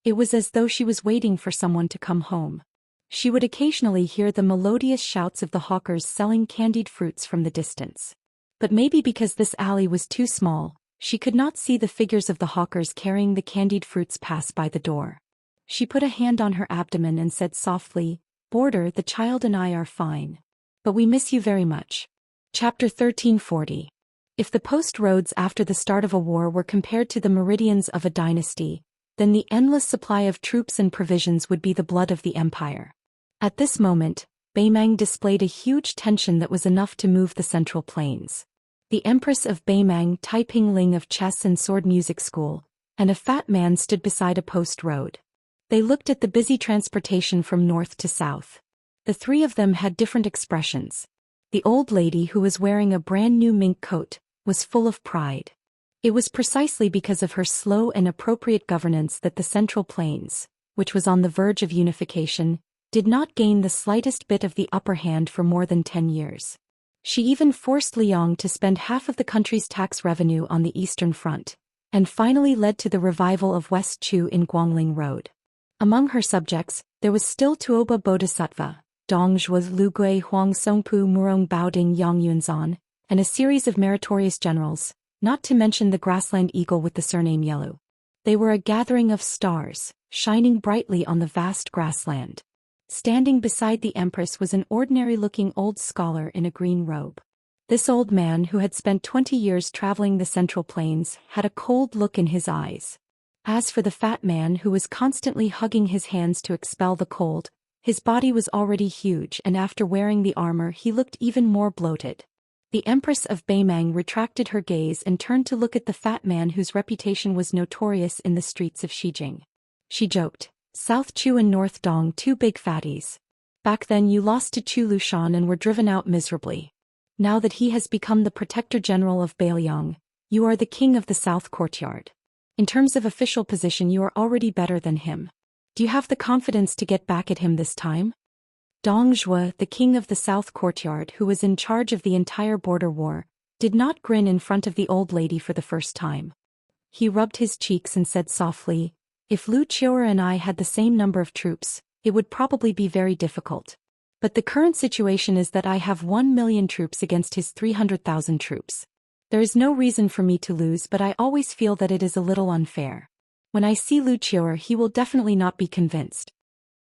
It was as though she was waiting for someone to come home. She would occasionally hear the melodious shouts of the hawkers selling candied fruits from the distance. But maybe because this alley was too small, she could not see the figures of the hawkers carrying the candied fruits pass by the door. She put a hand on her abdomen and said softly, "Boarder, the child and I are fine. But we miss you very much." Chapter 1340. If the post roads after the start of a war were compared to the meridians of a dynasty, then the endless supply of troops and provisions would be the blood of the empire. At this moment, Beimang displayed a huge tension that was enough to move the central plains. The Empress of Beimang, Taiping Ling of Chess and Sword Music School, and a fat man stood beside a post road. They looked at the busy transportation from north to south. The three of them had different expressions. The old lady, who was wearing a brand new mink coat, was full of pride. It was precisely because of her slow and appropriate governance that the Central Plains, which was on the verge of unification, did not gain the slightest bit of the upper hand for more than 10 years. She even forced Liang to spend half of the country's tax revenue on the Eastern Front, and finally led to the revival of West Chu in Guangling Road. Among her subjects, there was still Tuoba Bodhisattva, Dong Zhuo, Lu Gui, Huang Songpu, Murong Baoding, Yang Yunzan, and a series of meritorious generals, not to mention the grassland eagle with the surname Yellow. They were a gathering of stars, shining brightly on the vast grassland. Standing beside the Empress was an ordinary-looking old scholar in a green robe. This old man, who had spent 20 years traveling the Central Plains, had a cold look in his eyes. As for the fat man, who was constantly hugging his hands to expel the cold, his body was already huge, and after wearing the armor he looked even more bloated. The Empress of Beimang retracted her gaze and turned to look at the fat man whose reputation was notorious in the streets of Xijing. She joked, "South Chu and North Dong, two big fatties. Back then you lost to Chu Lushan and were driven out miserably. Now that he has become the Protector General of Bailiang, you are the king of the South Courtyard. In terms of official position you are already better than him. Do you have the confidence to get back at him this time?" Dong Zhuo, the king of the South Courtyard, who was in charge of the entire border war, did not grin in front of the old lady for the first time. He rubbed his cheeks and said softly, "If Lu Qiuer and I had the same number of troops, it would probably be very difficult. But the current situation is that I have 1 million troops against his 300,000 troops. There is no reason for me to lose, but I always feel that it is a little unfair. When I see Lu Qiuer, he will definitely not be convinced."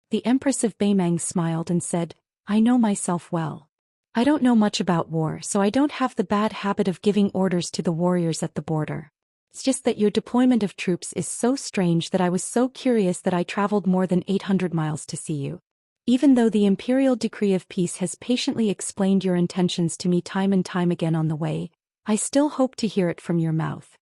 The Empress of Beimang smiled and said, "I know myself well. I don't know much about war, so I don't have the bad habit of giving orders to the warriors at the border. It's just that your deployment of troops is so strange that I was so curious that I traveled more than 800 miles to see you. Even though the imperial decree of peace has patiently explained your intentions to me time and time again on the way, I still hope to hear it from your mouth.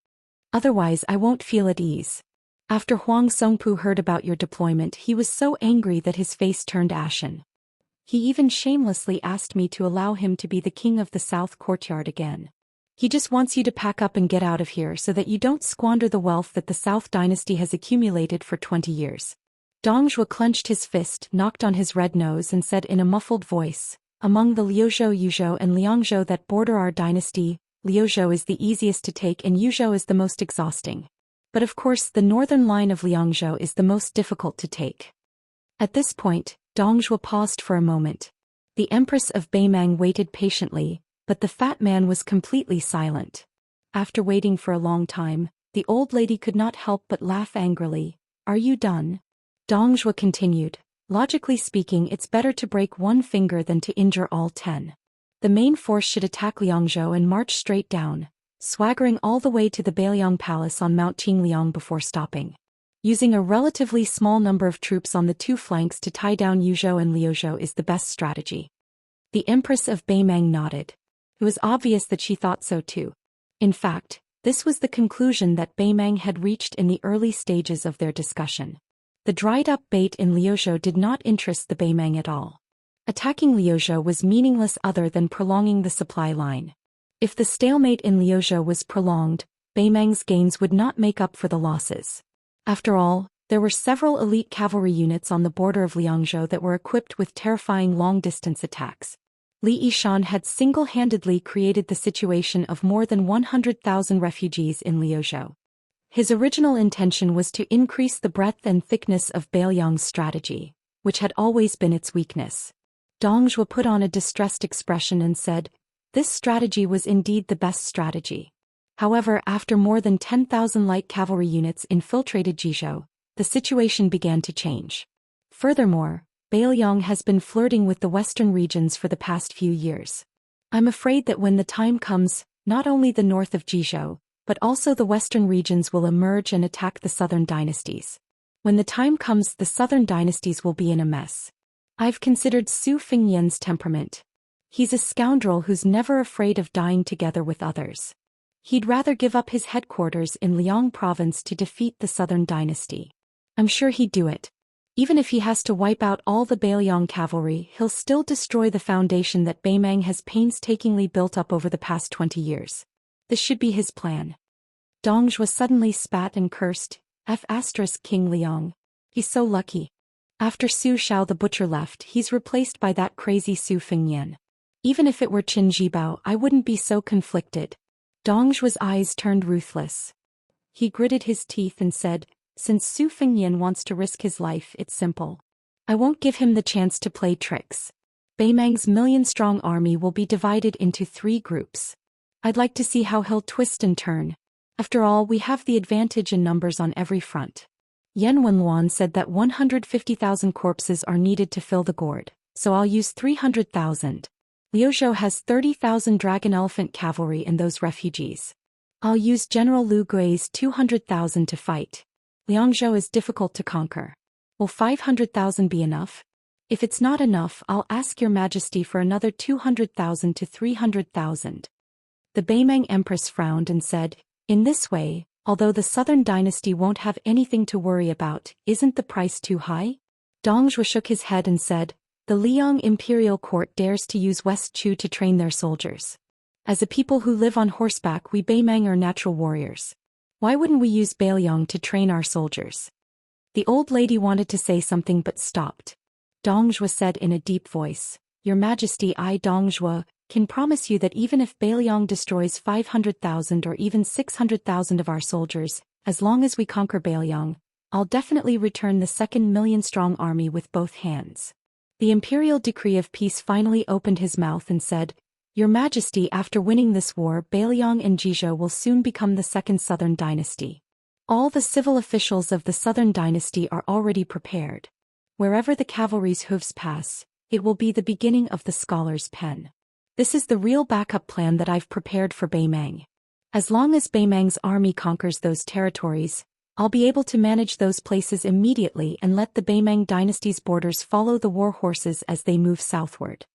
Otherwise I won't feel at ease." After Huang Songpu heard about your deployment, he was so angry that his face turned ashen. He even shamelessly asked me to allow him to be the king of the South Courtyard again. He just wants you to pack up and get out of here so that you don't squander the wealth that the South dynasty has accumulated for 20 years. Dong Zhuo clenched his fist, knocked on his red nose and said in a muffled voice, "Among the Liuzhou, Yuzhou and Liangzhou that border our dynasty, Liuzhou is the easiest to take and Yuzhou is the most exhausting. But of course the northern line of Liangzhou is the most difficult to take." At this point, Dong Zhuo paused for a moment. The Empress of Beimang waited patiently, but the fat man was completely silent. After waiting for a long time, the old lady could not help but laugh angrily. "Are you done?" Dong Zhuo continued, "Logically speaking, it's better to break one finger than to injure all 10. The main force should attack Liangzhou and march straight down, swaggering all the way to the Bailiang Palace on Mount Qingliang before stopping. Using a relatively small number of troops on the two flanks to tie down Yuzhou and Liuzhou is the best strategy." The Empress of Beimang nodded. It was obvious that she thought so too. In fact, This was the conclusion that Beimang had reached in the early stages of their discussion. The dried-up bait in Liuzhou did not interest the Beimang at all. Attacking Liuzhou was meaningless other than prolonging the supply line. If the stalemate in Liuzhou was prolonged, Beimang's gains would not make up for the losses. After all, there were several elite cavalry units on the border of Liangzhou that were equipped with terrifying long-distance attacks. Li Yishan had single-handedly created the situation of more than 100,000 refugees in Liuzhou. His original intention was to increase the breadth and thickness of Beiliang's strategy, which had always been its weakness. Dong Zhuo put on a distressed expression and said, "This strategy was indeed the best strategy." However, after more than 10,000 light cavalry units infiltrated Jizhou, the situation began to change. Furthermore, Beiliang has been flirting with the western regions for the past few years. I'm afraid that when the time comes, not only the north of Jizhou, but also the western regions will emerge and attack the southern dynasties. When the time comes, the southern dynasties will be in a mess. I've considered Su Fengyan's temperament. He's a scoundrel who's never afraid of dying together with others. He'd rather give up his headquarters in Liang province to defeat the southern dynasty. I'm sure he'd do it. Even if he has to wipe out all the Beiliang cavalry, he'll still destroy the foundation that Beimang has painstakingly built up over the past 20 years. This should be his plan. Dong Zhuo suddenly spat and cursed, King Liang. He's so lucky. After Su Xiao the butcher left, he's replaced by that crazy Su Fengyan. Even if it were Qin Jibao, I wouldn't be so conflicted. Dong Zhuo's eyes turned ruthless. He gritted his teeth and said, "Since Su Fengyan wants to risk his life, it's simple. I won't give him the chance to play tricks. Beimang's million-strong army will be divided into 3 groups. I'd like to see how he'll twist and turn. After all, we have the advantage in numbers on every front." Yan Wenluan said that 150,000 corpses are needed to fill the gourd, so I'll use 300,000. Liuzhou has 30,000 dragon elephant cavalry and those refugees. I'll use General Lu Gui's 200,000 to fight. Liangzhou is difficult to conquer. Will 500,000 be enough? If it's not enough, I'll ask your majesty for another 200,000 to 300,000. The Beimang empress frowned and said, "In this way, although the southern dynasty won't have anything to worry about, isn't the price too high?" Dong Zhuo shook his head and said, "The Liang imperial court dares to use West Chu to train their soldiers. As a people who live on horseback, we Beimang are natural warriors. Why wouldn't we use Beiliang to train our soldiers?" The old lady wanted to say something but stopped. Dong Zhuo said in a deep voice, "Your Majesty, I Dong Zhuo can promise you that even if Beiliang destroys 500,000 or even 600,000 of our soldiers, as long as we conquer Beiliang, I'll definitely return the 2 million-strong army with both hands." The imperial decree of peace finally opened his mouth and said, "Your Majesty, after winning this war, Beiliang and Jizhou will soon become the second southern dynasty. All the civil officials of the southern dynasty are already prepared. Wherever the cavalry's hooves pass, it will be the beginning of the scholar's pen. This is the real backup plan that I've prepared for Beimang. As long as Beimang's army conquers those territories, I'll be able to manage those places immediately and let the Beimang dynasty's borders follow the war horses as they move southward."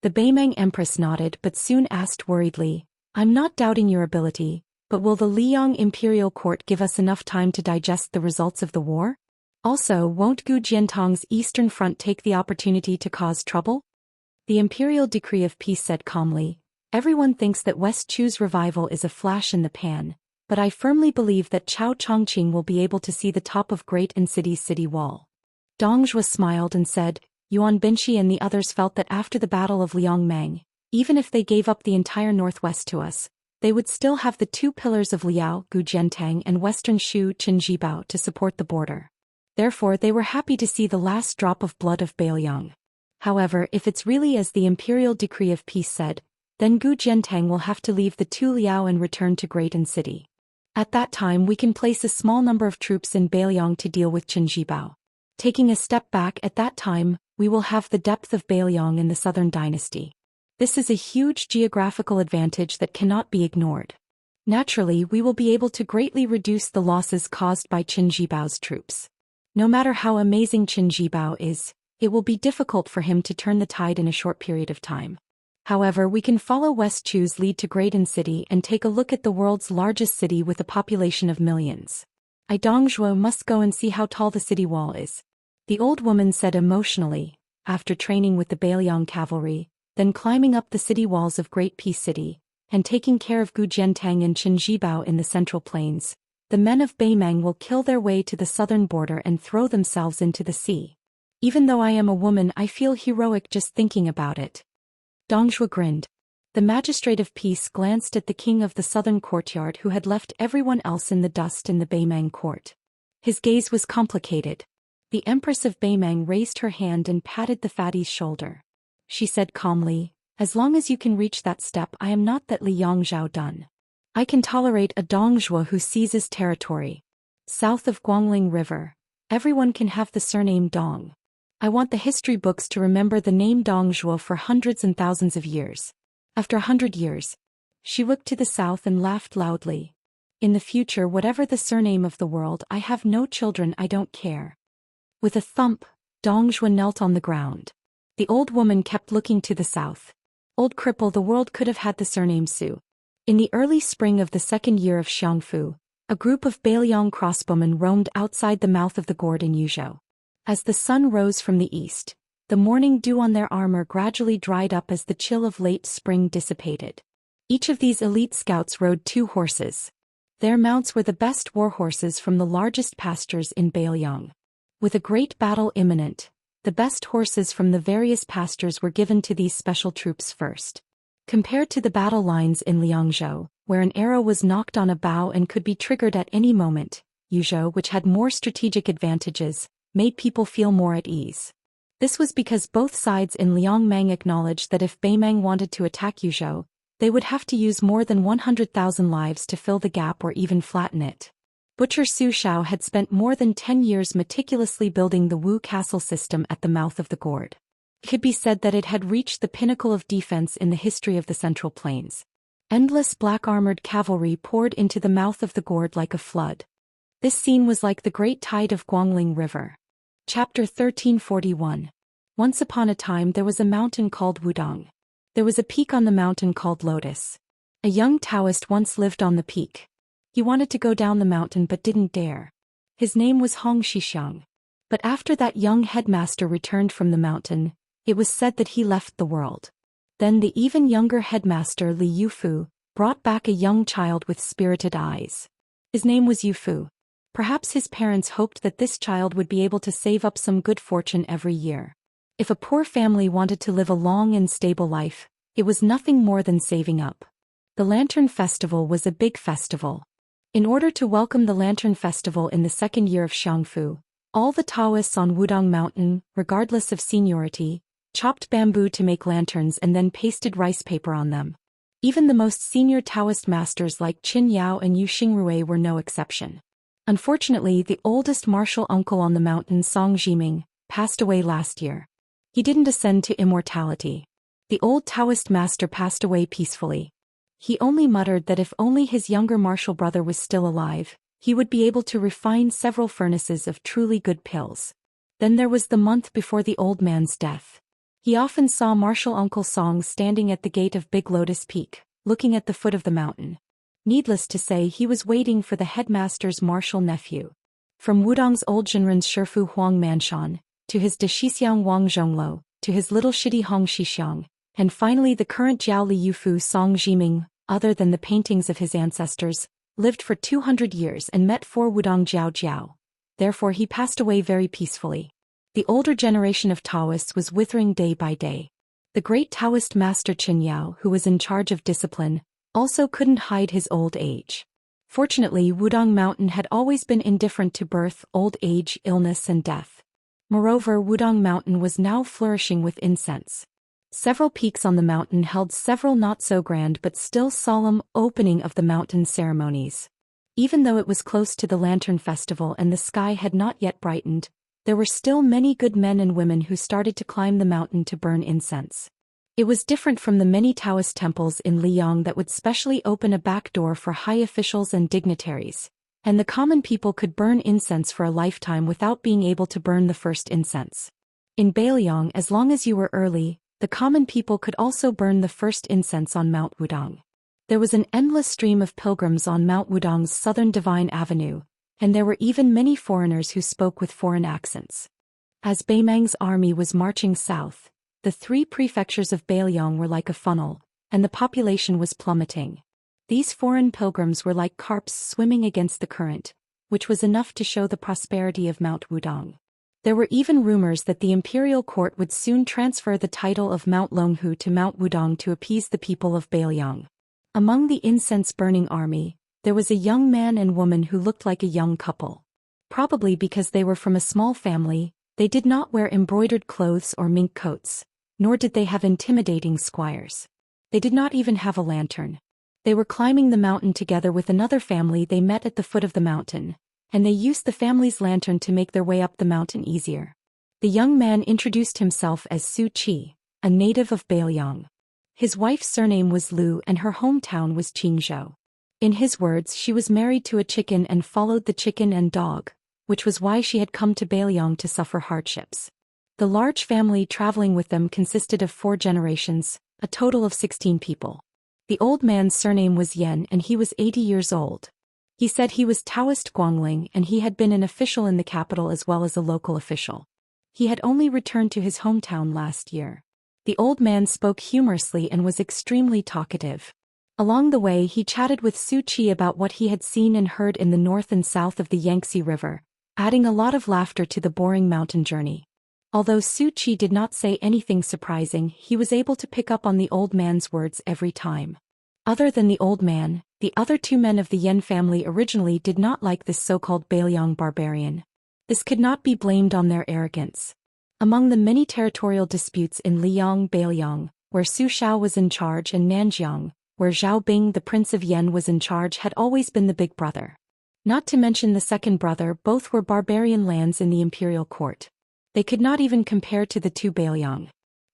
The Beimang empress nodded but soon asked worriedly, "I'm not doubting your ability, but will the Liang imperial court give us enough time to digest the results of the war? Also, won't Gu Jiantong's eastern front take the opportunity to cause trouble?" The imperial decree of peace said calmly, "Everyone thinks that West Chu's revival is a flash in the pan, but I firmly believe that Chao Chongqing will be able to see the top of Great and City's city wall." Dong Zhuo smiled and said, "Yuan Binshi and the others felt that after the Battle of Liangmang, even if they gave up the entire northwest to us, they would still have the 2 pillars of Liao, Gu Jiantang and Western Shu, Qin Jibao to support the border. Therefore they were happy to see the last drop of blood of Beiliang. However, if it's really as the imperial decree of peace said, then Gu Jiantang will have to leave the 2 Liao and return to Great and City. At that time we can place a small number of troops in Beiliang to deal with Qin Jibao. Taking a step back at that time, we will have the depth of Beiliang in the southern dynasty. This is a huge geographical advantage that cannot be ignored. Naturally, we will be able to greatly reduce the losses caused by Qin Jibao's troops. No matter how amazing Qin Jibao is, it will be difficult for him to turn the tide in a short period of time. However, we can follow West Chu's lead to Graydon City and take a look at the world's largest city with a population of millions. I Dongzhuo must go and see how tall the city wall is, the old woman said emotionally, after training with the Bailiang cavalry, then climbing up the city walls of Great Peace City, and taking care of Gujiantang and Qinjibao in the Central Plains. The men of Beimang will kill their way to the southern border and throw themselves into the sea. Even though I am a woman, I feel heroic just thinking about it. Dongzhuo grinned. The magistrate of peace glanced at the king of the southern courtyard who had left everyone else in the dust in the Beimang court. His gaze was complicated. The Empress of Beimang raised her hand and patted the fatty's shoulder. She said calmly, "As long as you can reach that step, I am not that Liang Zhao done. I can tolerate a Dongzhuo who seizes territory. South of Guangling River, everyone can have the surname Dong. I want the history books to remember the name Dongzhuo for hundreds and thousands of years. After 100 years." She looked to the south and laughed loudly. "In the future, whatever the surname of the world, I have no children, I don't care." With a thump, Dongzhuo knelt on the ground. The old woman kept looking to the south. "Old cripple, the world could have had the surname Su." In the early spring of the second year of Xiangfu, a group of Bailiang crossbowmen roamed outside the mouth of the gourd in Yuzhou. As the sun rose from the east, the morning dew on their armor gradually dried up as the chill of late spring dissipated. Each of these elite scouts rode 2 horses. Their mounts were the best war horses from the largest pastures in Bailiang. With a great battle imminent, the best horses from the various pastures were given to these special troops first. Compared to the battle lines in Liangzhou, where an arrow was knocked on a bow and could be triggered at any moment, Yuzhou, which had more strategic advantages, made people feel more at ease. This was because both sides in Liangmang acknowledged that if Beimang wanted to attack Yuzhou, they would have to use more than 100,000 lives to fill the gap or even flatten it. Butcher Su Shao had spent more than 10 years meticulously building the Wu castle system at the mouth of the gourd. It could be said that it had reached the pinnacle of defense in the history of the Central Plains. Endless black-armored cavalry poured into the mouth of the gourd like a flood. This scene was like the great tide of Guangling River. Chapter 1341. Once upon a time there was a mountain called Wudong. There was a peak on the mountain called Lotus. A young Taoist once lived on the peak. He wanted to go down the mountain but didn't dare. His name was Hong Shixiang. But after that young headmaster returned from the mountain, it was said that he left the world. Then the even younger headmaster Li Yufu brought back a young child with spirited eyes. His name was Yufu. Perhaps his parents hoped that this child would be able to save up some good fortune every year. If a poor family wanted to live a long and stable life, it was nothing more than saving up. The Lantern Festival was a big festival. In order to welcome the Lantern Festival in the second year of Xiangfu, all the Taoists on Wudong Mountain, regardless of seniority, chopped bamboo to make lanterns and then pasted rice paper on them. Even the most senior Taoist masters like Qin Yao and Yu Xingrui were no exception. Unfortunately, the oldest martial uncle on the mountain, Song Jiming, passed away last year. He didn't ascend to immortality. The old Taoist master passed away peacefully. He only muttered that if only his younger martial brother was still alive, he would be able to refine several furnaces of truly good pills. Then there was the month before the old man's death. He often saw martial Uncle Song standing at the gate of Big Lotus Peak, looking at the foot of the mountain. Needless to say, he was waiting for the headmaster's martial nephew. From Wudong's old Zhenren's Shifu Huang Manshan, to his de Shixiang Wang Zhonglo, to his little shitty Hong Shixiang, and finally the current Jiao Li Yufu Song Jiming, other than the paintings of his ancestors, lived for 200 years and met 4 Wudong Jiao Jiao. Therefore he passed away very peacefully. The older generation of Taoists was withering day by day. The great Taoist master Qin Yao, who was in charge of discipline, also couldn't hide his old age. Fortunately, Wudong Mountain had always been indifferent to birth, old age, illness and death. Moreover, Wudong Mountain was now flourishing with incense. Several peaks on the mountain held several not-so-grand but still solemn opening of the mountain ceremonies. Even though it was close to the Lantern Festival and the sky had not yet brightened, there were still many good men and women who started to climb the mountain to burn incense. It was different from the many Taoist temples in Liyang that would specially open a back door for high officials and dignitaries, and the common people could burn incense for a lifetime without being able to burn the first incense. In Bailiang, as long as you were early, The common people could also burn the first incense on Mount Wudang. There was an endless stream of pilgrims on Mount Wudang's southern Divine Avenue, and there were even many foreigners who spoke with foreign accents. As Beimang's army was marching south, the three prefectures of Beiliang were like a funnel, and the population was plummeting. These foreign pilgrims were like carps swimming against the current, which was enough to show the prosperity of Mount Wudang. There were even rumors that the imperial court would soon transfer the title of Mount Longhu to Mount Wudang to appease the people of Beiliang. Among the incense-burning army, there was a young man and woman who looked like a young couple. Probably because they were from a small family, they did not wear embroidered clothes or mink coats, nor did they have intimidating squires. They did not even have a lantern. They were climbing the mountain together with another family they met at the foot of the mountain, and they used the family's lantern to make their way up the mountain easier. The young man introduced himself as Su Qi, a native of Beiliang. His wife's surname was Liu and her hometown was Qingzhou. In his words, she was married to a chicken and followed the chicken and dog, which was why she had come to Beiliang to suffer hardships. The large family traveling with them consisted of 4 generations, a total of 16 people. The old man's surname was Yan and he was 80 years old. He said he was Daoist Guangling and he had been an official in the capital as well as a local official. He had only returned to his hometown last year. The old man spoke humorously and was extremely talkative. Along the way he chatted with Su Qi about what he had seen and heard in the north and south of the Yangtze River, adding a lot of laughter to the boring mountain journey. Although Su Qi did not say anything surprising, he was able to pick up on the old man's words every time. Other than the old man, the other 2 men of the Yan family originally did not like this so-called Beiliang barbarian. This could not be blamed on their arrogance. Among the many territorial disputes in Liang Beiliang, where Su Xiao was in charge, and Nanjiang, where Zhao Bing the Prince of Yan was in charge, had always been the big brother. Not to mention the second brother, both were barbarian lands in the imperial court. They could not even compare to the 2 Beiliang.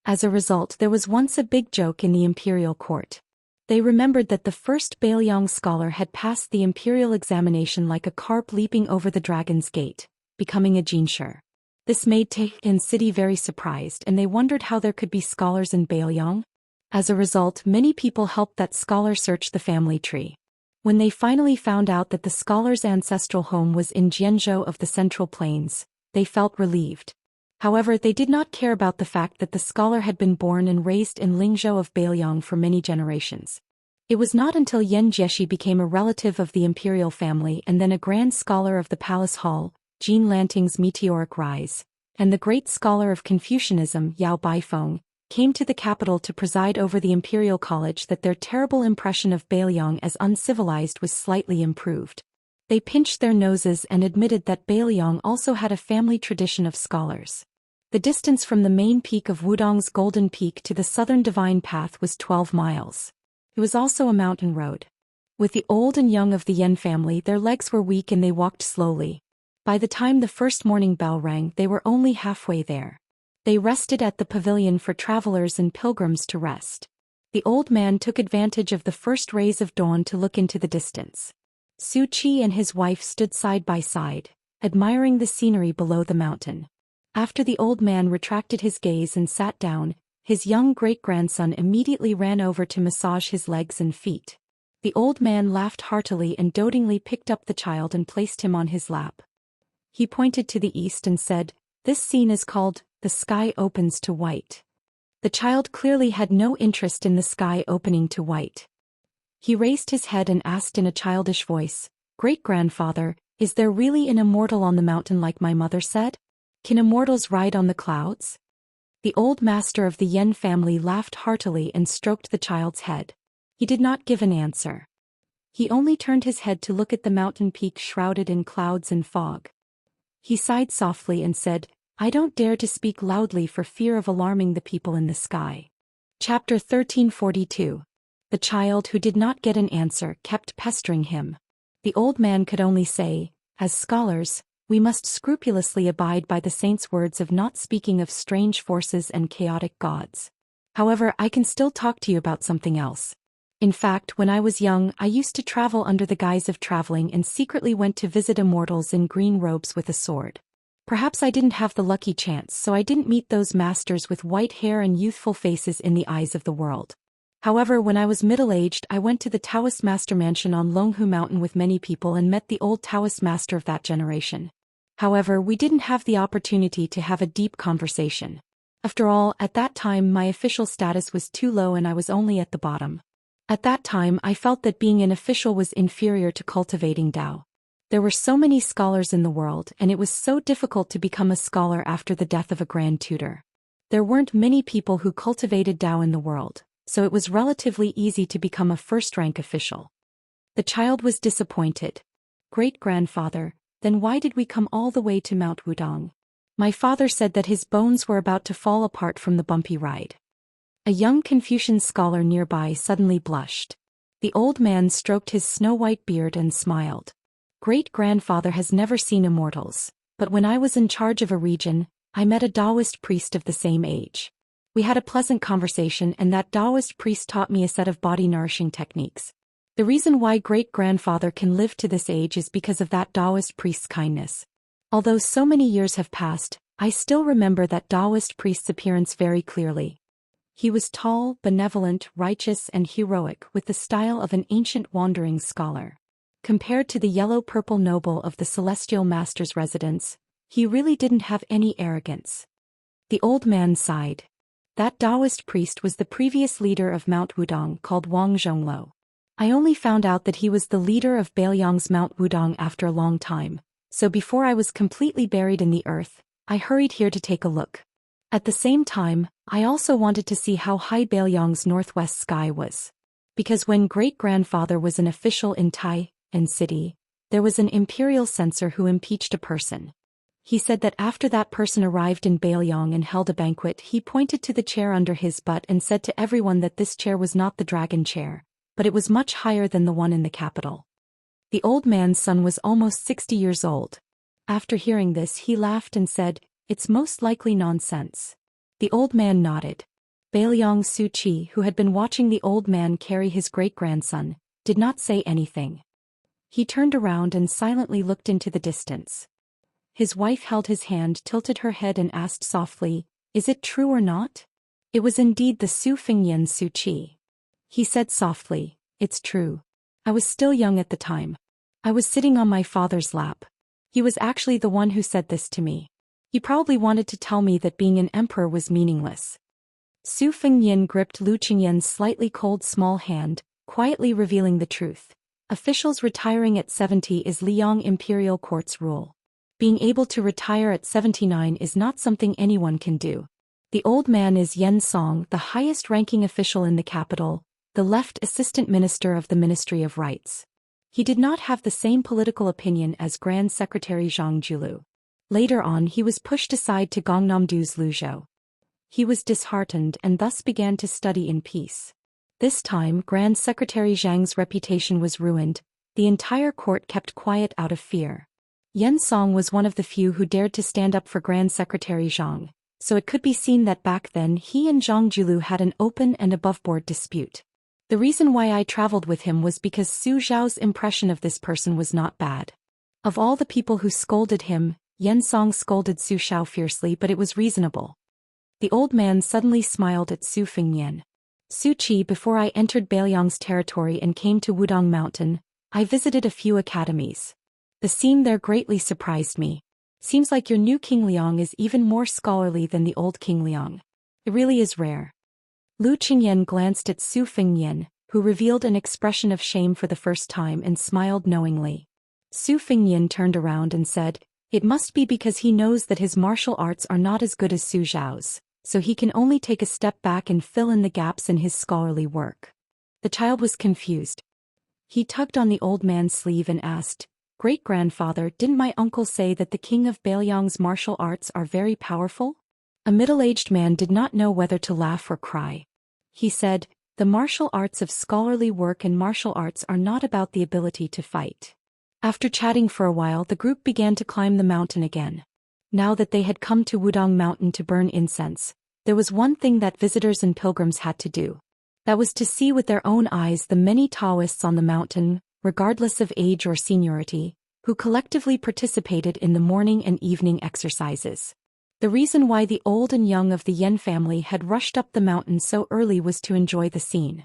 As a result, there was once a big joke in the imperial court. They remembered that the first Beiliang scholar had passed the imperial examination like a carp leaping over the dragon's gate, becoming a Jinsher. This made Taihan City very surprised and they wondered how there could be scholars in Beiliang. As a result, many people helped that scholar search the family tree. When they finally found out that the scholar's ancestral home was in Jianzhou of the Central Plains, they felt relieved. However, they did not care about the fact that the scholar had been born and raised in Lingzhou of Beiliang for many generations. It was not until Yan Jieshi became a relative of the imperial family and then a grand scholar of the palace hall, Jean Lanting's meteoric rise, and the great scholar of Confucianism, Yao Baifeng, came to the capital to preside over the imperial college that their terrible impression of Beiliang as uncivilized was slightly improved. They pinched their noses and admitted that Beiliang also had a family tradition of scholars. The distance from the main peak of Wudang's Golden Peak to the southern Divine Path was 12 miles. It was also a mountain road. With the old and young of the Yan family, their legs were weak and they walked slowly. By the time the first morning bell rang, they were only halfway there. They rested at the pavilion for travelers and pilgrims to rest. The old man took advantage of the first rays of dawn to look into the distance. Su Qi and his wife stood side by side, admiring the scenery below the mountain. After the old man retracted his gaze and sat down, his young great-grandson immediately ran over to massage his legs and feet. The old man laughed heartily and dotingly picked up the child and placed him on his lap. He pointed to the east and said, "This scene is called, 'The Sky Opens to White.'" The child clearly had no interest in the sky opening to white. He raised his head and asked in a childish voice, "Great-grandfather, is there really an immortal on the mountain like my mother said? Can immortals ride on the clouds?" The old master of the Yan family laughed heartily and stroked the child's head. He did not give an answer. He only turned his head to look at the mountain peak shrouded in clouds and fog. He sighed softly and said, "I don't dare to speak loudly for fear of alarming the people in the sky." Chapter 1342. The child who did not get an answer kept pestering him. The old man could only say, "As scholars, we must scrupulously abide by the saint's words of not speaking of strange forces and chaotic gods. However, I can still talk to you about something else. In fact, when I was young, I used to travel under the guise of traveling and secretly went to visit immortals in green robes with a sword. Perhaps I didn't have the lucky chance, so I didn't meet those masters with white hair and youthful faces in the eyes of the world. However, when I was middle-aged, I went to the Taoist master mansion on Longhu Mountain with many people and met the old Taoist master of that generation. However, we didn't have the opportunity to have a deep conversation. After all, at that time my official status was too low and I was only at the bottom. At that time I felt that being an official was inferior to cultivating Dao. There were so many scholars in the world and it was so difficult to become a scholar after the death of a grand tutor. There weren't many people who cultivated Dao in the world, so it was relatively easy to become a first-rank official. The child was disappointed. Great-grandfather, then why did we come all the way to Mount Wudong? My father said that his bones were about to fall apart from the bumpy ride. A young Confucian scholar nearby suddenly blushed. The old man stroked his snow-white beard and smiled. Great-grandfather has never seen immortals, but when I was in charge of a region, I met a Daoist priest of the same age. We had a pleasant conversation and that Daoist priest taught me a set of body-nourishing techniques. The reason why great-grandfather can live to this age is because of that Daoist priest's kindness. Although so many years have passed, I still remember that Daoist priest's appearance very clearly. He was tall, benevolent, righteous and heroic with the style of an ancient wandering scholar. Compared to the yellow-purple noble of the celestial master's residence, he really didn't have any arrogance. The old man sighed. That Daoist priest was the previous leader of Mount Wudong called Wang Zhonglo. I only found out that he was the leader of Beiliang's Mount Wudong after a long time, so before I was completely buried in the earth, I hurried here to take a look. At the same time, I also wanted to see how high Beiliang's northwest sky was. Because when great-grandfather was an official in Tai and city, there was an imperial censor who impeached a person. He said that after that person arrived in Beiliang and held a banquet, he pointed to the chair under his butt and said to everyone that this chair was not the dragon chair, but it was much higher than the one in the capital. The old man's son was almost 60 years old. After hearing this, he laughed and said, "It's most likely nonsense." The old man nodded. Beiliang Su Chi, who had been watching the old man carry his great-grandson, did not say anything. He turned around and silently looked into the distance. His wife held his hand, tilted her head and asked softly, "Is it true or not?" It was indeed the Su Fingyan Su Chi. He said softly, "It's true. I was still young at the time. I was sitting on my father's lap. He was actually the one who said this to me. He probably wanted to tell me that being an emperor was meaningless." Su Fingyan gripped Lu Qingyan's slightly cold small hand, quietly revealing the truth. Officials retiring at 70 is Liang Imperial Court's rule. Being able to retire at 79 is not something anyone can do. The old man is Yen Song, the highest-ranking official in the capital, the left assistant minister of the Ministry of Rights. He did not have the same political opinion as Grand Secretary Zhang Julu. Later on he was pushed aside to Gangnam-do's Luzhou. He was disheartened and thus began to study in peace. This time Grand Secretary Zhang's reputation was ruined. The entire court kept quiet out of fear. Yen Song was one of the few who dared to stand up for Grand Secretary Zhang, so it could be seen that back then he and Zhang Julu had an open and above-board dispute. The reason why I traveled with him was because Su Zhao's impression of this person was not bad. Of all the people who scolded him, Yen Song scolded Su Zhao fiercely, but it was reasonable. The old man suddenly smiled at Su Fingyan. Su Chi, before I entered Beiliang's territory and came to Wudong Mountain, I visited a few academies. The scene there greatly surprised me. Seems like your new King Liang is even more scholarly than the old King Liang. It really is rare. Lu Qingyan glanced at Su Fingyan, who revealed an expression of shame for the first time and smiled knowingly. Su Fingyan turned around and said, "It must be because he knows that his martial arts are not as good as Su Zhao's, so he can only take a step back and fill in the gaps in his scholarly work." The child was confused. He tugged on the old man's sleeve and asked, "Great-grandfather, didn't my uncle say that the king of Beiliang's martial arts are very powerful?" A middle-aged man did not know whether to laugh or cry. He said, "The martial arts of scholarly work and martial arts are not about the ability to fight." After chatting for a while, the group began to climb the mountain again. Now that they had come to Wudong Mountain to burn incense, there was one thing that visitors and pilgrims had to do. That was to see with their own eyes the many Taoists on the mountain, regardless of age or seniority. who collectively participated in the morning and evening exercises. The reason why the old and young of the Yen family had rushed up the mountain so early was to enjoy the scene.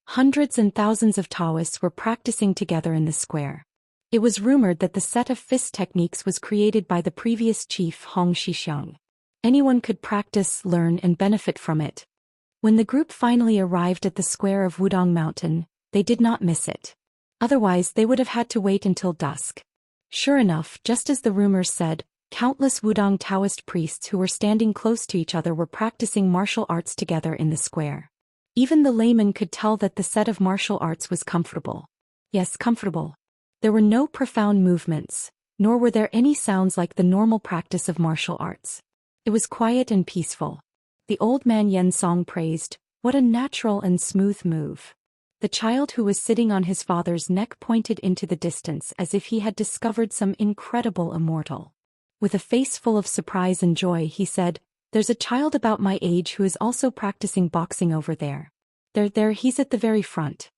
Hundreds and thousands of Taoists were practicing together in the square. It was rumored that the set of fist techniques was created by the previous chief Hong Xixiang. Anyone could practice, learn, and benefit from it. When the group finally arrived at the square of Wudong Mountain, they did not miss it. Otherwise, they would have had to wait until dusk. Sure enough, just as the rumors said, countless Wudong Taoist priests who were standing close to each other were practicing martial arts together in the square. Even the layman could tell that the set of martial arts was comfortable. Yes, comfortable. There were no profound movements, nor were there any sounds like the normal practice of martial arts. It was quiet and peaceful. The old man Yen Song praised, "What a natural and smooth move." The child who was sitting on his father's neck pointed into the distance as if he had discovered some incredible immortal. With a face full of surprise and joy, he said, "There's a child about my age who is also practicing boxing over there. There, he's at the very front."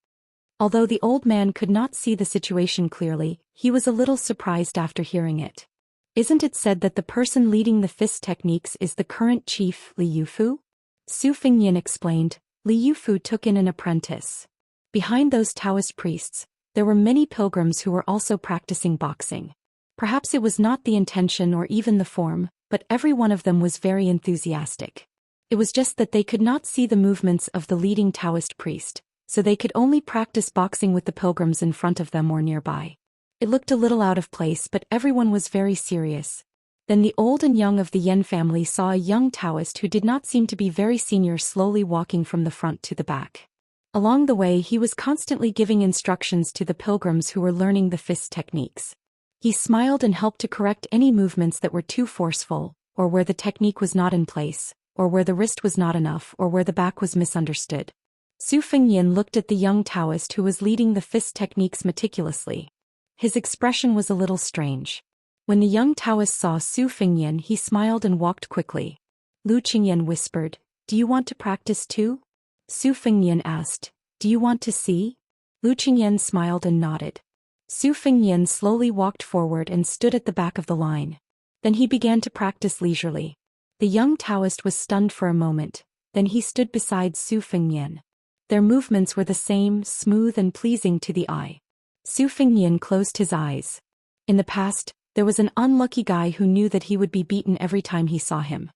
Although the old man could not see the situation clearly, he was a little surprised after hearing it. "Isn't it said that the person leading the fist techniques is the current chief, Li Yufu?" Su Fingyan explained. Li Yufu took in an apprentice. Behind those Taoist priests, there were many pilgrims who were also practicing boxing. Perhaps it was not the intention or even the form, but every one of them was very enthusiastic. It was just that they could not see the movements of the leading Taoist priest, so they could only practice boxing with the pilgrims in front of them or nearby. It looked a little out of place, but everyone was very serious. Then the old and young of the Yen family saw a young Taoist who did not seem to be very senior slowly walking from the front to the back. Along the way, he was constantly giving instructions to the pilgrims who were learning the fist techniques. He smiled and helped to correct any movements that were too forceful, or where the technique was not in place, or where the wrist was not enough, or where the back was misunderstood. Su Fingyan looked at the young Taoist who was leading the fist techniques meticulously. His expression was a little strange. When the young Taoist saw Su Fingyan, he smiled and walked quickly. Lu Qingyan whispered, "Do you want to practice too?" Su Fingyan asked, "Do you want to see?" Lu Qingyan smiled and nodded. Su Fingyan slowly walked forward and stood at the back of the line. Then he began to practice leisurely. The young Taoist was stunned for a moment, then he stood beside Su Fingyan. Their movements were the same, smooth and pleasing to the eye. Su Fingyan closed his eyes. In the past, there was an unlucky guy who knew that he would be beaten every time he saw him.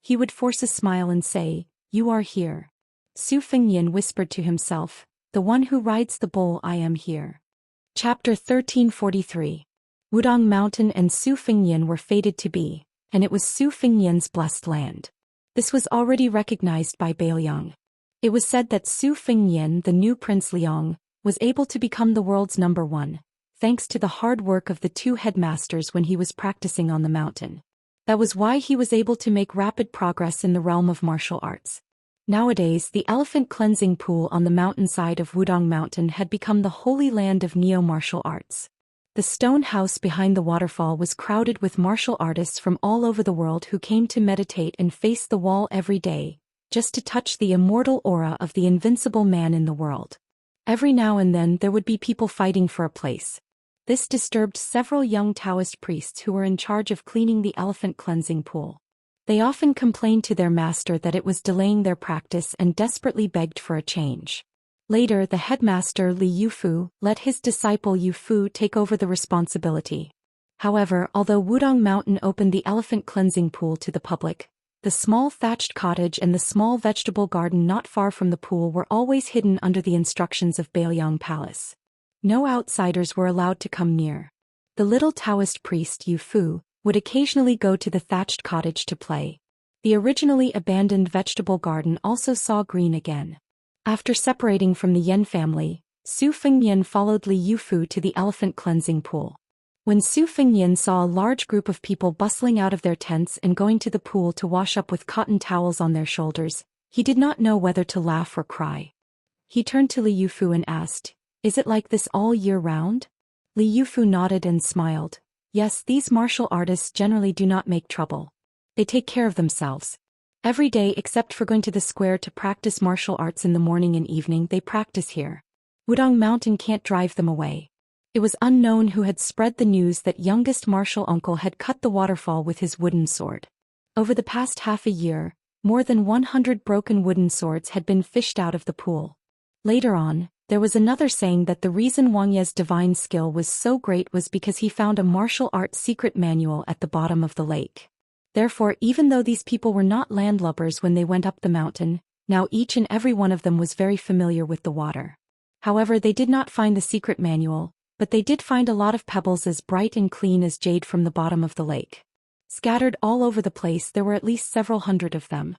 He would force a smile and say, "You are here." Su Fingyan whispered to himself, "The one who rides the bull, I am here." Chapter 1343. Wudong Mountain and Su Fingyan were fated to be, and it was Su Fingyan's blessed land. This was already recognized by Bailiang. It was said that Su Fingyan, the new Prince Liang, was able to become the world's #1, thanks to the hard work of the two headmasters when he was practicing on the mountain. That was why he was able to make rapid progress in the realm of martial arts. Nowadays, the elephant cleansing pool on the mountainside of Wudong Mountain had become the holy land of neo-martial arts. The stone house behind the waterfall was crowded with martial artists from all over the world who came to meditate and face the wall every day, just to touch the immortal aura of the invincible man in the world. Every now and then there would be people fighting for a place. This disturbed several young Taoist priests who were in charge of cleaning the elephant cleansing pool. They often complained to their master that it was delaying their practice and desperately begged for a change. Later, the headmaster Li Yufu let his disciple Yufu take over the responsibility. However, although Wudong Mountain opened the elephant cleansing pool to the public, the small thatched cottage and the small vegetable garden not far from the pool were always hidden under the instructions of Bailiang Palace. No outsiders were allowed to come near. The little Taoist priest Yufu would occasionally go to the thatched cottage to play. The originally abandoned vegetable garden also saw green again. After separating from the Yen family, Su Fingyan followed Li Yufu to the elephant cleansing pool. When Su Fingyan saw a large group of people bustling out of their tents and going to the pool to wash up with cotton towels on their shoulders, he did not know whether to laugh or cry. He turned to Li Yufu and asked, "Is it like this all year round?" Li Yufu nodded and smiled. "Yes, these martial artists generally do not make trouble. They take care of themselves. Every day except for going to the square to practice martial arts in the morning and evening, they practice here. Wudong Mountain can't drive them away. It was unknown who had spread the news that youngest martial uncle had cut the waterfall with his wooden sword. Over the past half a year, more than 100 broken wooden swords had been fished out of the pool. Later on, there was another saying that the reason Wang Ye's divine skill was so great was because he found a martial arts secret manual at the bottom of the lake. Therefore, even though these people were not landlubbers when they went up the mountain, now each and every one of them was very familiar with the water. However, they did not find the secret manual, but they did find a lot of pebbles as bright and clean as jade from the bottom of the lake. Scattered all over the place, there were at least several hundred of them.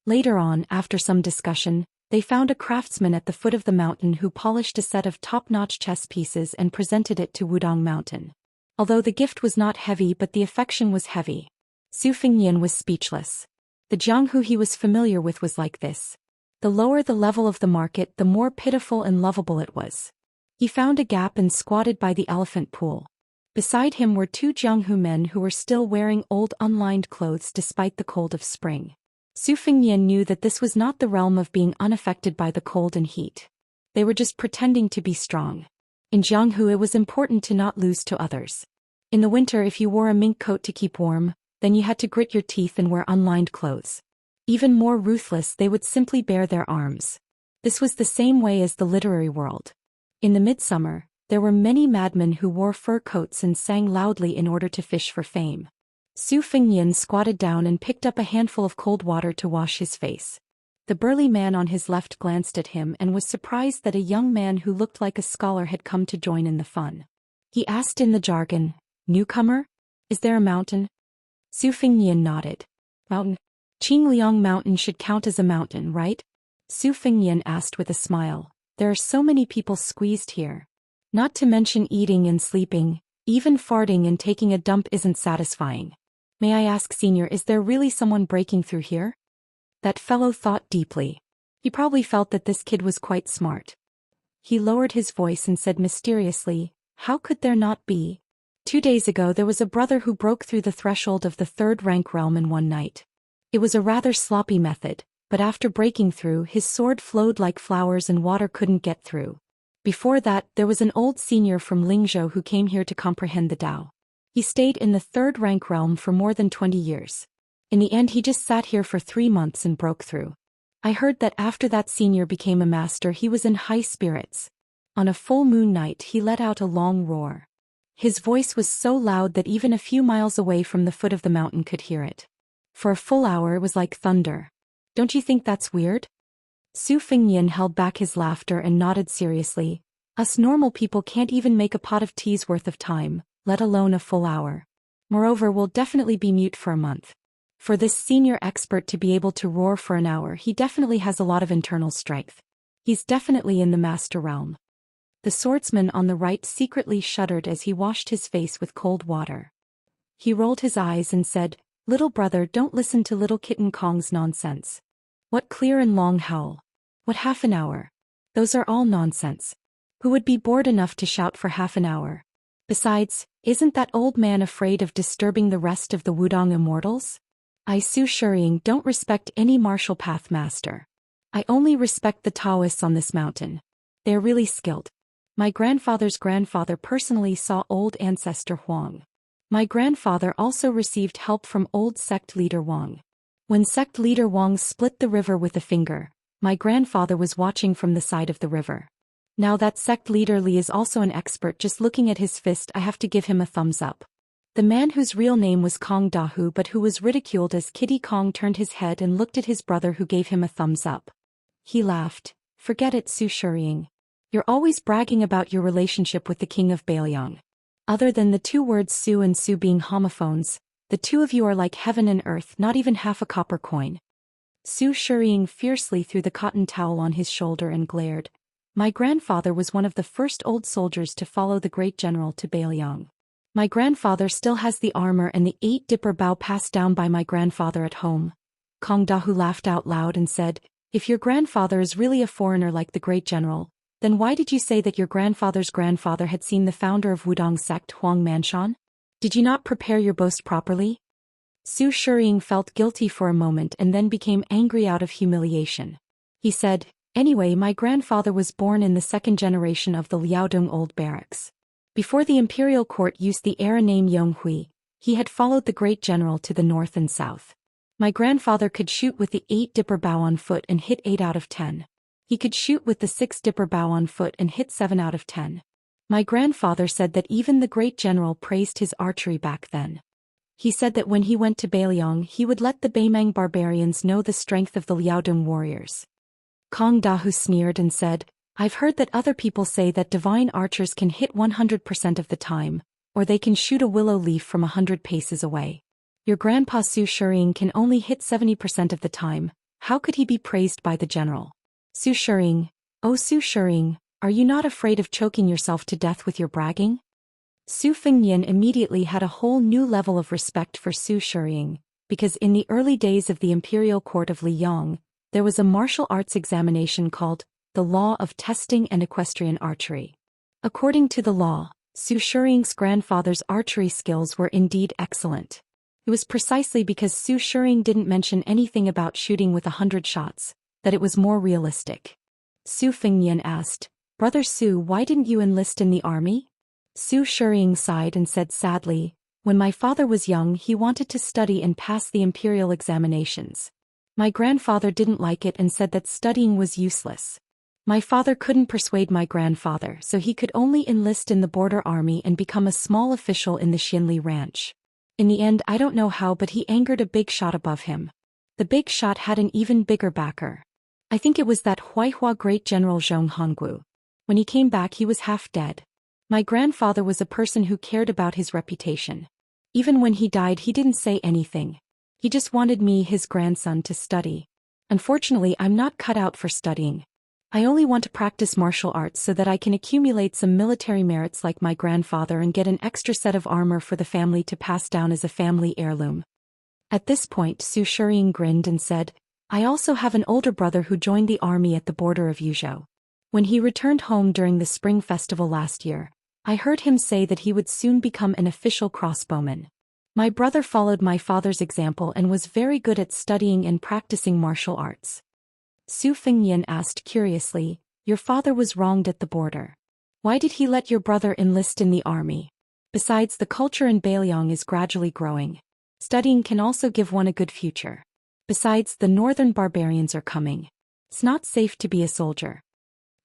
Later on, after some discussion, they found a craftsman at the foot of the mountain who polished a set of top-notch chess pieces and presented it to Wudong Mountain. Although the gift was not heavy, but the affection was heavy. Su Fengnian was speechless. The Jianghu he was familiar with was like this. The lower the level of the market, the more pitiful and lovable it was. He found a gap and squatted by the elephant pool. Beside him were two Jianghu men who were still wearing old unlined clothes despite the cold of spring. Su Fengnian knew that this was not the realm of being unaffected by the cold and heat. They were just pretending to be strong. In Jianghu it was important to not lose to others. In the winter, if you wore a mink coat to keep warm, then you had to grit your teeth and wear unlined clothes. Even more ruthless, they would simply bare their arms. This was the same way as the literary world. In the midsummer, there were many madmen who wore fur coats and sang loudly in order to fish for fame. Su Fengnian squatted down and picked up a handful of cold water to wash his face. The burly man on his left glanced at him and was surprised that a young man who looked like a scholar had come to join in the fun. He asked in the jargon, "Newcomer? Is there a mountain?" Su Fengnian nodded. "Mountain? Qingliang Mountain should count as a mountain, right?" Su Fengnian asked with a smile. "There are so many people squeezed here. Not to mention eating and sleeping, even farting and taking a dump isn't satisfying. May I ask, Senior, is there really someone breaking through here?" That fellow thought deeply. He probably felt that this kid was quite smart. He lowered his voice and said mysteriously, "How could there not be? 2 days ago there was a brother who broke through the threshold of the third-rank realm in one night. It was a rather sloppy method, but after breaking through, his sword flowed like flowers and water couldn't get through. Before that, there was an old senior from Lingzhou who came here to comprehend the Tao. He stayed in the third-rank realm for more than 20 years. In the end, he just sat here for 3 months and broke through. I heard that after that senior became a master, he was in high spirits. On a full moon night, he let out a long roar. His voice was so loud that even a few miles away from the foot of the mountain could hear it. For a full hour it was like thunder. Don't you think that's weird?" Su Fengnian held back his laughter and nodded seriously. "Us normal people can't even make a pot of tea's worth of time, let alone a full hour. Moreover, we'll definitely be mute for a month. For this senior expert to be able to roar for an hour, he definitely has a lot of internal strength. He's definitely in the master realm." The swordsman on the right secretly shuddered as he washed his face with cold water. He rolled his eyes and said, "Little brother, don't listen to little kitten Kong's nonsense. What clear and long howl? What half an hour? Those are all nonsense. Who would be bored enough to shout for half an hour? Besides, isn't that old man afraid of disturbing the rest of the Wudong immortals? I, Su Shiying, don't respect any martial path master. I only respect the Daoists on this mountain. They are really skilled. My grandfather's grandfather personally saw old ancestor Huang. My grandfather also received help from old sect leader Wang. When sect leader Wang split the river with a finger, my grandfather was watching from the side of the river. Now that sect leader Li is also an expert. Just looking at his fist, I have to give him a thumbs up." The man whose real name was Kong Dahu but who was ridiculed as Kitty Kong turned his head and looked at his brother, who gave him a thumbs up. He laughed. "Forget it, Su Shiying. You're always bragging about your relationship with the king of Bailiang. Other than the 2 words Su and Su being homophones, the 2 of you are like heaven and earth, not even half a copper coin." Su Shiying fiercely threw the cotton towel on his shoulder and glared. "My grandfather was one of the first old soldiers to follow the great general to Bailiang. My grandfather still has the armor and the 8-dipper bow passed down by my grandfather at home." Kong Dahu laughed out loud and said, "If your grandfather is really a foreigner like the great general, then why did you say that your grandfather's grandfather had seen the founder of Wudong sect, Huang Manshan? Did you not prepare your boast properly?" Su Shiying felt guilty for a moment and then became angry out of humiliation. He said, "Anyway, my grandfather was born in the 2nd generation of the Liaodong old barracks. Before the imperial court used the era name Yonghui, he had followed the great general to the north and south. My grandfather could shoot with the 8-dipper bow on foot and hit 8 out of 10. He could shoot with the 6-dipper bow on foot and hit 7 out of 10. My grandfather said that even the great general praised his archery back then. He said that when he went to Bailiang he would let the Baimang barbarians know the strength of the Liaodong warriors. Kong Dahu sneered and said, "I've heard that other people say that divine archers can hit 100% of the time, or they can shoot a willow leaf from 100 paces away. Your grandpa Su Shiying can only hit 70% of the time. How could he be praised by the general?" Su Shiying, "Oh Su Shiying, are you not afraid of choking yourself to death with your bragging?" Su Fengnian immediately had a whole new level of respect for Su Shiying, because in the early days of the imperial court of Liyang, there was a martial arts examination called the Law of Testing and Equestrian Archery. According to the law, Su Shiying's grandfather's archery skills were indeed excellent. It was precisely because Su Shiying didn't mention anything about shooting with 100 shots, that it was more realistic. Su Fengnian asked, "Brother Su, why didn't you enlist in the army?" Su Shiying sighed and said sadly, "When my father was young he wanted to study and pass the imperial examinations. My grandfather didn't like it and said that studying was useless. My father couldn't persuade my grandfather, so he could only enlist in the border army and become a small official in the Xinli ranch. In the end, I don't know how, but he angered a big shot above him. The big shot had an even bigger backer. I think it was that Huaihua great general Zhong Honggu. When he came back he was half dead. My grandfather was a person who cared about his reputation. Even when he died he didn't say anything. He just wanted me, his grandson, to study. Unfortunately, I'm not cut out for studying. I only want to practice martial arts so that I can accumulate some military merits like my grandfather and get an extra set of armor for the family to pass down as a family heirloom." At this point Su Shiying grinned and said, "I also have an older brother who joined the army at the border of Yuzhou. When he returned home during the spring festival last year, I heard him say that he would soon become an official crossbowman. My brother followed my father's example and was very good at studying and practicing martial arts." Su Fengnian asked curiously, "Your father was wronged at the border. Why did he let your brother enlist in the army? Besides, the culture in Bailiang is gradually growing. Studying can also give one a good future. Besides, the northern barbarians are coming. It's not safe to be a soldier."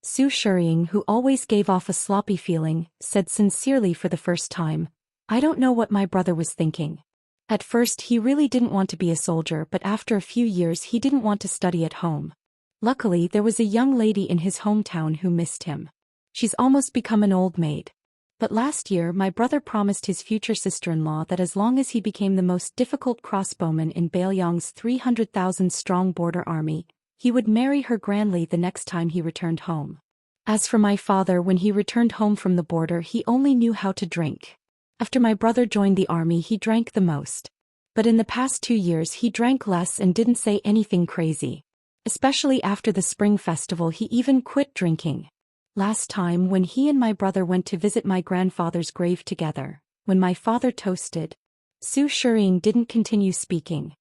Su Shiying, who always gave off a sloppy feeling, said sincerely for the first time, "I don't know what my brother was thinking. At first he really didn't want to be a soldier, but after a few years he didn't want to study at home. Luckily there was a young lady in his hometown who missed him. She's almost become an old maid. But last year my brother promised his future sister-in-law that as long as he became the most difficult crossbowman in Bailiang's 300,000-strong border army, he would marry her grandly the next time he returned home. As for my father, when he returned home from the border he only knew how to drink. After my brother joined the army he drank the most. But in the past 2 years he drank less and didn't say anything crazy. Especially after the spring festival he even quit drinking. Last time when he and my brother went to visit my grandfather's grave together, when my father toasted, Su Shiying didn't continue speaking.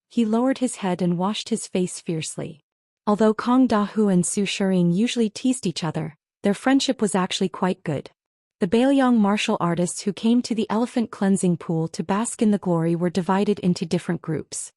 He lowered his head and washed his face fiercely. Although Kong Dahu and Su Shiying usually teased each other, their friendship was actually quite good. The Bailiang martial artists who came to the elephant cleansing pool to bask in the glory were divided into different groups.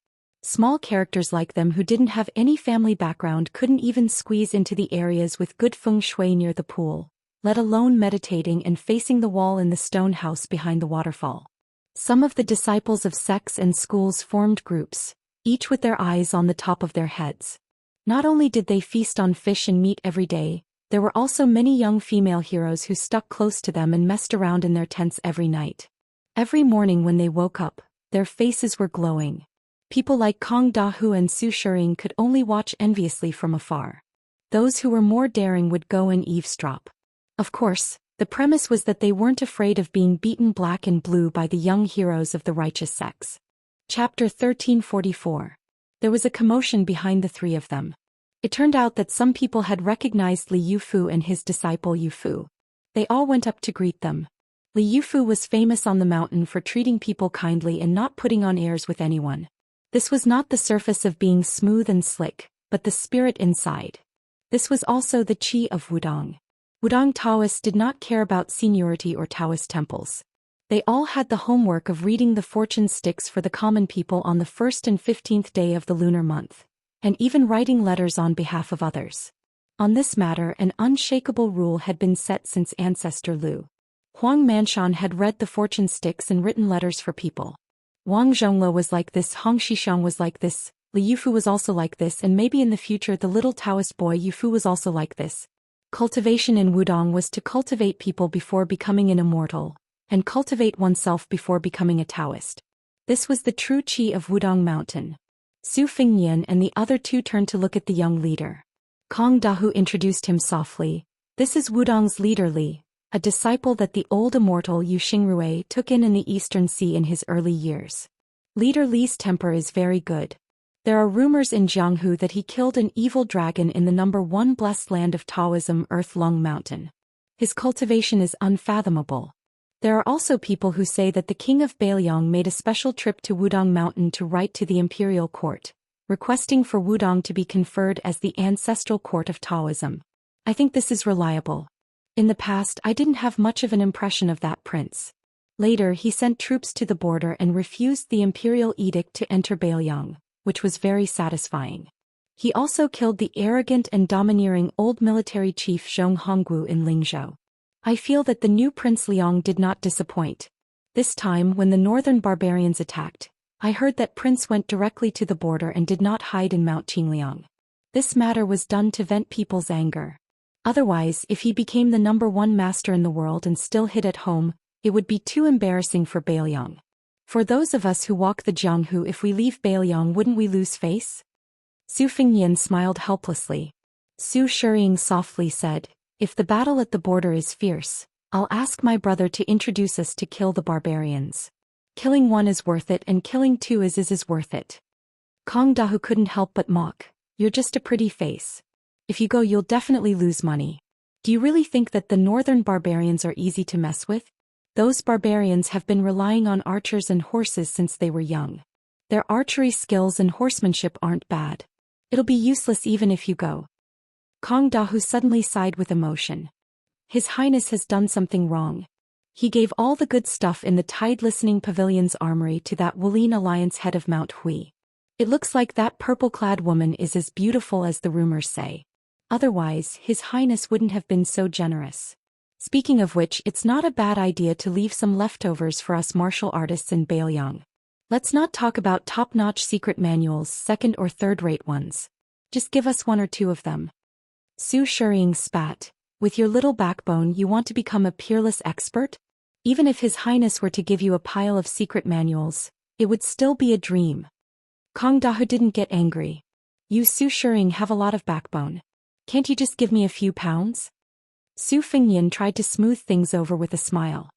Small characters like them who didn't have any family background couldn't even squeeze into the areas with good feng shui near the pool, let alone meditating and facing the wall in the stone house behind the waterfall. Some of the disciples of sects and schools formed groups, each with their eyes on the top of their heads. Not only did they feast on fish and meat every day, there were also many young female heroes who stuck close to them and messed around in their tents every night. Every morning when they woke up, their faces were glowing. People like Kong Dahu and Su Shiying could only watch enviously from afar. Those who were more daring would go and eavesdrop. Of course, the premise was that they weren't afraid of being beaten black and blue by the young heroes of the righteous sects. Chapter 1344. There was a commotion behind the three of them. It turned out that some people had recognized Li Yufu and his disciple Yufu. They all went up to greet them. Li Yufu was famous on the mountain for treating people kindly and not putting on airs with anyone. This was not the surface of being smooth and slick, but the spirit inside. This was also the qi of Wudong. Wudang Taoists did not care about seniority or Taoist temples. They all had the homework of reading the fortune sticks for the common people on the 1st and 15th day of the lunar month, and even writing letters on behalf of others. On this matter, an unshakable rule had been set since ancestor Lu Huang Manshan had read the fortune sticks and written letters for people. Wang Zhonglo was like this, Hong Xixiang was like this, Li Yufu was also like this, and maybe in the future the little Taoist boy Yufu was also like this. Cultivation in Wudong was to cultivate people before becoming an immortal, and cultivate oneself before becoming a Taoist. This was the true qi of Wudong Mountain. Su Fingnian and the other two turned to look at the young leader. Kong Dahu introduced him softly. This is Wudong's leader Li, a disciple that the old immortal Yu Xingrui took in the Eastern Sea in his early years. Leader Li's temper is very good. There are rumors in Jianghu that he killed an evil dragon in the #1 blessed land of Taoism, Earth Lung Mountain. His cultivation is unfathomable. There are also people who say that the king of Bailiang made a special trip to Wudong Mountain to write to the imperial court, requesting for Wudong to be conferred as the ancestral court of Taoism. I think this is reliable. In the past, I didn't have much of an impression of that prince. Later, he sent troops to the border and refused the imperial edict to enter Bailiang, which was very satisfying. He also killed the arrogant and domineering old military chief Zhong Honggu in Lingzhou. I feel that the new Prince Liang did not disappoint. This time, when the northern barbarians attacked, I heard that Prince went directly to the border and did not hide in Mount Qingliang. This matter was done to vent people's anger. Otherwise, if he became the #1 master in the world and still hid at home, it would be too embarrassing for Bailiang. For those of us who walk the Jianghu, if we leave Bailiang, wouldn't we lose face? Su Fingyan smiled helplessly. Su Shiying softly said, if the battle at the border is fierce, I'll ask my brother to introduce us to kill the barbarians. Killing one is worth it and killing two is worth it. Kong Dahu couldn't help but mock. You're just a pretty face. If you go, you'll definitely lose money. Do you really think that the northern barbarians are easy to mess with? Those barbarians have been relying on archers and horses since they were young. Their archery skills and horsemanship aren't bad. It'll be useless even if you go. Kong Dahu suddenly sighed with emotion. His Highness has done something wrong. He gave all the good stuff in the Tide Listening Pavilion's armory to that Wulin Alliance head of Mount Hui. It looks like that purple-clad woman is as beautiful as the rumors say. Otherwise, His Highness wouldn't have been so generous. Speaking of which, it's not a bad idea to leave some leftovers for us martial artists in Bailiang. Let's not talk about top-notch secret manuals, second or third-rate ones. Just give us one or two of them. Su Shiying spat. With your little backbone, you want to become a peerless expert? Even if His Highness were to give you a pile of secret manuals, it would still be a dream. Kong Dahu didn't get angry. You Su Shiying have a lot of backbone. Can't you just give me a few pounds? Su Fingyan tried to smooth things over with a smile.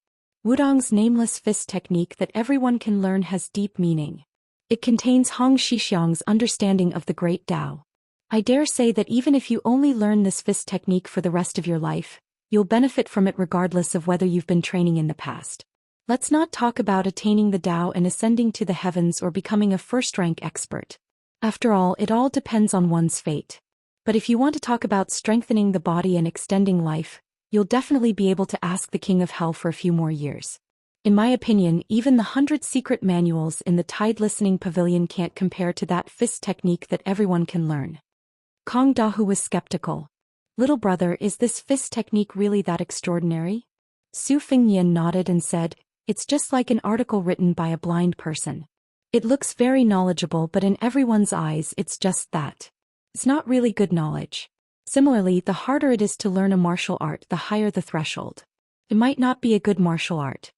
Wudong's nameless fist technique that everyone can learn has deep meaning. It contains Hong Xixiang's understanding of the Great Tao. I dare say that even if you only learn this fist technique for the rest of your life, you'll benefit from it regardless of whether you've been training in the past. Let's not talk about attaining the Tao and ascending to the heavens or becoming a first-rank expert. After all, it all depends on one's fate. But if you want to talk about strengthening the body and extending life, you'll definitely be able to ask the King of Hell for a few more years. In my opinion, even the 100 secret manuals in the Tide Listening Pavilion can't compare to that fist technique that everyone can learn. Kong Dahu was skeptical. Little brother, is this fist technique really that extraordinary? Su Fingyan nodded and said, it's just like an article written by a blind person. It looks very knowledgeable, but in everyone's eyes it's just that. It's not really good knowledge. Similarly, the harder it is to learn a martial art, the higher the threshold. It might not be a good martial art.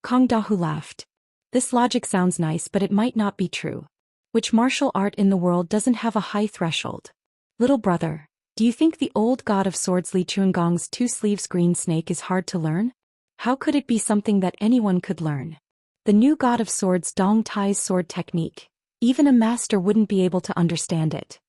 Kong Dahu laughed. This logic sounds nice, but it might not be true. Which martial art in the world doesn't have a high threshold? Little brother, do you think the old god of swords Li Chuangong's 2 sleeves green snake is hard to learn? How could it be something that anyone could learn? The new god of swords Dong Tai's sword technique. Even a master wouldn't be able to understand it.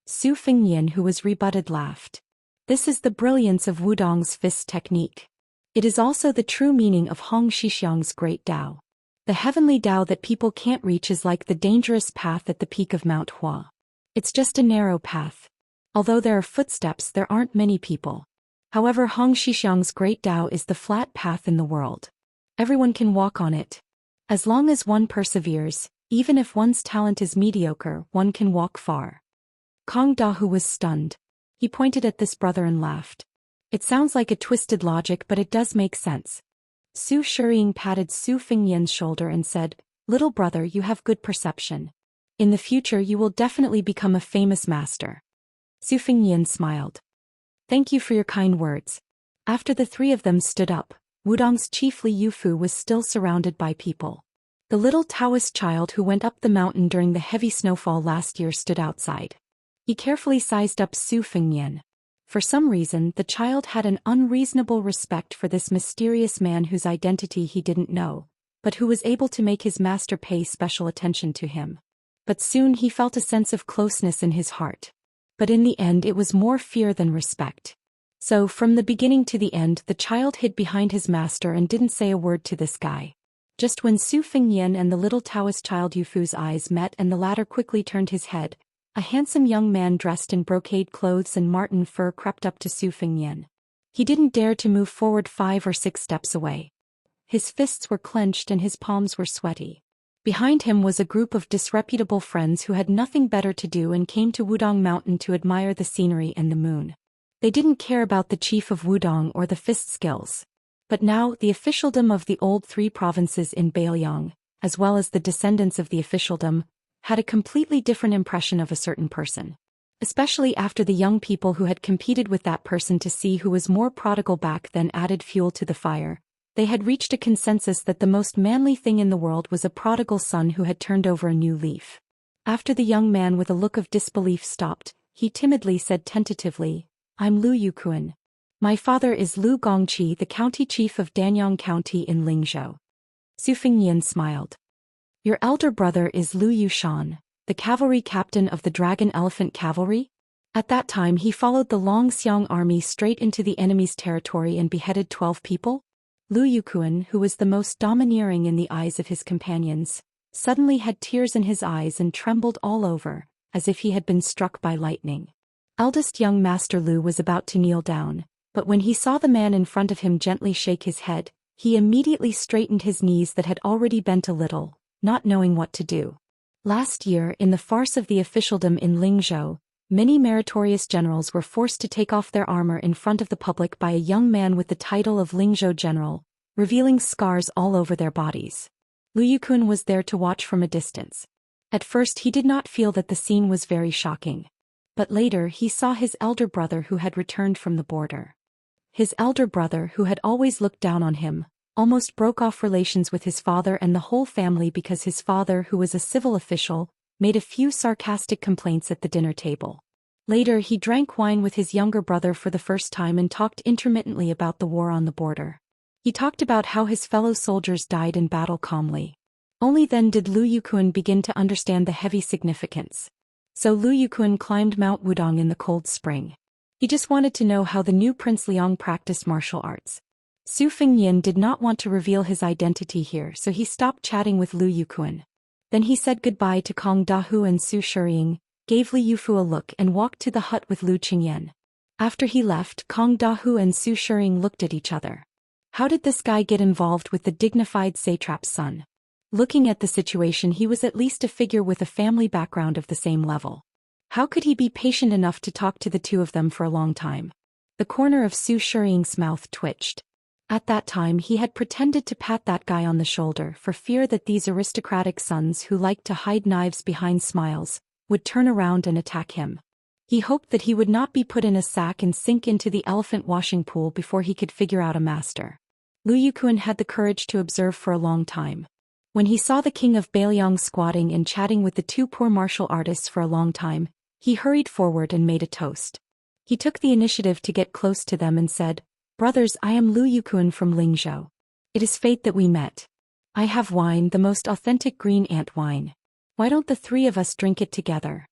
Su Fingyan, who was rebutted, laughed. This is the brilliance of Wudong's fist technique. It is also the true meaning of Hong Xixiang's great Tao. The heavenly Tao that people can't reach is like the dangerous path at the peak of Mount Hua. It's just a narrow path. Although there are footsteps, there aren't many people. However, Hong Shixiang's great Tao is the flat path in the world. Everyone can walk on it. As long as one perseveres, even if one's talent is mediocre, one can walk far. Kong Dahu was stunned. He pointed at this brother and laughed. It sounds like a twisted logic, but it does make sense. Su Shiying patted Su Fengyan's shoulder and said, "Little brother, you have good perception. In the future you will definitely become a famous master." Su Fengyan smiled. "Thank you for your kind words." After the three of them stood up, Wudong's chief Li Yufu was still surrounded by people. The little Taoist child who went up the mountain during the heavy snowfall last year stood outside. He carefully sized up Su Fengyan. For some reason, the child had an unreasonable respect for this mysterious man whose identity he didn't know, but who was able to make his master pay special attention to him. But soon he felt a sense of closeness in his heart. But in the end it was more fear than respect. So from the beginning to the end the child hid behind his master and didn't say a word to this guy. Just when Su Fengyan and the little Taoist child Yufu's eyes met and the latter quickly turned his head, a handsome young man dressed in brocade clothes and marten fur crept up to Su Fengyan. He didn't dare to move forward 5 or 6 steps away. His fists were clenched and his palms were sweaty. Behind him was a group of disreputable friends who had nothing better to do and came to Wudong Mountain to admire the scenery and the moon. They didn't care about the chief of Wudong or the fist skills. But now, the officialdom of the old 3 provinces in Bailiang, as well as the descendants of the officialdom, had a completely different impression of a certain person. Especially after the young people who had competed with that person to see who was more prodigal back then added fuel to the fire. They had reached a consensus that the most manly thing in the world was a prodigal son who had turned over a new leaf. After the young man with a look of disbelief stopped, he timidly said tentatively, "I'm Lu Yukuan. My father is Lu Gongqi, the county chief of Danyang County in Lingzhou." Su Fengyan smiled. "Your elder brother is Lu Yushan, the cavalry captain of the Dragon Elephant Cavalry?" At that time he followed the Long Xiang army straight into the enemy's territory and beheaded 12 people? Lu Yukuan, who was the most domineering in the eyes of his companions, suddenly had tears in his eyes and trembled all over, as if he had been struck by lightning. Eldest young Master Lu was about to kneel down, but when he saw the man in front of him gently shake his head, he immediately straightened his knees that had already bent a little, not knowing what to do. Last year, in the farce of the officialdom in Lingzhou, many meritorious generals were forced to take off their armor in front of the public by a young man with the title of Lingzhou General, revealing scars all over their bodies. Lu Yukun was there to watch from a distance. At first he did not feel that the scene was very shocking. But later he saw his elder brother who had returned from the border. His elder brother, who had always looked down on him, almost broke off relations with his father and the whole family because his father, who was a civil official, made a few sarcastic complaints at the dinner table. Later he drank wine with his younger brother for the first time and talked intermittently about the war on the border. He talked about how his fellow soldiers died in battle calmly. Only then did Lu Yukuan begin to understand the heavy significance. So Lu Yukuan climbed Mount Wudong in the cold spring. He just wanted to know how the new Prince Liang practiced martial arts. Su Fengyan did not want to reveal his identity here, so he stopped chatting with Lu Yukuan. Then he said goodbye to Kong Dahu and Su Shiying, gave Li Yufu a look and walked to the hut with Lu Qingyan. After he left, Kong Dahu and Su Shiying looked at each other. How did this guy get involved with the dignified satrap's son? Looking at the situation, he was at least a figure with a family background of the same level. How could he be patient enough to talk to the two of them for a long time? The corner of Su Shiying's mouth twitched. At that time he had pretended to pat that guy on the shoulder for fear that these aristocratic sons who liked to hide knives behind smiles would turn around and attack him. He hoped that he would not be put in a sack and sink into the elephant washing pool before he could figure out a master. Lu Yukuan had the courage to observe for a long time. When he saw the king of Bailiang squatting and chatting with the two poor martial artists for a long time, he hurried forward and made a toast. He took the initiative to get close to them and said, "Brothers, I am Lu Yukuan from Lingzhou. It is fate that we met. I have wine, the most authentic green ant wine. Why don't the 3 of us drink it together?"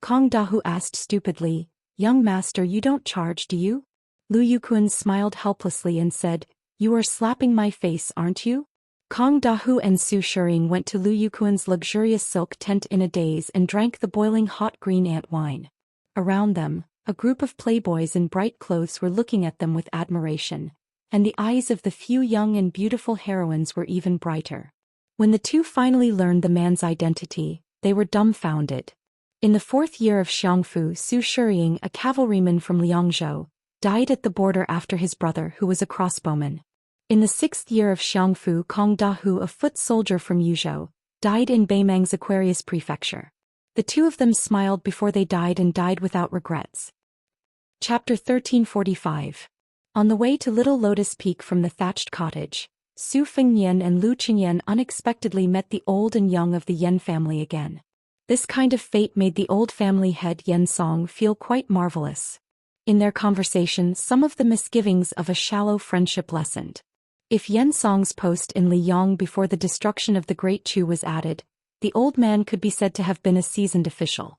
Kong Dahu asked stupidly, "Young master, you don't charge, do you?" Lu Yukuan smiled helplessly and said, "You are slapping my face, aren't you?" Kong Dahu and Su Shiying went to Lu Yukuan's luxurious silk tent in a daze and drank the boiling hot green ant wine. Around them, A group of playboys in bright clothes were looking at them with admiration, and the eyes of the few young and beautiful heroines were even brighter. When the two finally learned the man's identity, they were dumbfounded. In the 4th year of Xiangfu, Zhou Xian, a cavalryman from Liangzhou, died at the border after his brother, who was a crossbowman. In the 6th year of Xiangfu, Kong Dahu, a foot soldier from Yuzhou, died in Beimang's Aquarius prefecture. The two of them smiled before they died and died without regrets. Chapter 1345. On the way to Little Lotus Peak from the thatched cottage, Su Fengnian and Lu Qingyan unexpectedly met the old and young of the Yan family again. This kind of fate made the old family head Yan Song feel quite marvelous. In their conversation, some of the misgivings of a shallow friendship lessened. If Yan Song's post in Liyang before the destruction of the Great Chu was added, the old man could be said to have been a seasoned official.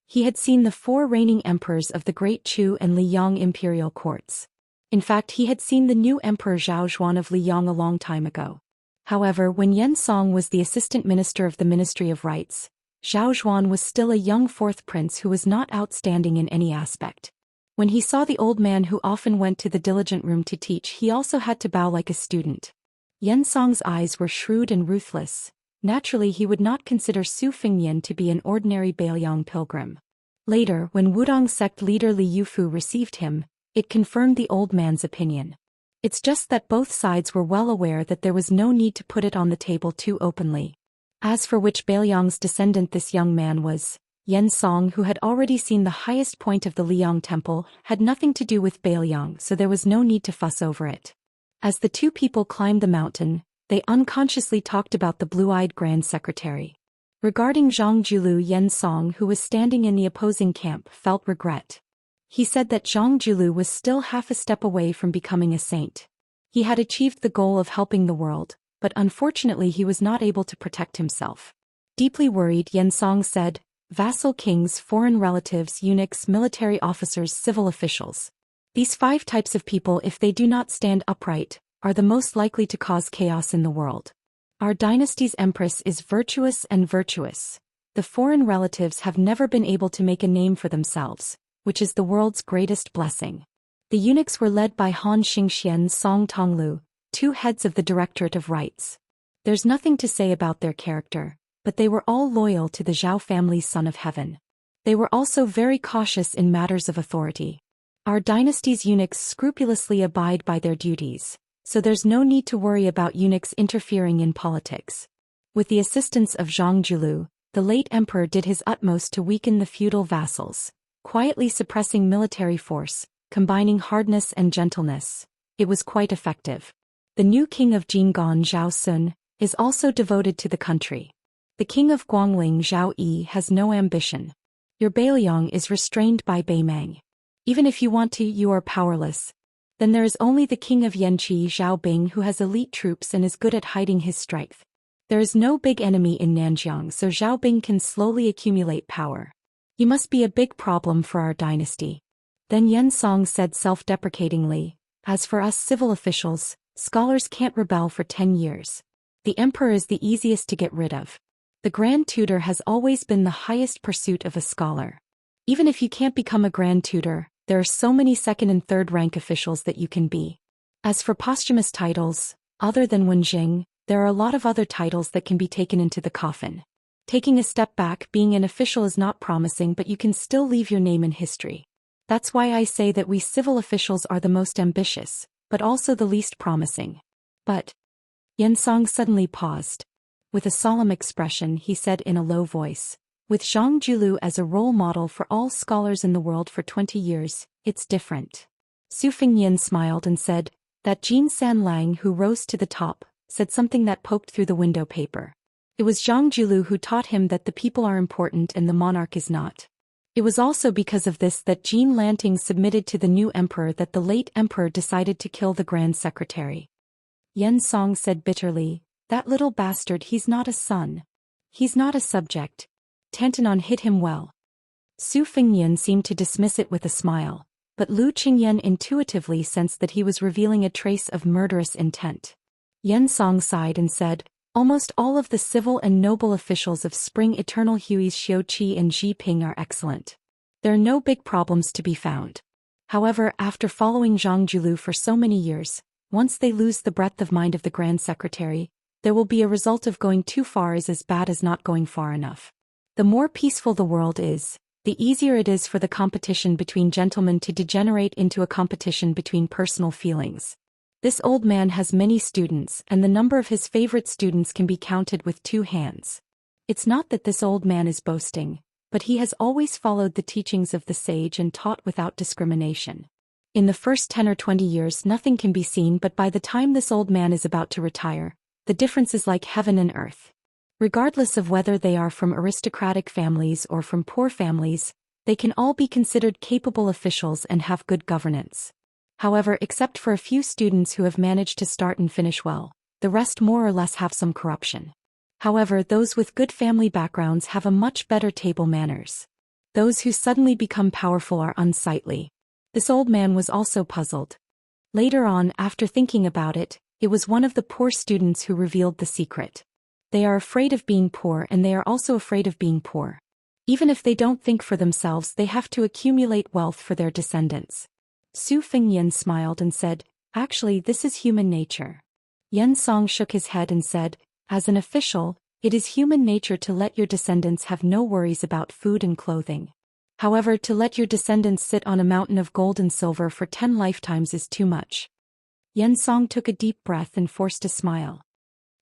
He had seen the 4 reigning emperors of the Great Chu and Liyang imperial courts. In fact, he had seen the new Emperor Zhou Xian of Liyang a long time ago. However, when Yan Song was the assistant minister of the Ministry of Rites, Zhou Xian was still a young 4th prince who was not outstanding in any aspect. When he saw the old man who often went to the diligent room to teach, he also had to bow like a student. Yan Song's eyes were shrewd and ruthless. Naturally, he would not consider Su Fengnian to be an ordinary Bailiang pilgrim. Later, when Wudong sect leader Li Yufu received him, it confirmed the old man's opinion. It's just that both sides were well aware that there was no need to put it on the table too openly. As for which Bailiang's descendant this young man was, Yan Song, who had already seen the highest point of the Liang temple, had nothing to do with Bailiang, so there was no need to fuss over it. As the two people climbed the mountain, they unconsciously talked about the blue-eyed grand secretary. Regarding Zhang Julu, Yan Song, who was standing in the opposing camp, felt regret. He said that Zhang Julu was still half a step away from becoming a saint. He had achieved the goal of helping the world, but unfortunately he was not able to protect himself. Deeply worried, Yan Song said, "Vassal kings, foreign relatives, eunuchs, military officers, civil officials. These 5 types of people, if they do not stand upright, are the most likely to cause chaos in the world. Our dynasty's empress is virtuous and virtuous. The foreign relatives have never been able to make a name for themselves, which is the world's greatest blessing." The eunuchs were led by Han Xingxian, Song Tonglu, 2 heads of the Directorate of Rites. There's nothing to say about their character, but they were all loyal to the Zhao family's Son of Heaven. They were also very cautious in matters of authority. Our dynasty's eunuchs scrupulously abide by their duties, so there's no need to worry about eunuchs interfering in politics. With the assistance of Zhang Julu, the late emperor did his utmost to weaken the feudal vassals, quietly suppressing military force, combining hardness and gentleness. It was quite effective. The new king of Jinggan, Zhao Sun, is also devoted to the country. The king of Guangling, Zhao Yi, has no ambition. Your Bailiang is restrained by Beimang. Even if you want to, you are powerless. Then there is only the king of Yanqi, Zhao Bing, who has elite troops and is good at hiding his strength. There is no big enemy in Nanjiang, so Zhao Bing can slowly accumulate power. You must be a big problem for our dynasty. Then Yan Song said self-deprecatingly, "As for us civil officials, scholars can't rebel for 10 years. The emperor is the easiest to get rid of. The grand tutor has always been the highest pursuit of a scholar. Even if you can't become a grand tutor, there are so many 2nd and 3rd rank officials that you can be. As for posthumous titles, other than Wenjing, there are a lot of other titles that can be taken into the coffin. Taking a step back, being an official is not promising, but you can still leave your name in history. That's why I say that we civil officials are the most ambitious, but also the least promising." But Yan Song suddenly paused. With a solemn expression, he said in a low voice, "With Zhang Julu as a role model for all scholars in the world for 20 years, it's different." Su Fengnian smiled and said, "That Jin San Lang who rose to the top, said something that poked through the window paper. It was Zhang Julu who taught him that the people are important and the monarch is not. It was also because of this that Jean Lanting submitted to the new emperor that the late emperor decided to kill the grand secretary." Yan Song said bitterly, "That little bastard, he's not a son. He's not a subject. Tantanon hit him well." Su Fengnian seemed to dismiss it with a smile, but Lu Qingyan intuitively sensed that he was revealing a trace of murderous intent. Yan Song sighed and said, "Almost all of the civil and noble officials of Spring Eternal Hui's Xiu Qi and Ji Ping are excellent. There are no big problems to be found. However, after following Zhang Julu for so many years, once they lose the breadth of mind of the Grand Secretary, there will be a result of going too far is as bad as not going far enough. The more peaceful the world is, the easier it is for the competition between gentlemen to degenerate into a competition between personal feelings. This old man has many students, and the number of his favorite students can be counted with 2 hands. It's not that this old man is boasting, but he has always followed the teachings of the sage and taught without discrimination. In the first 10 or 20 years nothing can be seen, but by the time this old man is about to retire, the difference is like heaven and earth. Regardless of whether they are from aristocratic families or from poor families, they can all be considered capable officials and have good governance. However, except for a few students who have managed to start and finish well, the rest more or less have some corruption. However, those with good family backgrounds have a much better table manners. Those who suddenly become powerful are unsightly. This old man was also puzzled. Later on, after thinking about it, it was one of the poor students who revealed the secret. They are afraid of being poor, and they are also afraid of being poor. Even if they don't think for themselves, they have to accumulate wealth for their descendants. Su Fengyan smiled and said, "Actually, this is human nature." Yen Song shook his head and said, "As an official, it is human nature to let your descendants have no worries about food and clothing. However, to let your descendants sit on a mountain of gold and silver for 10 lifetimes is too much." Yen Song took a deep breath and forced a smile.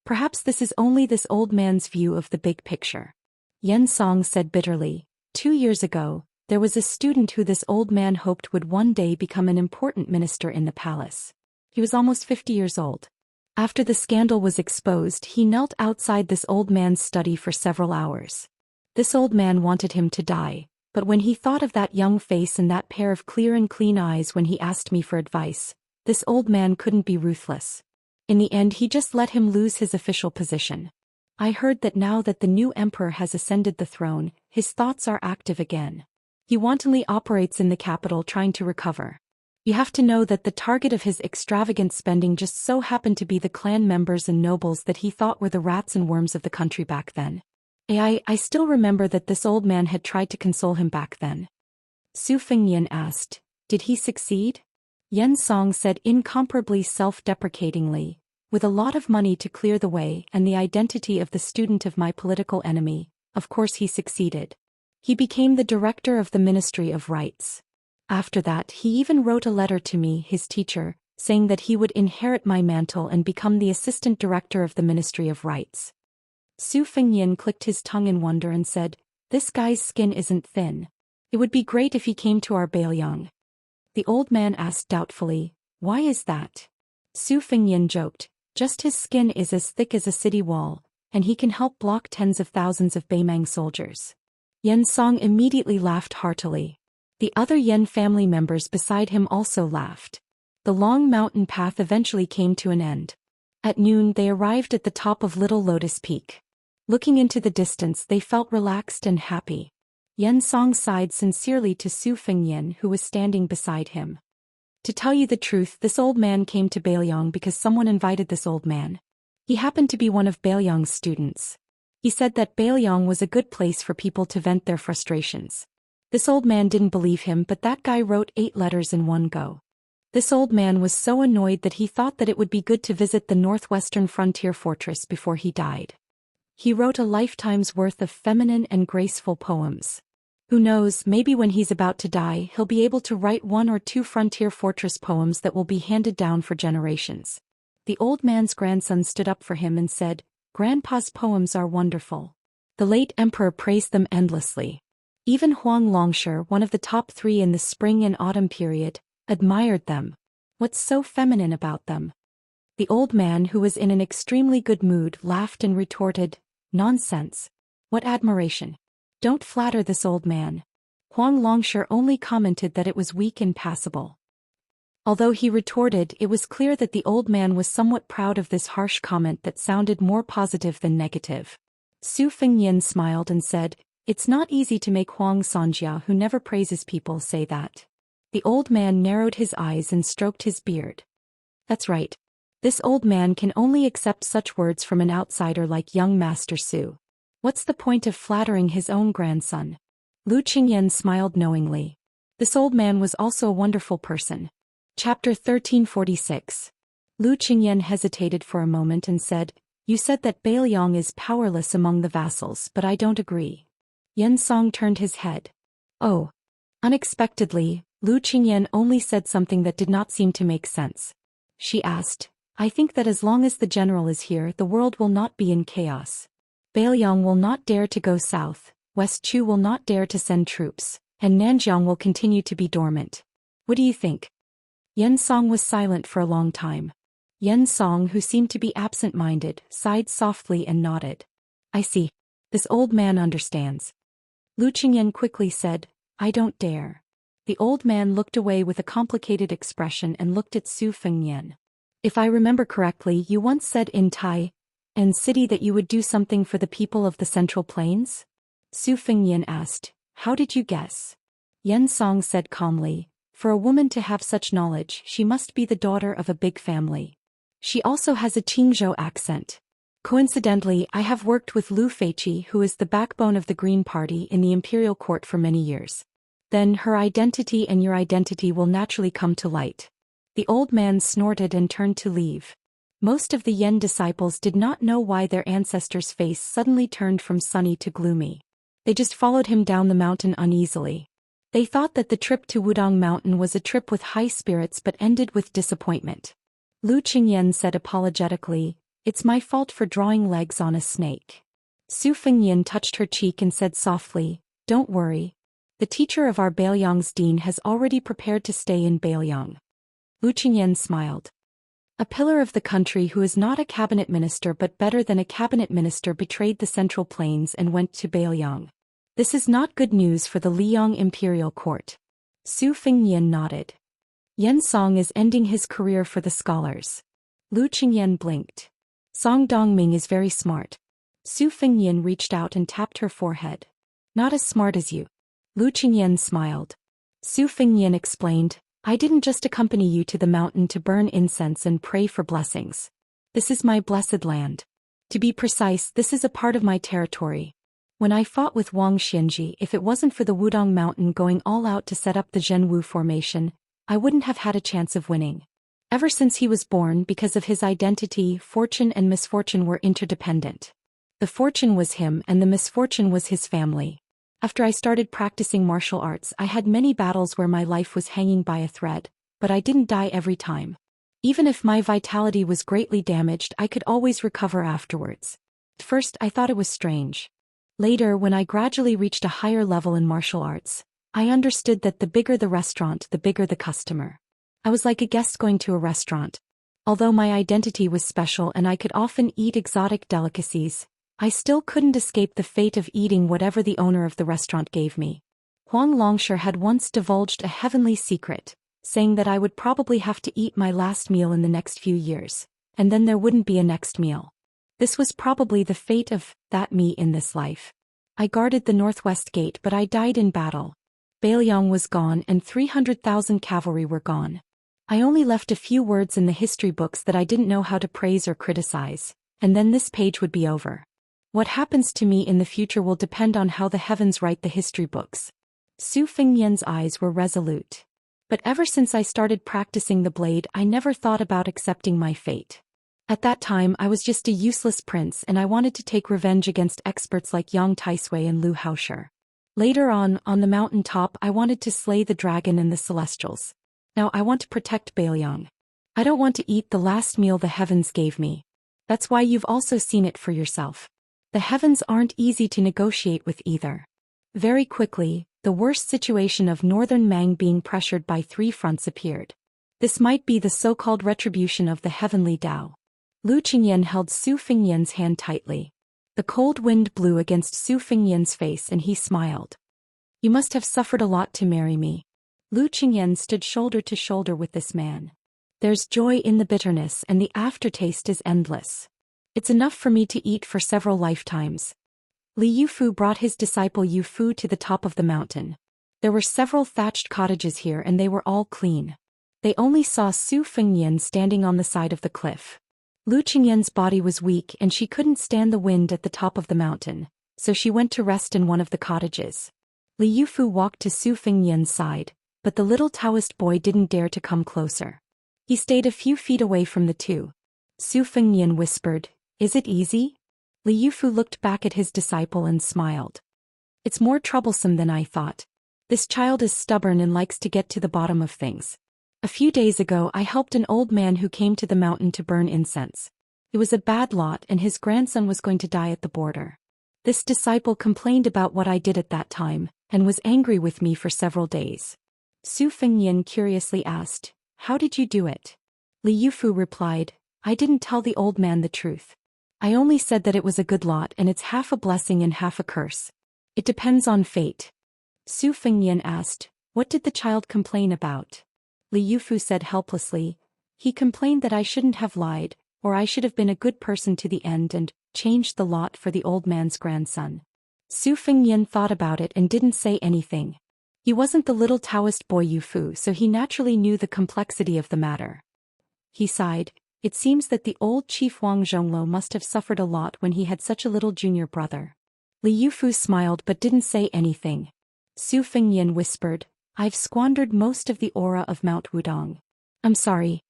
Perhaps this is only this old man's view of the big picture. Yen Song said bitterly, 2 years ago, there was a student who this old man hoped would one day become an important minister in the palace. He was almost 50 years old. After the scandal was exposed, he knelt outside this old man's study for several hours. This old man wanted him to die, but when he thought of that young face and that pair of clear and clean eyes when he asked me for advice, this old man couldn't be ruthless. In the end, he just let him lose his official position. I heard that now that the new emperor has ascended the throne, his thoughts are active again. He wantonly operates in the capital trying to recover. You have to know that the target of his extravagant spending just so happened to be the clan members and nobles that he thought were the rats and worms of the country back then. I still remember that this old man had tried to console him back then. Su Fengyan asked, "Did he succeed?" Yen Song said incomparably self-deprecatingly, "With a lot of money to clear the way and the identity of the student of my political enemy, of course he succeeded. He became the director of the Ministry of Rights. After that, he even wrote a letter to me, his teacher, saying that he would inherit my mantle and become the assistant director of the Ministry of Rights." Su Fengyan clicked his tongue in wonder and said, "This guy's skin isn't thin. It would be great if he came to our Baoyang." The old man asked doubtfully, "Why is that?" Su Fengyan joked, "Just his skin is as thick as a city wall, and he can help block tens of thousands of Baimang soldiers." Yen Song immediately laughed heartily. The other Yen family members beside him also laughed. The long mountain path eventually came to an end. At noon they arrived at the top of Little Lotus Peak. Looking into the distance, they felt relaxed and happy. Yen Song sighed sincerely to Su Fengyan, who was standing beside him. To tell you the truth, this old man came to Baoyang because someone invited this old man. He happened to be one of Baoyang's students. He said that Baoyang was a good place for people to vent their frustrations. This old man didn't believe him, but that guy wrote 8 letters in one go. This old man was so annoyed that he thought that it would be good to visit the northwestern frontier fortress before he died. He wrote a lifetime's worth of feminine and graceful poems. Who knows, maybe when he's about to die, he'll be able to write 1 or 2 frontier fortress poems that will be handed down for generations. The old man's grandson stood up for him and said, "Grandpa's poems are wonderful." The late emperor praised them endlessly. Even Huang Longshi, one of the top 3 in the spring and autumn period, admired them. What's so feminine about them? The old man, who was in an extremely good mood, laughed and retorted, "Nonsense. What admiration? Don't flatter this old man." Huang Longshi only commented that it was weak and passable. Although he retorted, it was clear that the old man was somewhat proud of this harsh comment that sounded more positive than negative. Su Fengyan smiled and said, "It's not easy to make Huang Sanjia, who never praises people, say that." The old man narrowed his eyes and stroked his beard. "That's right. This old man can only accept such words from an outsider like young Master Su. What's the point of flattering his own grandson? Lu Qingyan smiled knowingly. This old man was also a wonderful person. Chapter 1346. Lu Qingyan hesitated for a moment and said, "You said that Bailiang is powerless among the vassals, but I don't agree." Yen Song turned his head. Oh. Unexpectedly, Lu Qingyan only said something that did not seem to make sense. She asked, "I think that as long as the general is here, the world will not be in chaos. Bailiang will not dare to go south, West Chu will not dare to send troops, and Nanjiang will continue to be dormant. What do you think?" Yen Song was silent for a long time. Yen Song, who seemed to be absent-minded, sighed softly and nodded. "I see. This old man understands." Lu Qingyan quickly said, "I don't dare." The old man looked away with a complicated expression and looked at Su Fengnian. "If I remember correctly, you once said in Tai and City that you would do something for the people of the Central Plains?" Su Fengnian asked, "How did you guess?" Yen Song said calmly, "For a woman to have such knowledge, she must be the daughter of a big family. She also has a Qingzhou accent. Coincidentally, I have worked with Lu Feiqi, who is the backbone of the Green Party in the imperial court for many years. Then her identity and your identity will naturally come to light." The old man snorted and turned to leave. Most of the Yen disciples did not know why their ancestor's face suddenly turned from sunny to gloomy. They just followed him down the mountain uneasily. They thought that the trip to Wudong Mountain was a trip with high spirits but ended with disappointment. Lu Qingyan said apologetically, "It's my fault for drawing legs on a snake." Su Fengnian touched her cheek and said softly, "Don't worry. The teacher of our Bailiang's dean has already prepared to stay in Bailiang." Lu Qingyan smiled. A pillar of the country who is not a cabinet minister but better than a cabinet minister betrayed the Central Plains and went to Bailiang. This is not good news for the Liang imperial court. Su Fengnian nodded. Yen Song is ending his career for the scholars. Lu Qingyan blinked. Song Dongming is very smart. Su Fengnian reached out and tapped her forehead. "Not as smart as you." Lu Qingyan smiled. Su Fengnian explained, "I didn't just accompany you to the mountain to burn incense and pray for blessings. This is my blessed land. To be precise, this is a part of my territory. When I fought with Wang Xianji, if it wasn't for the Wudong Mountain going all out to set up the Zhenwu formation, I wouldn't have had a chance of winning. Ever since he was born, because of his identity, fortune and misfortune were interdependent. The fortune was him and the misfortune was his family. After I started practicing martial arts, I had many battles where my life was hanging by a thread, but I didn't die every time. Even if my vitality was greatly damaged, I could always recover afterwards. At first, I thought it was strange. Later, when I gradually reached a higher level in martial arts, I understood that the bigger the restaurant, the bigger the customer. I was like a guest going to a restaurant. Although my identity was special and I could often eat exotic delicacies, I still couldn't escape the fate of eating whatever the owner of the restaurant gave me. Huang Longshi had once divulged a heavenly secret, saying that I would probably have to eat my last meal in the next few years, and then there wouldn't be a next meal. This was probably the fate of that me in this life. I guarded the northwest gate, but I died in battle. Bailiang was gone and 300,000 cavalry were gone. I only left a few words in the history books that I didn't know how to praise or criticize, and then this page would be over. What happens to me in the future will depend on how the heavens write the history books. Su Fengnian's eyes were resolute. But ever since I started practicing the blade, I never thought about accepting my fate. At that time, I was just a useless prince and I wanted to take revenge against experts like Yang Taisui and Lu Haoshi. Later on the mountain top, I wanted to slay the dragon and the celestials. Now I want to protect Bailiang. I don't want to eat the last meal the heavens gave me. That's why you've also seen it for yourself. The heavens aren't easy to negotiate with either. Very quickly, the worst situation of northern Mang being pressured by 3 fronts appeared. This might be the so-called retribution of the heavenly Tao. Lu Qingyan held Su Fengnian's hand tightly. The cold wind blew against Su Fengnian's face and he smiled. "You must have suffered a lot to marry me." Lu Qingyan stood shoulder to shoulder with this man. "There's joy in the bitterness and the aftertaste is endless. It's enough for me to eat for several lifetimes." Li Yufu brought his disciple Yufu to the top of the mountain. There were several thatched cottages here and they were all clean. They only saw Su Fengnian standing on the side of the cliff. Lu Qingyan's body was weak and she couldn't stand the wind at the top of the mountain, so she went to rest in one of the cottages. Li Yufu walked to Su Fengyan's side, but the little Taoist boy didn't dare to come closer. He stayed a few feet away from the two. Su Fengyan whispered, "Is it easy?" Li Yufu looked back at his disciple and smiled. "It's more troublesome than I thought. This child is stubborn and likes to get to the bottom of things. A few days ago I helped an old man who came to the mountain to burn incense. It was a bad lot and his grandson was going to die at the border. This disciple complained about what I did at that time, and was angry with me for several days." Su Fengyan curiously asked, "How did you do it?" Li Yufu replied, "I didn't tell the old man the truth. I only said that it was a good lot and it's half a blessing and half a curse. It depends on fate." Su Fengyan asked, "What did the child complain about?" Li Yufu said helplessly, "He complained that I shouldn't have lied, or I should have been a good person to the end and changed the lot for the old man's grandson." Su Fengyan thought about it and didn't say anything. He wasn't the little Taoist boy Yufu, so he naturally knew the complexity of the matter. He sighed. It seems that the old chief Wang Zhonglo must have suffered a lot when he had such a little junior brother. Li Yufu smiled but didn't say anything. Su Fengyan whispered, "I've squandered most of the aura of Mount Wudong. I'm sorry."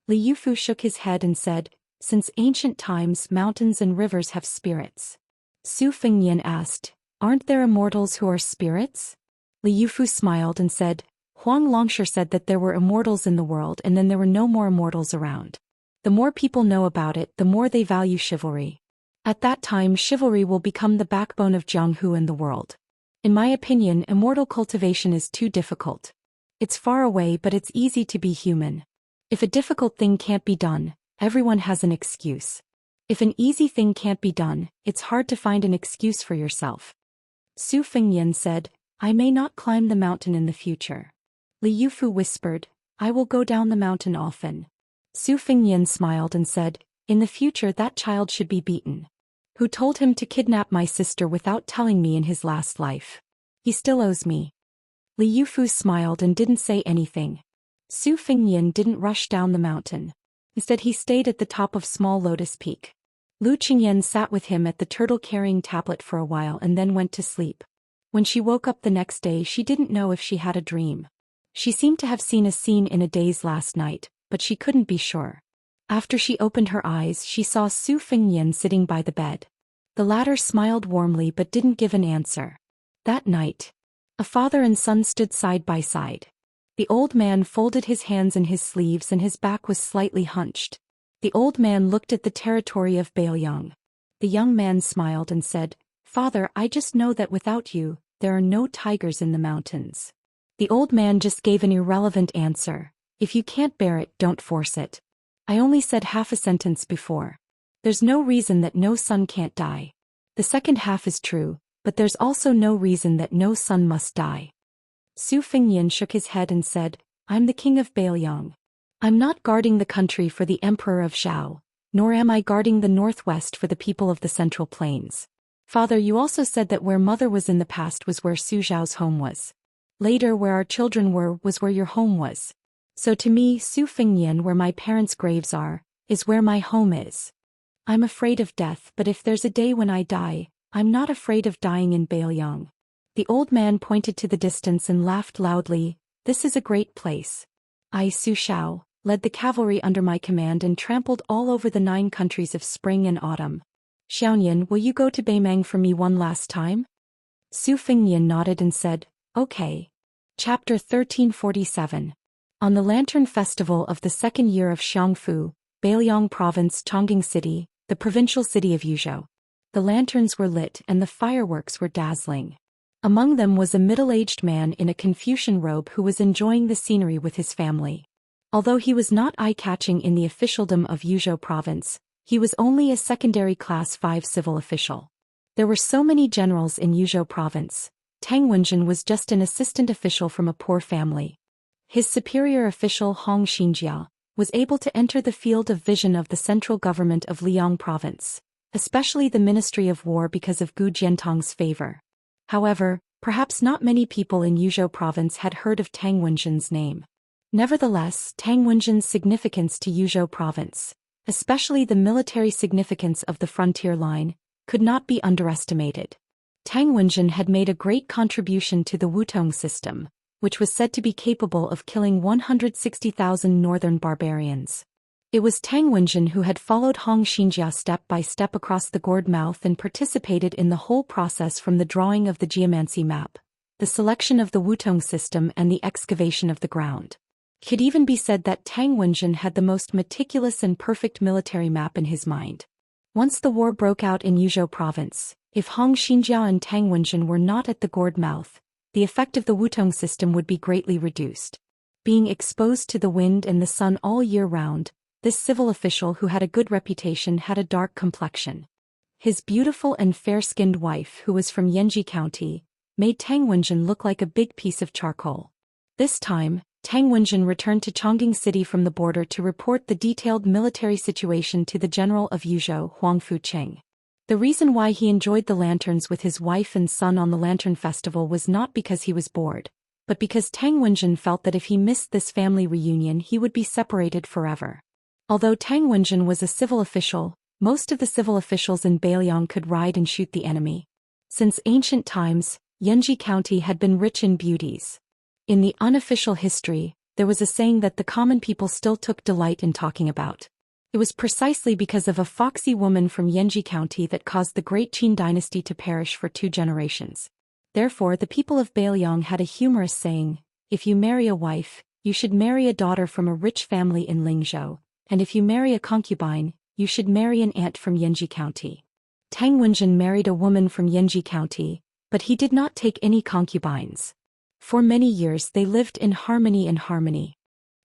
Li Yufu shook his head and said, "Since ancient times mountains and rivers have spirits." Su Fengyan asked, "Aren't there immortals who are spirits?" Li Yufu smiled and said, "Huang Longshi said that there were immortals in the world and then there were no more immortals around. The more people know about it, the more they value chivalry. At that time chivalry will become the backbone of Jianghu and the world. In my opinion, immortal cultivation is too difficult. It's far away but it's easy to be human. If a difficult thing can't be done, everyone has an excuse. If an easy thing can't be done, it's hard to find an excuse for yourself." Su Fengyan said, "I may not climb the mountain in the future." Li Yufu whispered, "I will go down the mountain often." Su Fengyan smiled and said, "In the future that child should be beaten. Who told him to kidnap my sister without telling me in his last life? He still owes me." Li Yufu smiled and didn't say anything. Su Fengyan didn't rush down the mountain. Instead he stayed at the top of Small Lotus Peak. Lu Qingyan sat with him at the turtle-carrying tablet for a while and then went to sleep. When she woke up the next day she didn't know if she had a dream. She seemed to have seen a scene in a daze last night, but she couldn't be sure. After she opened her eyes she saw Su Fengyan sitting by the bed. The latter smiled warmly but didn't give an answer. That night, a father and son stood side by side. The old man folded his hands in his sleeves and his back was slightly hunched. The old man looked at the territory of Baoyang. The young man smiled and said, "Father, I just know that without you, there are no tigers in the mountains." The old man just gave an irrelevant answer. "If you can't bear it, don't force it. I only said half a sentence before. There's no reason that no son can't die. The second half is true, but there's also no reason that no son must die." Su Fengyan shook his head and said, "I'm the king of Baoyang. I'm not guarding the country for the emperor of Zhao, nor am I guarding the northwest for the people of the central plains. Father, you also said that where mother was in the past was where Su Zhao's home was. Later where our children were was where your home was. So to me, Su Fengyan, where my parents' graves are, is where my home is. I'm afraid of death, but if there's a day when I die, I'm not afraid of dying in Baoyang." The old man pointed to the distance and laughed loudly. "This is a great place. I, Su Xiao, led the cavalry under my command and trampled all over the 9 countries of spring and autumn. Xiaoyan, will you go to Beimeng for me one last time?" Su Fengyan nodded and said, "Okay." Chapter 1347. On the Lantern Festival of the second year of Xiangfu, Baoyang Province, Chongqing City, the provincial city of Yuzhou. The lanterns were lit and the fireworks were dazzling. Among them was a middle-aged man in a Confucian robe who was enjoying the scenery with his family. Although he was not eye-catching in the officialdom of Yuzhou Province, he was only a secondary Class 5 civil official. There were so many generals in Yuzhou Province. Tang Wenjin was just an assistant official from a poor family. His superior official Hong Xinjia was able to enter the field of vision of the central government of Liang Province, especially the Ministry of War, because of Gu Jiantong's favor. However, perhaps not many people in Yuzhou Province had heard of Tang Wenjin's name. Nevertheless, Tang Wenjin's significance to Yuzhou Province, especially the military significance of the frontier line, could not be underestimated. Tang Wenjin had made a great contribution to the Wutong system, which was said to be capable of killing 160,000 northern barbarians. It was Tang Wenjin who had followed Hong Xianxia step by step across the gourd mouth and participated in the whole process, from the drawing of the geomancy map, the selection of the Wutong system, and the excavation of the ground. It could even be said that Tang Wenjin had the most meticulous and perfect military map in his mind. Once the war broke out in Yuzhou province, if Hong Xianxia and Tang Wenjin were not at the gourd mouth, the effect of the Wutong system would be greatly reduced. Being exposed to the wind and the sun all year round, this civil official who had a good reputation had a dark complexion. His beautiful and fair-skinned wife, who was from Yanji County, made Tang Wenjin look like a big piece of charcoal. This time, Tang Wenjin returned to Chongqing City from the border to report the detailed military situation to the general of Yuzhou, Huang Fucheng. The reason why he enjoyed the lanterns with his wife and son on the Lantern Festival was not because he was bored, but because Tang Wenjin felt that if he missed this family reunion he would be separated forever. Although Tang Wenjin was a civil official, most of the civil officials in Beiliang could ride and shoot the enemy. Since ancient times, Yanji County had been rich in beauties. In the unofficial history, there was a saying that the common people still took delight in talking about. It was precisely because of a foxy woman from Yanji County that caused the great Qin dynasty to perish for 2 generations. Therefore, the people of Beiliang had a humorous saying: if you marry a wife, you should marry a daughter from a rich family in Lingzhou, and if you marry a concubine, you should marry an aunt from Yanji County. Tang Wenjin married a woman from Yanji County, but he did not take any concubines. For many years they lived in harmony.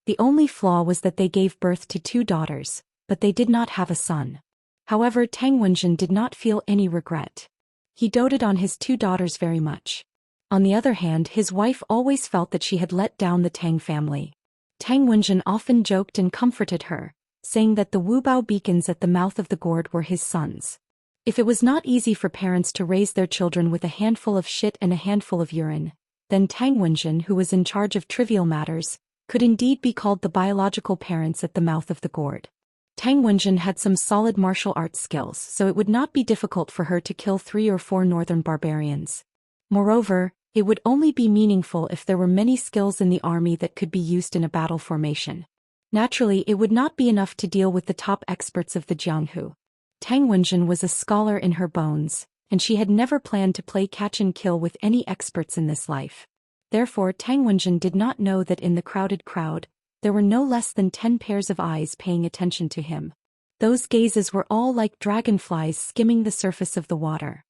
The only flaw was that they gave birth to 2 daughters, but they did not have a son. However, Tang Wenjin did not feel any regret. He doted on his 2 daughters very much. On the other hand, his wife always felt that she had let down the Tang family. Tang Wenjin often joked and comforted her, saying that the Wubao beacons at the mouth of the gourd were his sons. If it was not easy for parents to raise their children with a handful of shit and a handful of urine, then Tang Wenjin, who was in charge of trivial matters, could indeed be called the biological parents at the mouth of the gourd. Tang Wenjin had some solid martial arts skills, so it would not be difficult for her to kill 3 or 4 northern barbarians. Moreover, it would only be meaningful if there were many skills in the army that could be used in a battle formation. Naturally, it would not be enough to deal with the top experts of the Jianghu. Tang Wenjin was a scholar in her bones, and she had never planned to play catch and kill with any experts in this life. Therefore, Tang Wenjin did not know that in the crowded crowd, there were no less than 10 pairs of eyes paying attention to him. Those gazes were all like dragonflies skimming the surface of the water.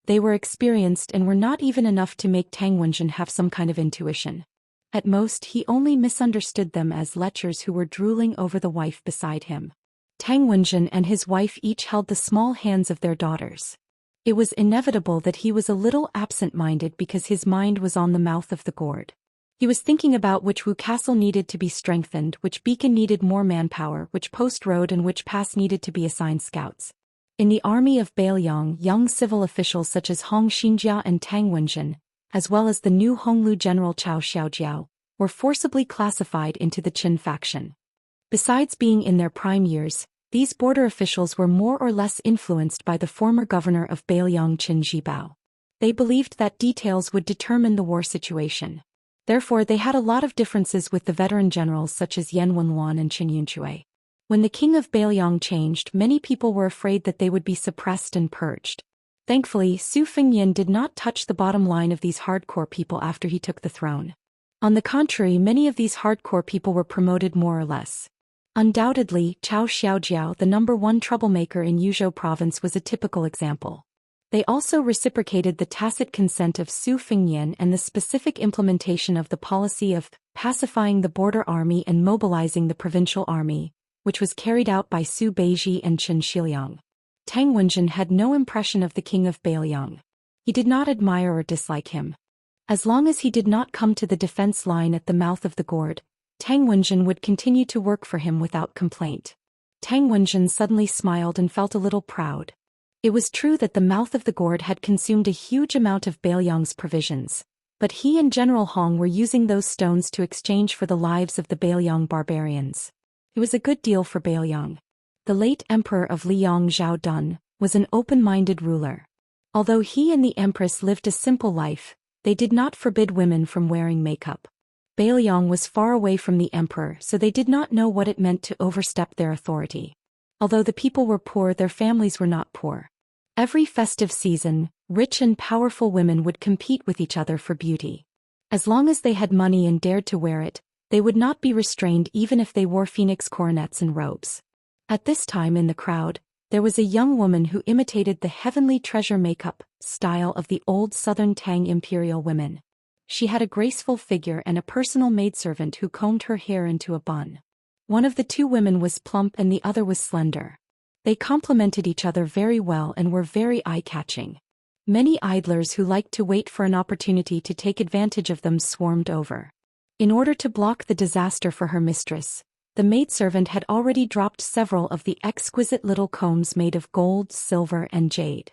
They were experienced and were not even enough to make Tang Wenjin have some kind of intuition. At most, he only misunderstood them as lechers who were drooling over the wife beside him. Tang Wenjin and his wife each held the small hands of their daughters. It was inevitable that he was a little absent-minded because his mind was on the mouth of the gourd. He was thinking about which Wu castle needed to be strengthened, which beacon needed more manpower, which post road and which pass needed to be assigned scouts. In the army of Beiliang, young civil officials such as Hong Xianxia and Tang Wenjin, as well as the new Honglu general Zhou Xian, were forcibly classified into the Qin faction. Besides being in their prime years, these border officials were more or less influenced by the former governor of Beiliang, Qin Zhibao. They believed that details would determine the war situation. Therefore, they had a lot of differences with the veteran generals such as Yan Wenluan and Qin Yunchui. When the king of Beiliang changed, many people were afraid that they would be suppressed and purged. Thankfully, Su Fengyan did not touch the bottom line of these hardcore people after he took the throne. On the contrary, many of these hardcore people were promoted more or less. Undoubtedly, Zhou Xian, the #1 troublemaker in Yuzhou province, was a typical example. They also reciprocated the tacit consent of Su Fengyan and the specific implementation of the policy of pacifying the border army and mobilizing the provincial army, which was carried out by Su Beiji and Chen Shiliang. Tang Wenjin had no impression of the king of Beiliang. He did not admire or dislike him. As long as he did not come to the defense line at the mouth of the gourd, Tang Wenjin would continue to work for him without complaint. Tang Wenjin suddenly smiled and felt a little proud. It was true that the mouth of the gourd had consumed a huge amount of Beiliang's provisions, but he and General Hong were using those stones to exchange for the lives of the Beiliang barbarians. It was a good deal for Beiliang. The late emperor of Liang, Zhao Dun, was an open-minded ruler. Although he and the empress lived a simple life, they did not forbid women from wearing makeup. Bailiang was far away from the emperor, so they did not know what it meant to overstep their authority. Although the people were poor, their families were not poor. Every festive season, rich and powerful women would compete with each other for beauty. As long as they had money and dared to wear it, they would not be restrained even if they wore phoenix coronets and robes. At this time in the crowd, there was a young woman who imitated the heavenly treasure makeup style of the old southern Tang imperial women. She had a graceful figure and a personal maidservant who combed her hair into a bun. One of the two women was plump and the other was slender. They complemented each other very well and were very eye-catching. Many idlers who liked to wait for an opportunity to take advantage of them swarmed over. In order to block the disaster for her mistress, the maidservant had already dropped several of the exquisite little combs made of gold, silver, and jade.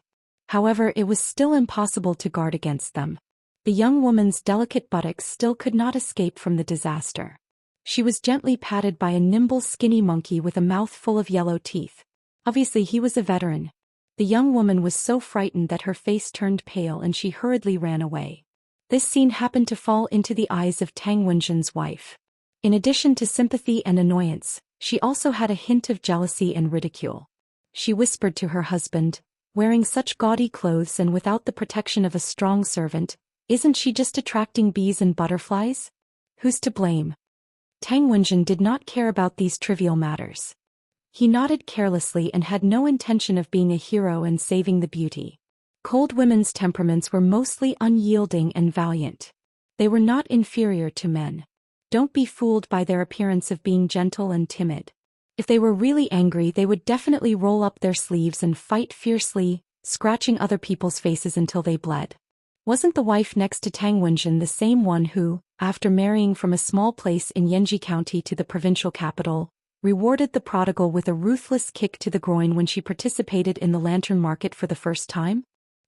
However, it was still impossible to guard against them. The young woman's delicate buttocks still could not escape from the disaster. She was gently patted by a nimble skinny monkey with a mouth full of yellow teeth. Obviously he was a veteran. The young woman was so frightened that her face turned pale and she hurriedly ran away. This scene happened to fall into the eyes of Tang Wenjin's wife. In addition to sympathy and annoyance, she also had a hint of jealousy and ridicule. She whispered to her husband, "Wearing such gaudy clothes and without the protection of a strong servant, isn't she just attracting bees and butterflies? Who's to blame?" Tang Wenjin did not care about these trivial matters. He nodded carelessly and had no intention of being a hero and saving the beauty. Cold women's temperaments were mostly unyielding and valiant. They were not inferior to men. Don't be fooled by their appearance of being gentle and timid. If they were really angry, they would definitely roll up their sleeves and fight fiercely, scratching other people's faces until they bled. Wasn't the wife next to Tang Wenjin the same one who, after marrying from a small place in Yanji County to the provincial capital, rewarded the prodigal with a ruthless kick to the groin when she participated in the lantern market for the first time?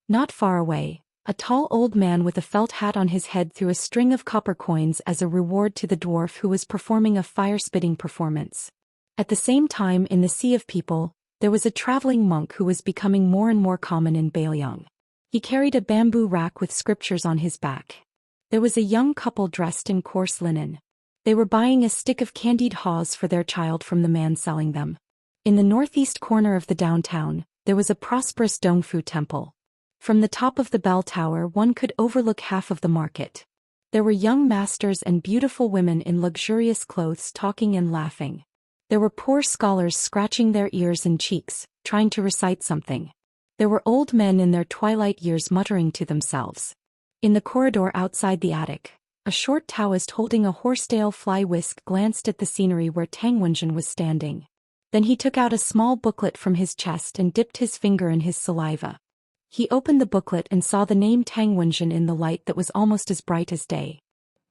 Not far away, a tall old man with a felt hat on his head threw a string of copper coins as a reward to the dwarf who was performing a fire-spitting performance. At the same time, in the sea of people, there was a traveling monk who was becoming more and more common in Bailiang. He carried a bamboo rack with scriptures on his back. There was a young couple dressed in coarse linen. They were buying a stick of candied haws for their child from the man selling them. In the northeast corner of the downtown, there was a prosperous Dongfu temple. From the top of the bell tower one could overlook half of the market. There were young masters and beautiful women in luxurious clothes talking and laughing. There were poor scholars scratching their ears and cheeks, trying to recite something. There were old men in their twilight years muttering to themselves. In the corridor outside the attic, a short Daoist holding a horsetail fly whisk glanced at the scenery where Tang Wenjin was standing. Then he took out a small booklet from his chest and dipped his finger in his saliva. He opened the booklet and saw the name Tang Wenjin in the light that was almost as bright as day.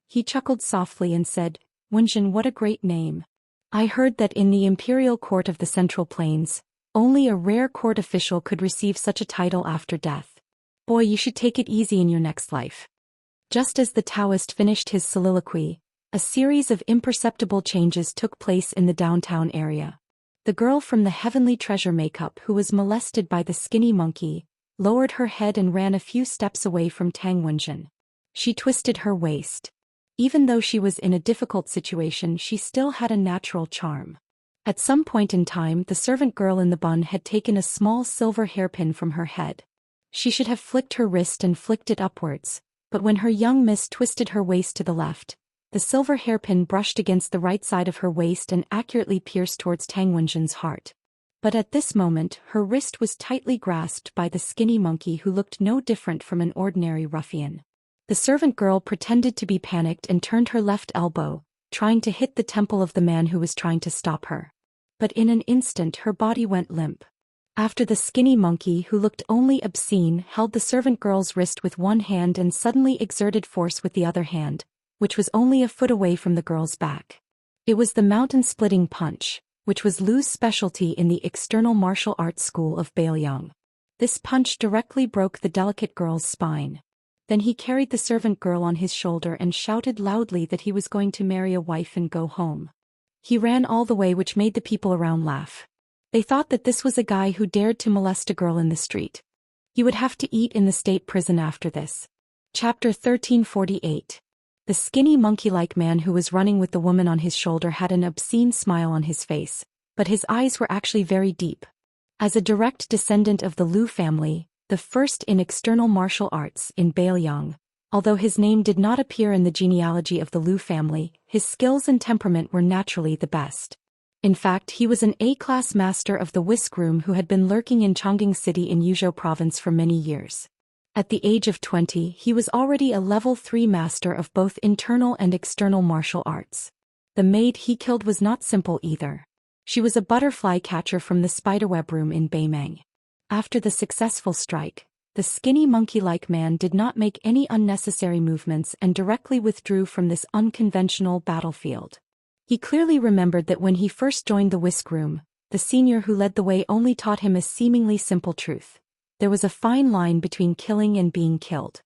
He chuckled softly and said, "Wenjin, what a great name. I heard that in the imperial court of the Central Plains, only a rare court official could receive such a title after death. Boy, you should take it easy in your next life." Just as the Daoist finished his soliloquy, a series of imperceptible changes took place in the downtown area. The girl from the heavenly treasure makeup who was molested by the skinny monkey lowered her head and ran a few steps away from Tang Wenjin. She twisted her waist. Even though she was in a difficult situation, she still had a natural charm. At some point in time, the servant girl in the bun had taken a small silver hairpin from her head. She should have flicked her wrist and flicked it upwards, but when her young miss twisted her waist to the left, the silver hairpin brushed against the right side of her waist and accurately pierced towards Tang Wenjin's heart. But at this moment, her wrist was tightly grasped by the skinny monkey who looked no different from an ordinary ruffian. The servant girl pretended to be panicked and turned her left elbow, trying to hit the temple of the man who was trying to stop her. But in an instant her body went limp. After the skinny monkey, who looked only obscene, held the servant girl's wrist with one hand and suddenly exerted force with the other hand, which was only a foot away from the girl's back. It was the mountain-splitting punch, which was Lu's specialty in the external martial arts school of Bailiang. This punch directly broke the delicate girl's spine. Then he carried the servant girl on his shoulder and shouted loudly that he was going to marry a wife and go home. He ran all the way, which made the people around laugh. They thought that this was a guy who dared to molest a girl in the street. He would have to eat in the state prison after this. Chapter 1348. The skinny monkey-like man who was running with the woman on his shoulder had an obscene smile on his face, but his eyes were actually very deep. As a direct descendant of the Liu family, the first in external martial arts in Bailiang, although his name did not appear in the genealogy of the Liu family, his skills and temperament were naturally the best. In fact, he was an A-class master of the whisk room who had been lurking in Chongqing City in Yuzhou province for many years. At the age of 20, he was already a level 3 master of both internal and external martial arts. The maid he killed was not simple either. She was a butterfly catcher from the spiderweb room in Beimeng. After the successful strike, the skinny monkey-like man did not make any unnecessary movements and directly withdrew from this unconventional battlefield. He clearly remembered that when he first joined the whisk room, the senior who led the way only taught him a seemingly simple truth. There was a fine line between killing and being killed.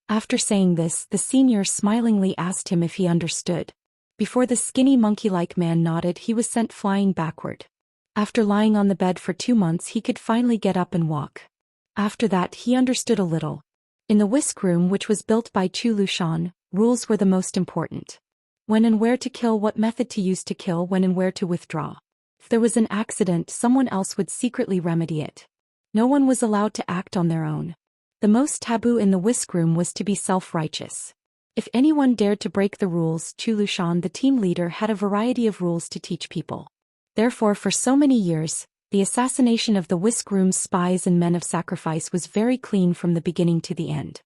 After saying this, the senior smilingly asked him if he understood. Before the skinny monkey-like man nodded, he was sent flying backward. After lying on the bed for 2 months, he could finally get up and walk. After that, he understood a little. In the whisk room, which was built by Zhou Xian, rules were the most important. When and where to kill, what method to use to kill, when and where to withdraw. If there was an accident, someone else would secretly remedy it. No one was allowed to act on their own. The most taboo in the whisk room was to be self-righteous. If anyone dared to break the rules, Zhou Xian, the team leader, had a variety of rules to teach people. Therefore, for so many years, the assassination of the whisk room's spies and men of sacrifice was very clean from the beginning to the end.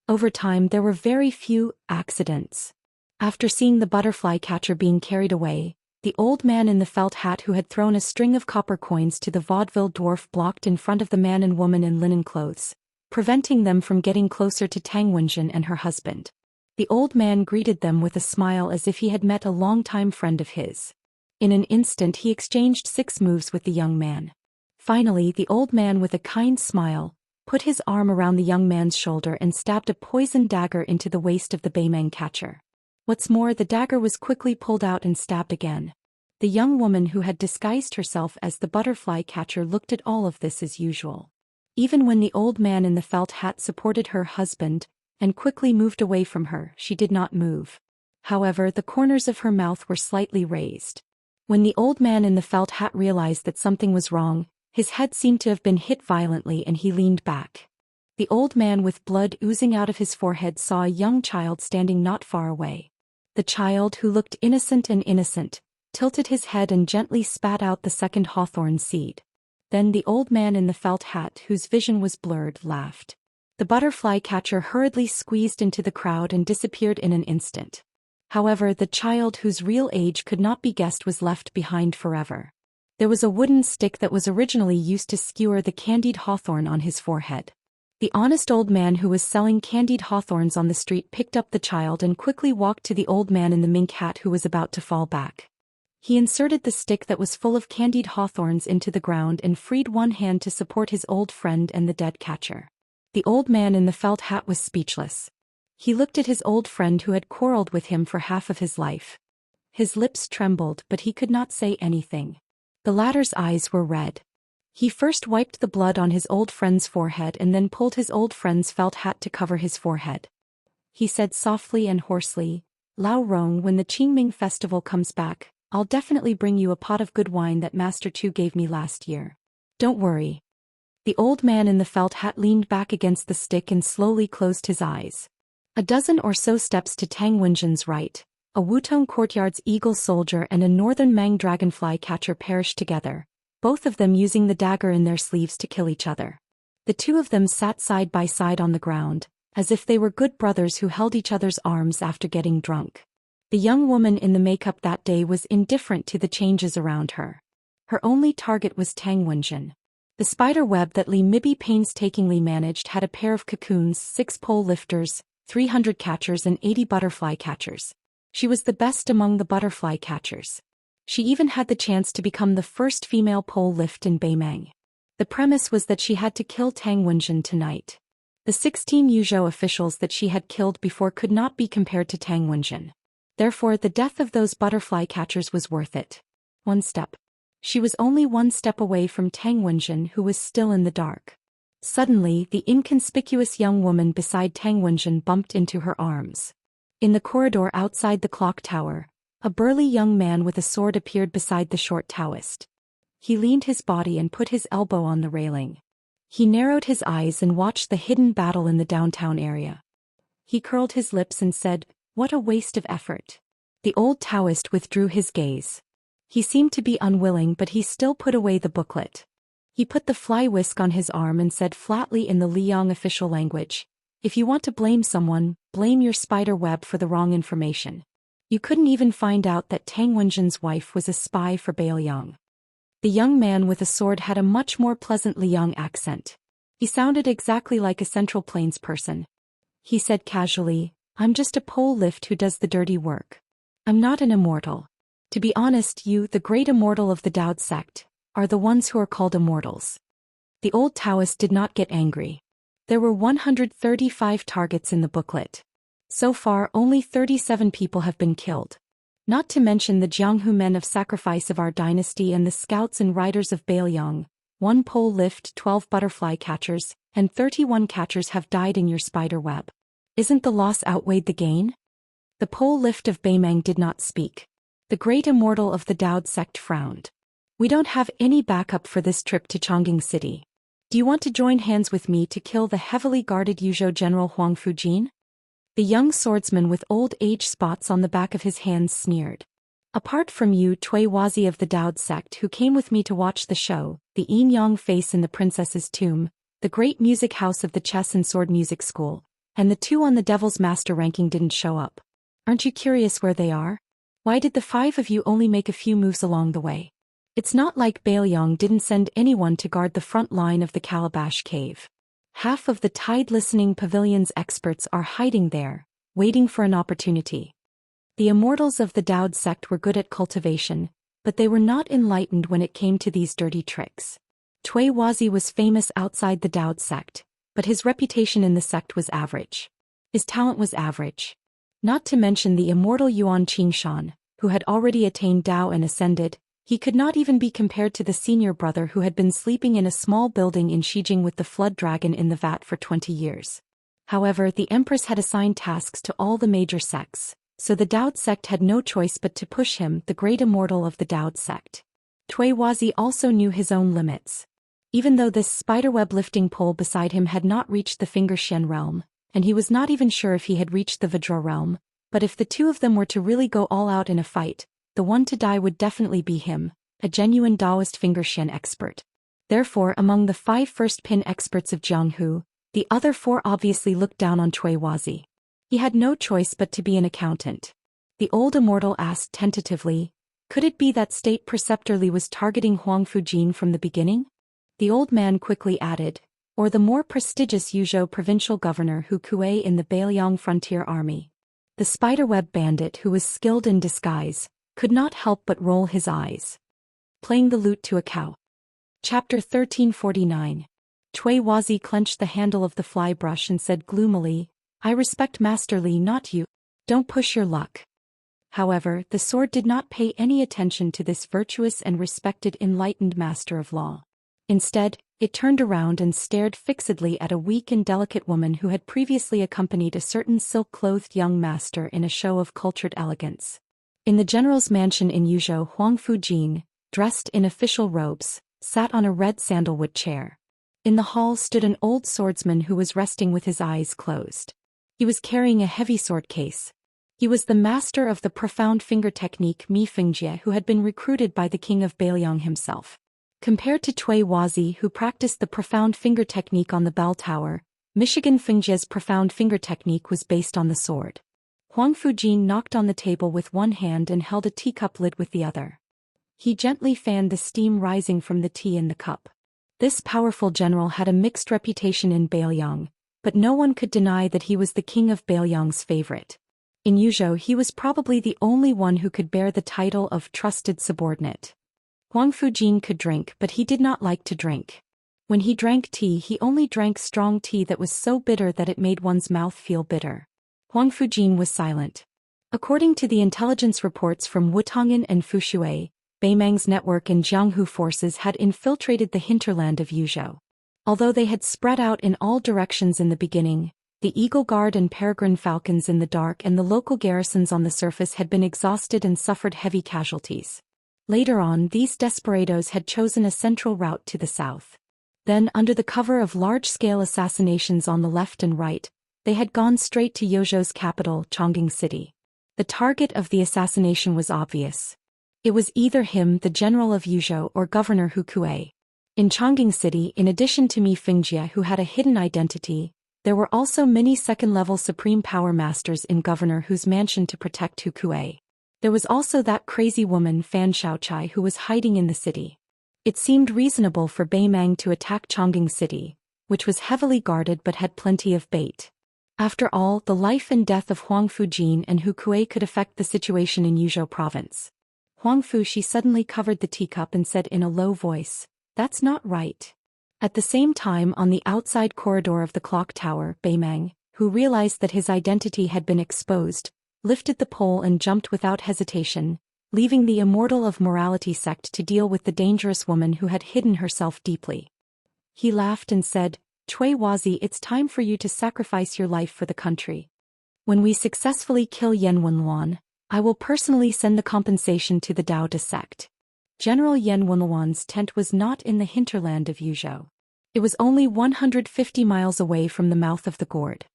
Over time, there were very few accidents. After seeing the butterfly catcher being carried away, the old man in the felt hat who had thrown a string of copper coins to the vaudeville dwarf blocked in front of the man and woman in linen clothes, preventing them from getting closer to Tang Wenjin and her husband. The old man greeted them with a smile as if he had met a longtime friend of his. In an instant he exchanged 6 moves with the young man. Finally, the old man with a kind smile put his arm around the young man's shoulder and stabbed a poisoned dagger into the waist of the Beimeng catcher. What's more, the dagger was quickly pulled out and stabbed again. The young woman who had disguised herself as the butterfly catcher looked at all of this as usual. Even when the old man in the felt hat supported her husband and quickly moved away from her, she did not move. However, the corners of her mouth were slightly raised. When the old man in the felt hat realized that something was wrong, his head seemed to have been hit violently and he leaned back. The old man with blood oozing out of his forehead saw a young child standing not far away. The child, who looked innocent, tilted his head and gently spat out the second hawthorn seed. Then the old man in the felt hat, whose vision was blurred, laughed. The butterfly catcher hurriedly squeezed into the crowd and disappeared in an instant. However, the child, whose real age could not be guessed, was left behind forever. There was a wooden stick that was originally used to skewer the candied hawthorn on his forehead. The honest old man who was selling candied hawthorns on the street picked up the child and quickly walked to the old man in the mink hat who was about to fall back. He inserted the stick that was full of candied hawthorns into the ground and freed one hand to support his old friend and the dead catcher. The old man in the felt hat was speechless. He looked at his old friend who had quarreled with him for half of his life. His lips trembled, but he could not say anything. The latter's eyes were red. He first wiped the blood on his old friend's forehead and then pulled his old friend's felt hat to cover his forehead. He said softly and hoarsely, "Lao Rong, when the Qingming festival comes back, I'll definitely bring you a pot of good wine that Master Chu gave me last year. Don't worry." The old man in the felt hat leaned back against the stick and slowly closed his eyes. A dozen or so steps to Tang Wenjin's right, a Wutong courtyard's eagle soldier and a northern Mang dragonfly catcher perished together, both of them using the dagger in their sleeves to kill each other. The two of them sat side by side on the ground, as if they were good brothers who held each other's arms after getting drunk. The young woman in the makeup that day was indifferent to the changes around her. Her only target was Tang Wenjin. The spider web that Li Mibi painstakingly managed had a pair of cocoons, 6 pole lifters, 300 catchers and 80 butterfly catchers. She was the best among the butterfly catchers. She even had the chance to become the first female pole lift in Beimeng. The premise was that she had to kill Tang Wenjin tonight. The 16 Yuzhou officials that she had killed before could not be compared to Tang Wenjin. Therefore, the death of those butterfly catchers was worth it. One step. She was only one step away from Tang Wenjin, who was still in the dark. Suddenly, the inconspicuous young woman beside Tang Wenjin bumped into her arms. In the corridor outside the clock tower, a burly young man with a sword appeared beside the short Daoist. He leaned his body and put his elbow on the railing. He narrowed his eyes and watched the hidden battle in the downtown area. He curled his lips and said, "What a waste of effort." The old Daoist withdrew his gaze. He seemed to be unwilling, but he still put away the booklet. He put the fly whisk on his arm and said flatly in the Liang official language, "If you want to blame someone, blame your spider web for the wrong information. You couldn't even find out that Tang Wenjin's wife was a spy for Bailiang." The young man with a sword had a much more pleasant Liang accent. He sounded exactly like a Central Plains person. He said casually, "I'm just a pole lift who does the dirty work. I'm not an immortal. To be honest, you, the great immortal of the Daoist sect, are the ones who are called immortals." The old Taoist did not get angry. There were 135 targets in the booklet. So far, only 37 people have been killed. Not to mention the Jianghu men of sacrifice of our dynasty and the scouts and riders of Bailiang. 1 pole lift, 12 butterfly catchers, and 31 catchers have died in your spider web. Isn't the loss outweighed the gain? The pole lift of Baimang did not speak. The great immortal of the Daoist sect frowned. "We don't have any backup for this trip to Chongqing City. Do you want to join hands with me to kill the heavily guarded Yuzhou General Huang Fujin?" The young swordsman with old age spots on the back of his hands sneered. "Apart from you, Tui Wazi of the Daoist sect who came with me to watch the show, the Yin Yang face in the princess's tomb, the great music house of the chess and sword music school, and the 2 on the Devil's Master ranking didn't show up. Aren't you curious where they are? Why did the 5 of you only make a few moves along the way? It's not like Bailiang didn't send anyone to guard the front line of the Calabash Cave. Half of the Tide Listening Pavilion's experts are hiding there, waiting for an opportunity." The immortals of the Daoist sect were good at cultivation, but they were not enlightened when it came to these dirty tricks. Tui Wazi was famous outside the Daoist sect, but his reputation in the sect was average. His talent was average. Not to mention the immortal Yuan Qingshan, who had already attained Dao and ascended. He could not even be compared to the senior brother who had been sleeping in a small building in Xijing with the flood dragon in the vat for 20 years. However, the Empress had assigned tasks to all the major sects, so the Daoist sect had no choice but to push him, the great immortal of the Daoist sect. Tui Wazi also knew his own limits. Even though this spiderweb lifting pole beside him had not reached the Finger Xian realm, and he was not even sure if he had reached the Vajra realm, but if the 2 of them were to really go all out in a fight, the one to die would definitely be him, a genuine Daoist Finger Xian expert. Therefore, among the 5 first-pin experts of Jianghu, the other 4 obviously looked down on Tui Wazi. He had no choice but to be an accountant. The old immortal asked tentatively, "Could it be that State Preceptor Li was targeting Huang Fujin from the beginning?" The old man quickly added, "Or the more prestigious Yuzhou provincial governor Hu Kuei in the Bailiang frontier army." The spiderweb bandit, who was skilled in disguise, could not help but roll his eyes. Playing the lute to a cow. Chapter 1349. Tui Wazi clenched the handle of the fly brush and said gloomily, "I respect Master Li, not you. Don't push your luck." However, the sword did not pay any attention to this virtuous and respected enlightened master of law. Instead, it turned around and stared fixedly at a weak and delicate woman who had previously accompanied a certain silk-clothed young master in a show of cultured elegance. In the general's mansion in Yuzhou, Huang Fujin, dressed in official robes, sat on a red sandalwood chair. In the hall stood an old swordsman who was resting with his eyes closed. He was carrying a heavy sword case. He was the master of the profound finger technique Mi Fingjie, who had been recruited by the king of Bailiang himself. Compared to Tui Wazi, who practiced the profound finger technique on the bell tower, Michigan Fingjie's profound finger technique was based on the sword. Huang Fujin knocked on the table with one hand and held a teacup lid with the other. He gently fanned the steam rising from the tea in the cup. This powerful general had a mixed reputation in Bailiang, but no one could deny that he was the king of Bailiang's favorite. In Yuzhou, he was probably the only one who could bear the title of trusted subordinate. Huang Fujin could drink, but he did not like to drink. When he drank tea, he only drank strong tea that was so bitter that it made one's mouth feel bitter. Huang Fujin was silent. According to the intelligence reports from Wutong'an and Fushui, Baimang's network and Jianghu forces had infiltrated the hinterland of Yuzhou. Although they had spread out in all directions in the beginning, the Eagle Guard and Peregrine Falcons in the dark and the local garrisons on the surface had been exhausted and suffered heavy casualties. Later on, these desperados had chosen a central route to the south. Then, under the cover of large-scale assassinations on the left and right, they had gone straight to Yuzhou's capital, Chongqing City. The target of the assassination was obvious. It was either him, the general of Yuzhou, or Governor Hu Kuei. In Chongqing City, in addition to Mi Fingjie, who had a hidden identity, there were also many second-level supreme power masters in Governor Hu's mansion to protect Hu Kuei. There was also that crazy woman Fan Shaochai who was hiding in the city. It seemed reasonable for Bei Mang to attack Chongqing City, which was heavily guarded but had plenty of bait. After all, the life and death of Huang Fujin and Hu Kuei could affect the situation in Yuzhou province. Huang Fushi suddenly covered the teacup and said in a low voice, "That's not right." At the same time, on the outside corridor of the clock tower, Bei Mang, who realized that his identity had been exposed, lifted the pole and jumped without hesitation, leaving the Immortal of Morality sect to deal with the dangerous woman who had hidden herself deeply. He laughed and said, "Cui Wazi, it's time for you to sacrifice your life for the country. When we successfully kill Yan Wenluan, I will personally send the compensation to the Daoist sect." General Yan Wenluan's tent was not in the hinterland of Yuzhou. It was only 150 miles away from the mouth of the gourd.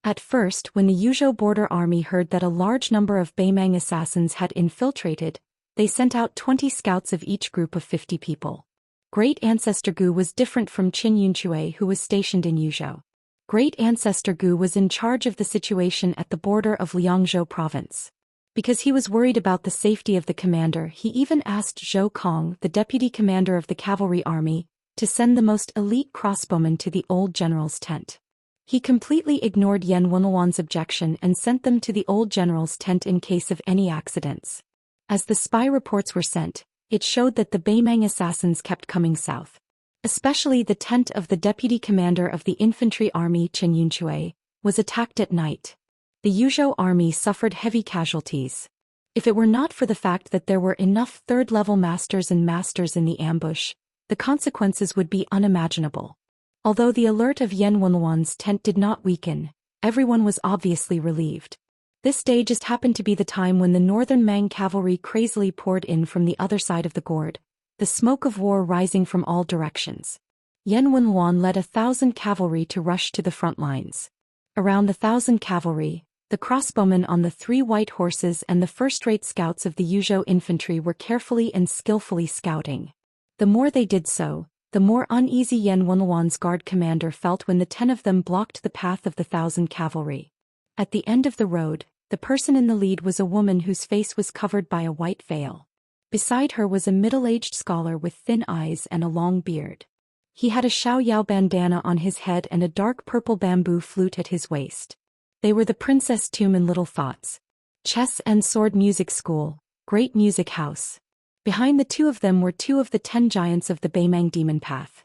At first, when the Yuzhou border army heard that a large number of Bei Mang assassins had infiltrated, they sent out 20 scouts of each group of 50 people. Great Ancestor Gu was different from Qin Yunchui, who was stationed in Yuzhou. Great Ancestor Gu was in charge of the situation at the border of Liangzhou province. Because he was worried about the safety of the commander, he even asked Zhou Kong, the deputy commander of the cavalry army, to send the most elite crossbowmen to the old general's tent. He completely ignored Yan Wenluan's objection and sent them to the old general's tent in case of any accidents. As the spy reports were sent, it showed that the Bei Mang assassins kept coming south. Especially the tent of the deputy commander of the infantry army Qin Yunchui was attacked at night. The Yuzhou army suffered heavy casualties. If it were not for the fact that there were enough third-level masters and masters in the ambush, the consequences would be unimaginable. Although the alert of Yan Wenluan's tent did not weaken, everyone was obviously relieved. This day just happened to be the time when the northern Mang cavalry crazily poured in from the other side of the gourd, the smoke of war rising from all directions. Yan Wenluan led 1,000 cavalry to rush to the front lines. Around the 1,000 cavalry, the crossbowmen on the 3 white horses and the first-rate scouts of the Yuzhou infantry were carefully and skillfully scouting. The more they did so, the more uneasy Yan Wenluan's guard commander felt when the 10 of them blocked the path of the 1,000 cavalry. At the end of the road, the person in the lead was a woman whose face was covered by a white veil. Beside her was a middle-aged scholar with thin eyes and a long beard. He had a Xiaoyao bandana on his head and a dark purple bamboo flute at his waist. They were the Princess Tomb and Little Thoughts. Chess and Sword Music School, Great Music House. Behind the 2 of them were 2 of the 10 giants of the Bei Mang Demon Path.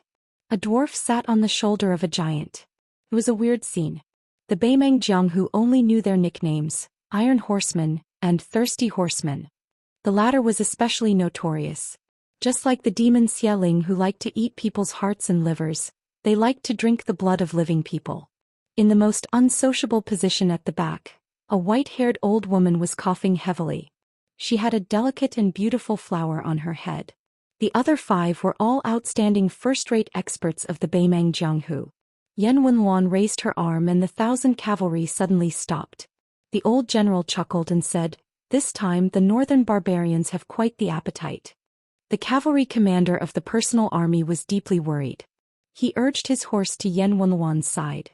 A dwarf sat on the shoulder of a giant. It was a weird scene. The Bei Mang Jiang who only knew their nicknames, Iron Horseman and Thirsty Horseman. The latter was especially notorious. Just like the demon Xieling who liked to eat people's hearts and livers, they liked to drink the blood of living people. In the most unsociable position at the back, a white-haired old woman was coughing heavily. She had a delicate and beautiful flower on her head. The other 5 were all outstanding first-rate experts of the Bei Mang Jianghu. Yan Wenluan raised her arm and the 1,000 cavalry suddenly stopped. The old general chuckled and said, "This time the northern barbarians have quite the appetite." The cavalry commander of the personal army was deeply worried. He urged his horse to Yan Wenluan's side.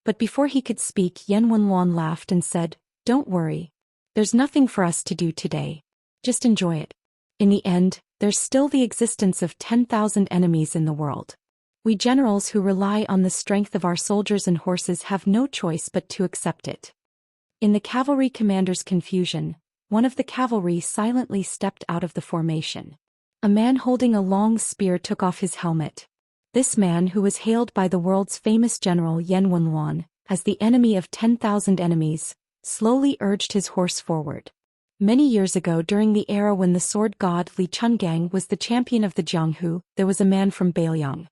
But before he could speak, Yan Wenluan laughed and said, "Don't worry. There's nothing for us to do today. Just enjoy it. In the end, there's still the existence of 10,000 enemies in the world. We generals who rely on the strength of our soldiers and horses have no choice but to accept it." In the cavalry commander's confusion, one of the cavalry silently stepped out of the formation. A man holding a long spear took off his helmet. This man, who was hailed by the world's famous general Yan Wenluan as the enemy of 10,000 enemies, slowly urged his horse forward. Many years ago, during the era when the sword god Li Chungang was the champion of the Jianghu, there was a man from Beiliang.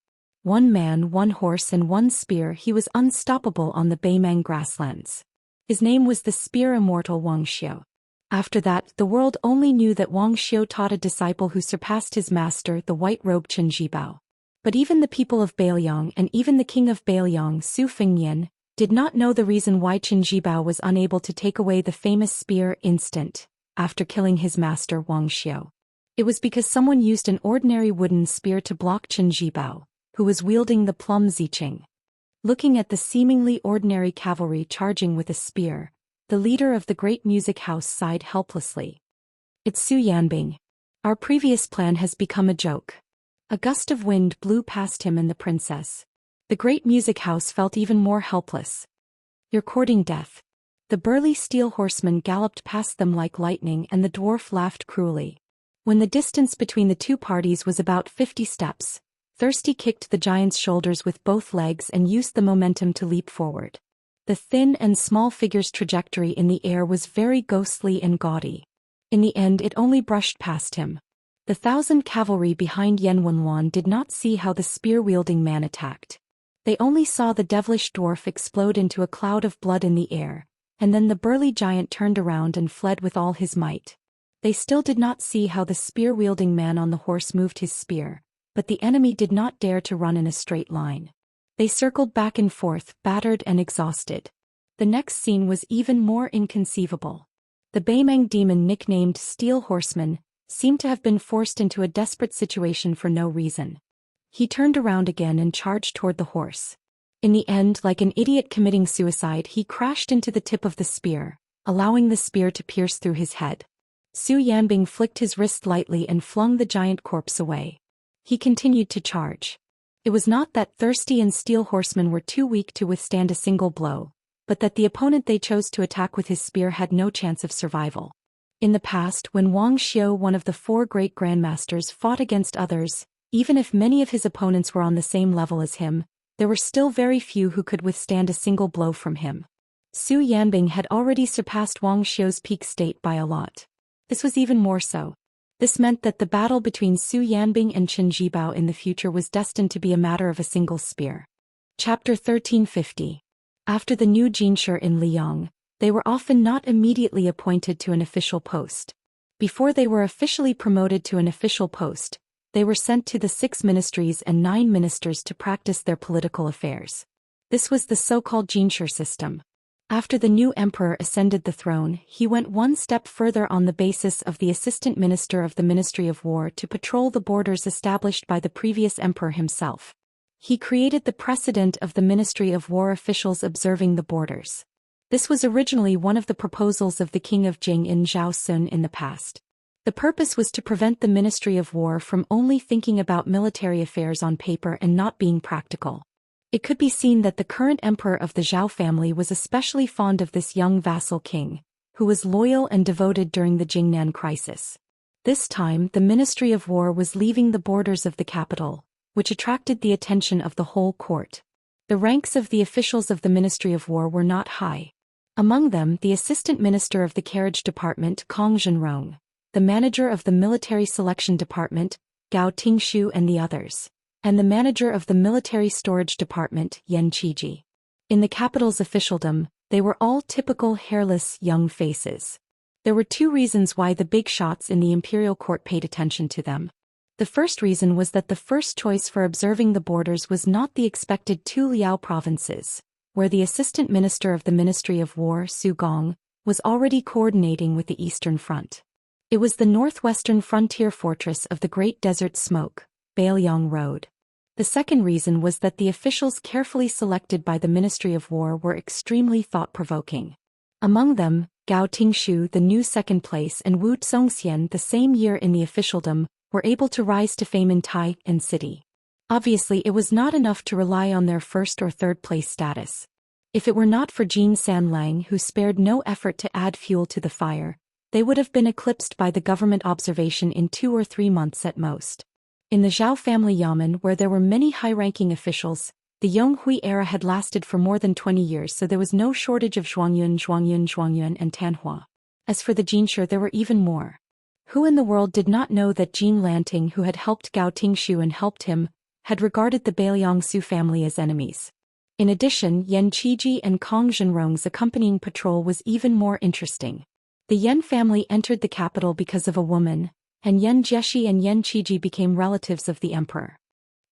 One man, one horse and one spear, he was unstoppable on the Beimang grasslands. His name was the spear immortal Wuxia. After that, the world only knew that Wuxia taught a disciple who surpassed his master, the white-robed Chen Jibao. But even the people of Bailiang and even the king of Bailiang, Su Fengyan, did not know the reason why Chen Jibao was unable to take away the famous spear instant after killing his master Wuxia. It was because someone used an ordinary wooden spear to block Chen Jibao, who was wielding the plum ziqing. Looking at the seemingly ordinary cavalry charging with a spear, the leader of the great music house sighed helplessly. It's Su Yanbing. Our previous plan has become a joke. A gust of wind blew past him and the princess. The great music house felt even more helpless. You're courting death. The burly steel horseman galloped past them like lightning and the dwarf laughed cruelly. When the distance between the two parties was about 50 steps, Thirsty kicked the giant's shoulders with both legs and used the momentum to leap forward. The thin and small figure's trajectory in the air was very ghostly and gaudy. In the end it only brushed past him. The 1,000 cavalry behind Yan Wenwan did not see how the spear-wielding man attacked. They only saw the devilish dwarf explode into a cloud of blood in the air, and then the burly giant turned around and fled with all his might. They still did not see how the spear-wielding man on the horse moved his spear, but the enemy did not dare to run in a straight line. They circled back and forth, battered and exhausted. The next scene was even more inconceivable. The Beimang demon nicknamed Steel Horseman seemed to have been forced into a desperate situation for no reason. He turned around again and charged toward the horse. In the end, like an idiot committing suicide, he crashed into the tip of the spear, allowing the spear to pierce through his head. Su Yanbing flicked his wrist lightly and flung the giant corpse away. He continued to charge. It was not that Thirsty and Steel Horseman were too weak to withstand a single blow, but that the opponent they chose to attack with his spear had no chance of survival. In the past, when Wang Xiu, one of the 4 great grandmasters, fought against others, even if many of his opponents were on the same level as him, there were still very few who could withstand a single blow from him. Su Yanbing had already surpassed Wang Xiu's peak state by a lot. This was even more so. This meant that the battle between Su Yanbing and Chen Jibao in the future was destined to be a matter of a single spear. Chapter 1350. After the new jinshi in Liang, they were often not immediately appointed to an official post. Before they were officially promoted to an official post, they were sent to the 6 ministries and 9 ministers to practice their political affairs. This was the so-called jinshi system. After the new emperor ascended the throne, he went one step further on the basis of the assistant minister of the Ministry of War to patrol the borders established by the previous emperor himself. He created the precedent of the Ministry of War officials observing the borders. This was originally one of the proposals of the king of Jing in Zhou Xian in the past. The purpose was to prevent the Ministry of War from only thinking about military affairs on paper and not being practical. It could be seen that the current emperor of the Zhou family was especially fond of this young vassal king, who was loyal and devoted during the Jingnan crisis. This time, the Ministry of War was leaving the borders of the capital, which attracted the attention of the whole court. The ranks of the officials of the Ministry of War were not high. Among them, the assistant minister of the carriage department, Kong Zhenrong, the manager of the military selection department, Gao Tingshu and the others, and the manager of the military storage department, Yan Qiji. In the capital's officialdom, they were all typical hairless young faces. There were 2 reasons why the big shots in the imperial court paid attention to them. The first reason was that the first choice for observing the borders was not the expected 2 Liao provinces, where the assistant minister of the Ministry of War, Su Gong, was already coordinating with the Eastern Front. It was the northwestern frontier fortress of the Great Desert Smoke, Bailiang Road. The second reason was that the officials carefully selected by the Ministry of War were extremely thought-provoking. Among them, Gao Tingshu, the new second place, and Wu Zhongxian, the same year in the officialdom, were able to rise to fame in Tai and city. Obviously, it was not enough to rely on their first or third place status. If it were not for Jin Sanlang, who spared no effort to add fuel to the fire, they would have been eclipsed by the government observation in 2 or 3 months at most. In the Zhao family yamen, where there were many high-ranking officials, the Yonghui era had lasted for more than 20 years, so there was no shortage of Zhuangyun, and Tanhua. As for the jinshi, there were even more. Who in the world did not know that Jin Lanting, who had helped Gao Tingshu and helped him, had regarded the Bailiang Su family as enemies. In addition, Yan Qiji and Kong Zhenrong's accompanying patrol was even more interesting. The Yan family entered the capital because of a woman, and Yan Jieshi and Yan Qiji became relatives of the emperor.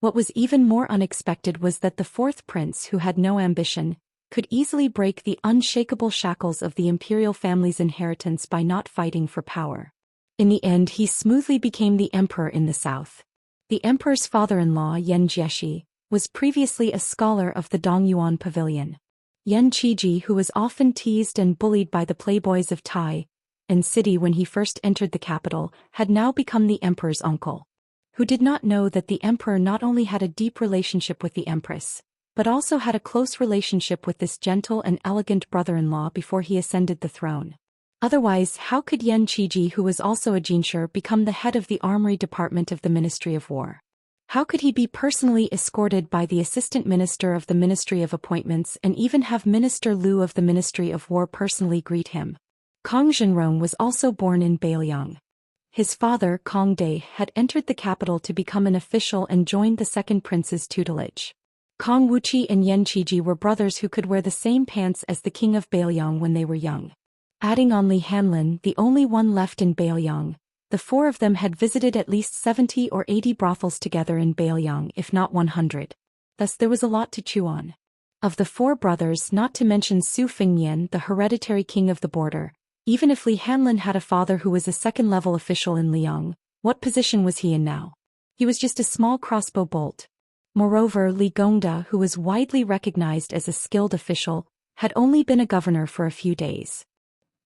What was even more unexpected was that the fourth prince, who had no ambition, could easily break the unshakable shackles of the imperial family's inheritance by not fighting for power. In the end, he smoothly became the emperor in the south. The emperor's father-in-law, Yan Jieshi, was previously a scholar of the Dongyuan Pavilion. Yan Qiji, who was often teased and bullied by the playboys of Tai and city when he first entered the capital, had now become the emperor's uncle. Who did not know that the emperor not only had a deep relationship with the empress, but also had a close relationship with this gentle and elegant brother-in-law before he ascended the throne. Otherwise, how could Yan Qiji, who was also a jinshi, become the head of the armory department of the Ministry of War? How could he be personally escorted by the assistant minister of the Ministry of Appointments and even have Minister Liu of the Ministry of War personally greet him? Kong Zhenrong was also born in Bailiang. His father, Kong Dai, had entered the capital to become an official and joined the second prince's tutelage. Kong Wuxia and Yan Qiji were brothers who could wear the same pants as the king of Bailiang when they were young. Adding on Li Hanlin, the only one left in Bailiang, the four of them had visited at least 70 or 80 brothels together in Bailiang, if not 100. Thus there was a lot to chew on. Of the four brothers, not to mention Su Fengnian, the hereditary king of the border, even if Li Hanlin had a father who was a second-level official in Liang, what position was he in now? He was just a small crossbow bolt. Moreover, Li Gongda, who was widely recognized as a skilled official, had only been a governor for a few days.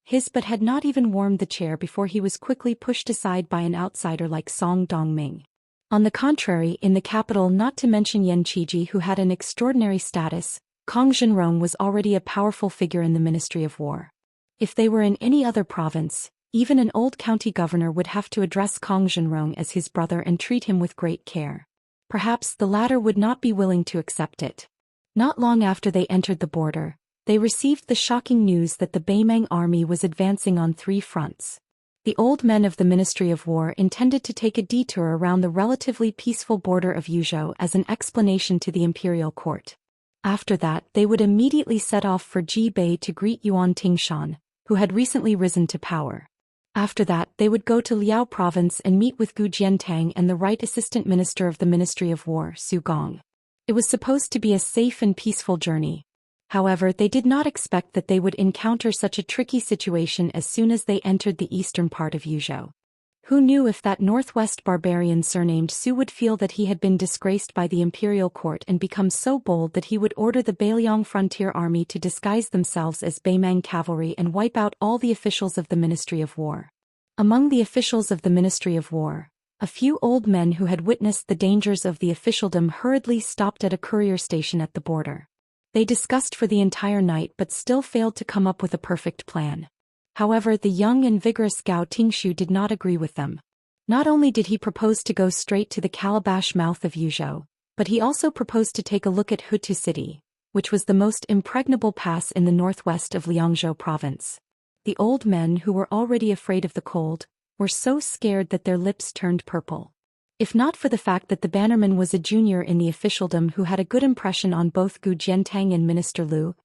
His but had not even warmed the chair before he was quickly pushed aside by an outsider like Song Dongming. On the contrary, in the capital, not to mention Yan Qiji, who had an extraordinary status, Kong Zhenrong was already a powerful figure in the Ministry of War. If they were in any other province, even an old county governor would have to address Kong Zhenrong as his brother and treat him with great care. Perhaps the latter would not be willing to accept it. Not long after they entered the border, they received the shocking news that the Baimang army was advancing on 3 fronts. The old men of the Ministry of War intended to take a detour around the relatively peaceful border of Yuzhou as an explanation to the imperial court. After that, they would immediately set off for Jibei to greet Yuan Tingshan, who had recently risen to power. After that, they would go to Liao province and meet with Gu Jiantang and the right assistant minister of the Ministry of War, Su Gong. It was supposed to be a safe and peaceful journey. However, they did not expect that they would encounter such a tricky situation as soon as they entered the eastern part of Yuzhou. Who knew if that northwest barbarian surnamed Su would feel that he had been disgraced by the imperial court and become so bold that he would order the Bailiang frontier army to disguise themselves as Baimang cavalry and wipe out all the officials of the Ministry of War. Among the officials of the Ministry of War, a few old men who had witnessed the dangers of the officialdom hurriedly stopped at a courier station at the border. They discussed for the entire night but still failed to come up with a perfect plan. However, the young and vigorous Gao Tingshu did not agree with them. Not only did he propose to go straight to the calabash mouth of Yuzhou, but he also proposed to take a look at Hutu City, which was the most impregnable pass in the northwest of Liangzhou province. The old men, who were already afraid of the cold, were so scared that their lips turned purple. If not for the fact that the bannerman was a junior in the officialdom who had a good impression on both Gu Jiantang and Minister Liu,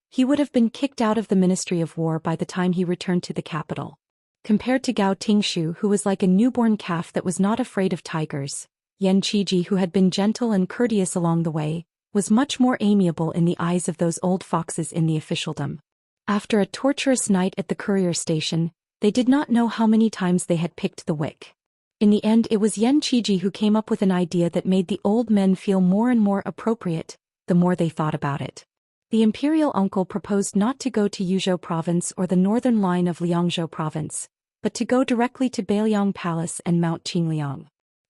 he would have been kicked out of the Ministry of War by the time he returned to the capital. Compared to Gao Tingshu, who was like a newborn calf that was not afraid of tigers, Yan Qiji, who had been gentle and courteous along the way, was much more amiable in the eyes of those old foxes in the officialdom. After a torturous night at the courier station, they did not know how many times they had picked the wick. In the end, it was Yan Qiji who came up with an idea that made the old men feel more and more appropriate, the more they thought about it. The imperial uncle proposed not to go to Yuzhou province or the northern line of Liangzhou province, but to go directly to Bailiang Palace and Mount Qingliang.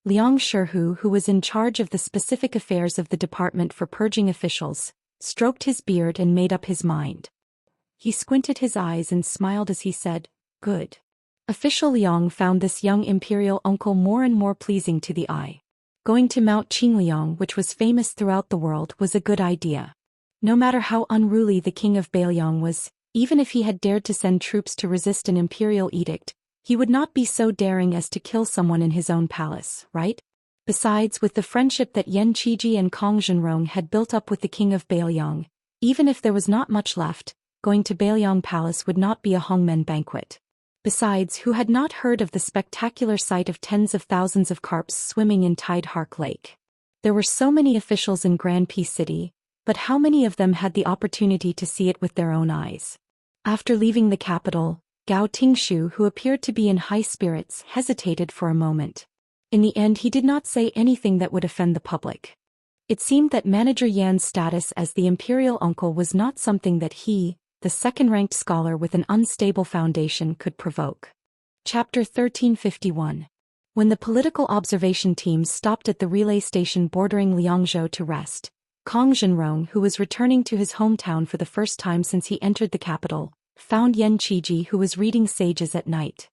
Liang Shihu, who was in charge of the specific affairs of the department for purging officials, stroked his beard and made up his mind. He squinted his eyes and smiled as he said, "Good." Official Liang found this young imperial uncle more and more pleasing to the eye. Going to Mount Qingliang, which was famous throughout the world, was a good idea. No matter how unruly the king of Bailiang was, even if he had dared to send troops to resist an imperial edict, he would not be so daring as to kill someone in his own palace, right? Besides, with the friendship that Yan Qiji and Kong Zhenrong had built up with the king of Bailiang, even if there was not much left, going to Bailiang Palace would not be a hongmen banquet. Besides, who had not heard of the spectacular sight of tens of thousands of carps swimming in Tide Hark Lake? There were so many officials in Grand Peace City, but how many of them had the opportunity to see it with their own eyes? After leaving the capital, Gao Tingshu, who appeared to be in high spirits, hesitated for a moment. In the end, he did not say anything that would offend the public. It seemed that Manager Yan's status as the imperial uncle was not something that he, the second-ranked scholar with an unstable foundation, could provoke. Chapter 1351. When the political observation team stopped at the relay station bordering Liangzhou to rest, Kong Zhenrong, who was returning to his hometown for the first time since he entered the capital, found Yan Qiji, who was reading Sages at night.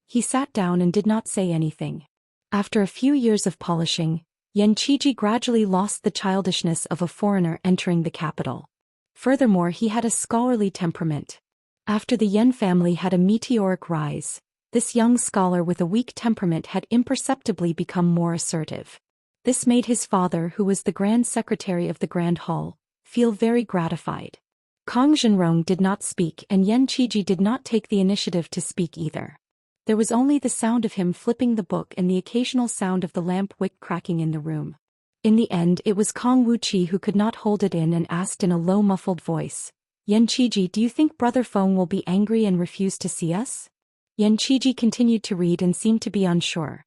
He sat down and did not say anything. After a few years of polishing, Yan Qiji gradually lost the childishness of a foreigner entering the capital. Furthermore, he had a scholarly temperament. After the Yan family had a meteoric rise, this young scholar with a weak temperament had imperceptibly become more assertive. This made his father, who was the Grand Secretary of the Grand Hall, feel very gratified. Kong Zhenrong did not speak, and Yan Qiji did not take the initiative to speak either. There was only the sound of him flipping the book and the occasional sound of the lamp wick cracking in the room. In the end, it was Kong Wuqi who could not hold it in and asked in a low muffled voice, "Yan Qiji, do you think Brother Feng will be angry and refuse to see us?" Yan Qiji continued to read and seemed to be unsure.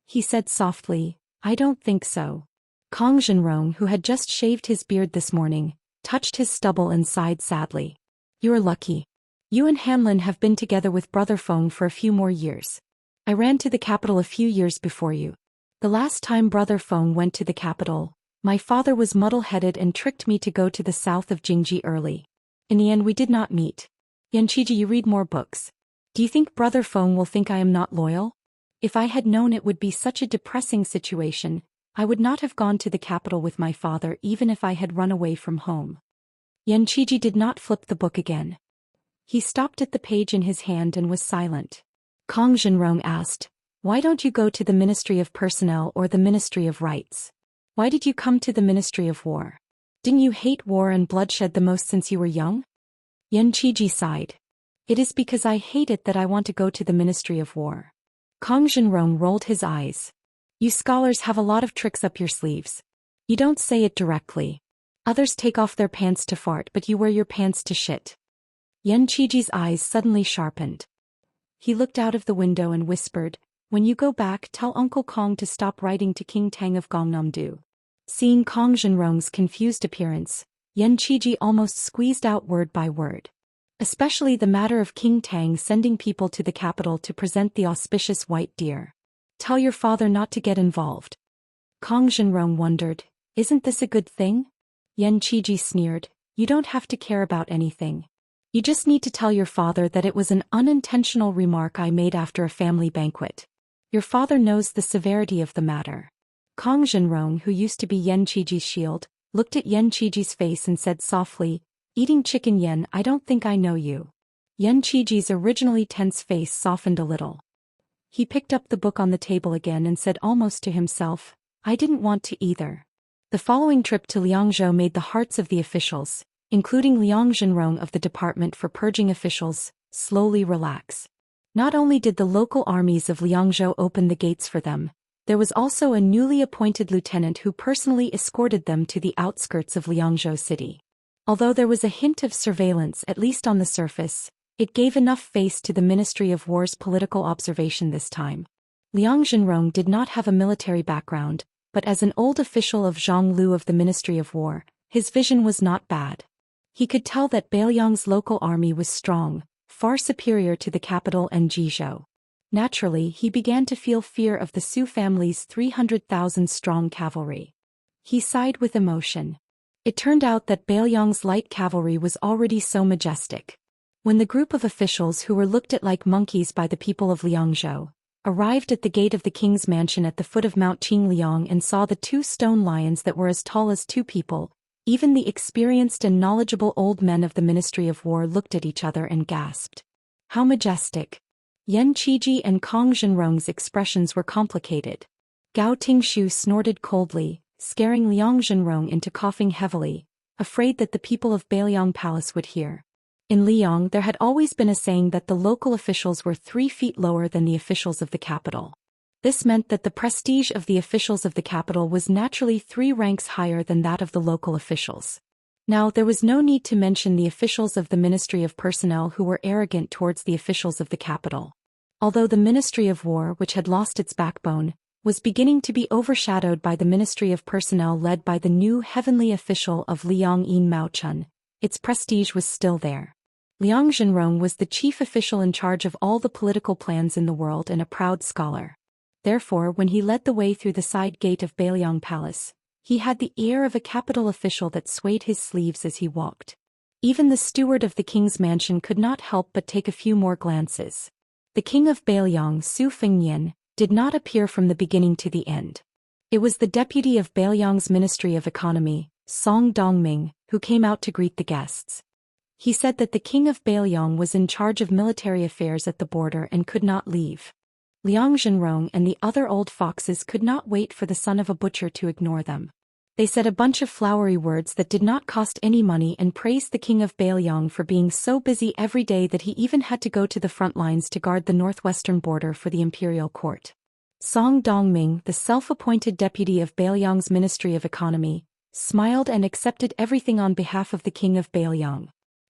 He said softly, "I don't think so." Kong Zhenrong, who had just shaved his beard this morning, touched his stubble and sighed sadly. "You're lucky. You and Hanlin have been together with Brother Feng for a few more years. I ran to the capital a few years before you. The last time Brother Feng went to the capital, my father was muddle-headed and tricked me to go to the south of Jingji early. In the end, we did not meet. Yan Qiji, you read more books. Do you think Brother Feng will think I am not loyal? If I had known it would be such a depressing situation, I would not have gone to the capital with my father even if I had run away from home." Yan Qiji did not flip the book again. He stopped at the page in his hand and was silent. Kong Zhenrong asked, "Why don't you go to the Ministry of Personnel or the Ministry of Rights? Why did you come to the Ministry of War? Didn't you hate war and bloodshed the most since you were young?" Yan Qiji sighed. "It is because I hate it that I want to go to the Ministry of War." Kong Zhenrong rolled his eyes. "You scholars have a lot of tricks up your sleeves. You don't say it directly. Others take off their pants to fart, but you wear your pants to shit." Yan Qiji's eyes suddenly sharpened. He looked out of the window and whispered, "When you go back, tell Uncle Kong to stop writing to King Tang of Gongnam-do." Seeing Kong Zhenrong's confused appearance, Yan Qiji almost squeezed out word by word. Especially the matter of King Tang sending people to the capital to present the auspicious white deer. "Tell your father not to get involved." Kong Zhenrong wondered, "Isn't this a good thing?" Yan Qiji sneered, "You don't have to care about anything. You just need to tell your father that it was an unintentional remark I made after a family banquet. Your father knows the severity of the matter." Kong Zhenrong, who used to be Yan Qiji's shield, looked at Yan Qiji's face and said softly, "Eating chicken Yan, I don't think I know you." Yan Qiji's originally tense face softened a little. He picked up the book on the table again and said almost to himself, "I didn't want to either." The following trip to Liangzhou made the hearts of the officials, including Liang Zhenrong of the Department for Purging Officials, slowly relax. Not only did the local armies of Liangzhou open the gates for them, there was also a newly appointed lieutenant who personally escorted them to the outskirts of Liangzhou city. Although there was a hint of surveillance at least on the surface, it gave enough face to the Ministry of War's political observation this time. Liang Zhenrong did not have a military background, but as an old official of Zhonglu of the Ministry of War, his vision was not bad. He could tell that Bailiang's local army was strong, far superior to the capital and Jizhou. Naturally, he began to feel fear of the Su family's 300,000-strong cavalry. He sighed with emotion. It turned out that Bailiang's light cavalry was already so majestic. When the group of officials who were looked at like monkeys by the people of Liangzhou arrived at the gate of the king's mansion at the foot of Mount Qingliang and saw the two stone lions that were as tall as two people, even the experienced and knowledgeable old men of the Ministry of War looked at each other and gasped. How majestic! Yan Qiji and Kong Zhenrong's expressions were complicated. Gao Tingshu snorted coldly, scaring Liang Zhenrong into coughing heavily, afraid that the people of Bailiang Palace would hear. In Liang there had always been a saying that the local officials were 3 feet lower than the officials of the capital. This meant that the prestige of the officials of the capital was naturally 3 ranks higher than that of the local officials. Now there was no need to mention the officials of the Ministry of Personnel who were arrogant towards the officials of the capital. Although the Ministry of War, which had lost its backbone, was beginning to be overshadowed by the Ministry of Personnel led by the new heavenly official of Liang Yin Maochun, its prestige was still there. Liang Zhenrong was the chief official in charge of all the political plans in the world and a proud scholar. Therefore, when he led the way through the side gate of Bailiang Palace, he had the air of a capital official that swayed his sleeves as he walked. Even the steward of the king's mansion could not help but take a few more glances. The king of Bailiang, Su Fengnian, did not appear from the beginning to the end. It was the deputy of Bailiang's Ministry of Economy, Song Dongming, who came out to greet the guests. He said that the king of Bailiang was in charge of military affairs at the border and could not leave. Liang Zhenrong and the other old foxes could not wait for the son of a butcher to ignore them. They said a bunch of flowery words that did not cost any money and praised the king of Bailiang for being so busy every day that he even had to go to the front lines to guard the northwestern border for the imperial court. Song Dongming, the self-appointed deputy of Bailiang's Ministry of Economy, smiled and accepted everything on behalf of the king of Bailiang.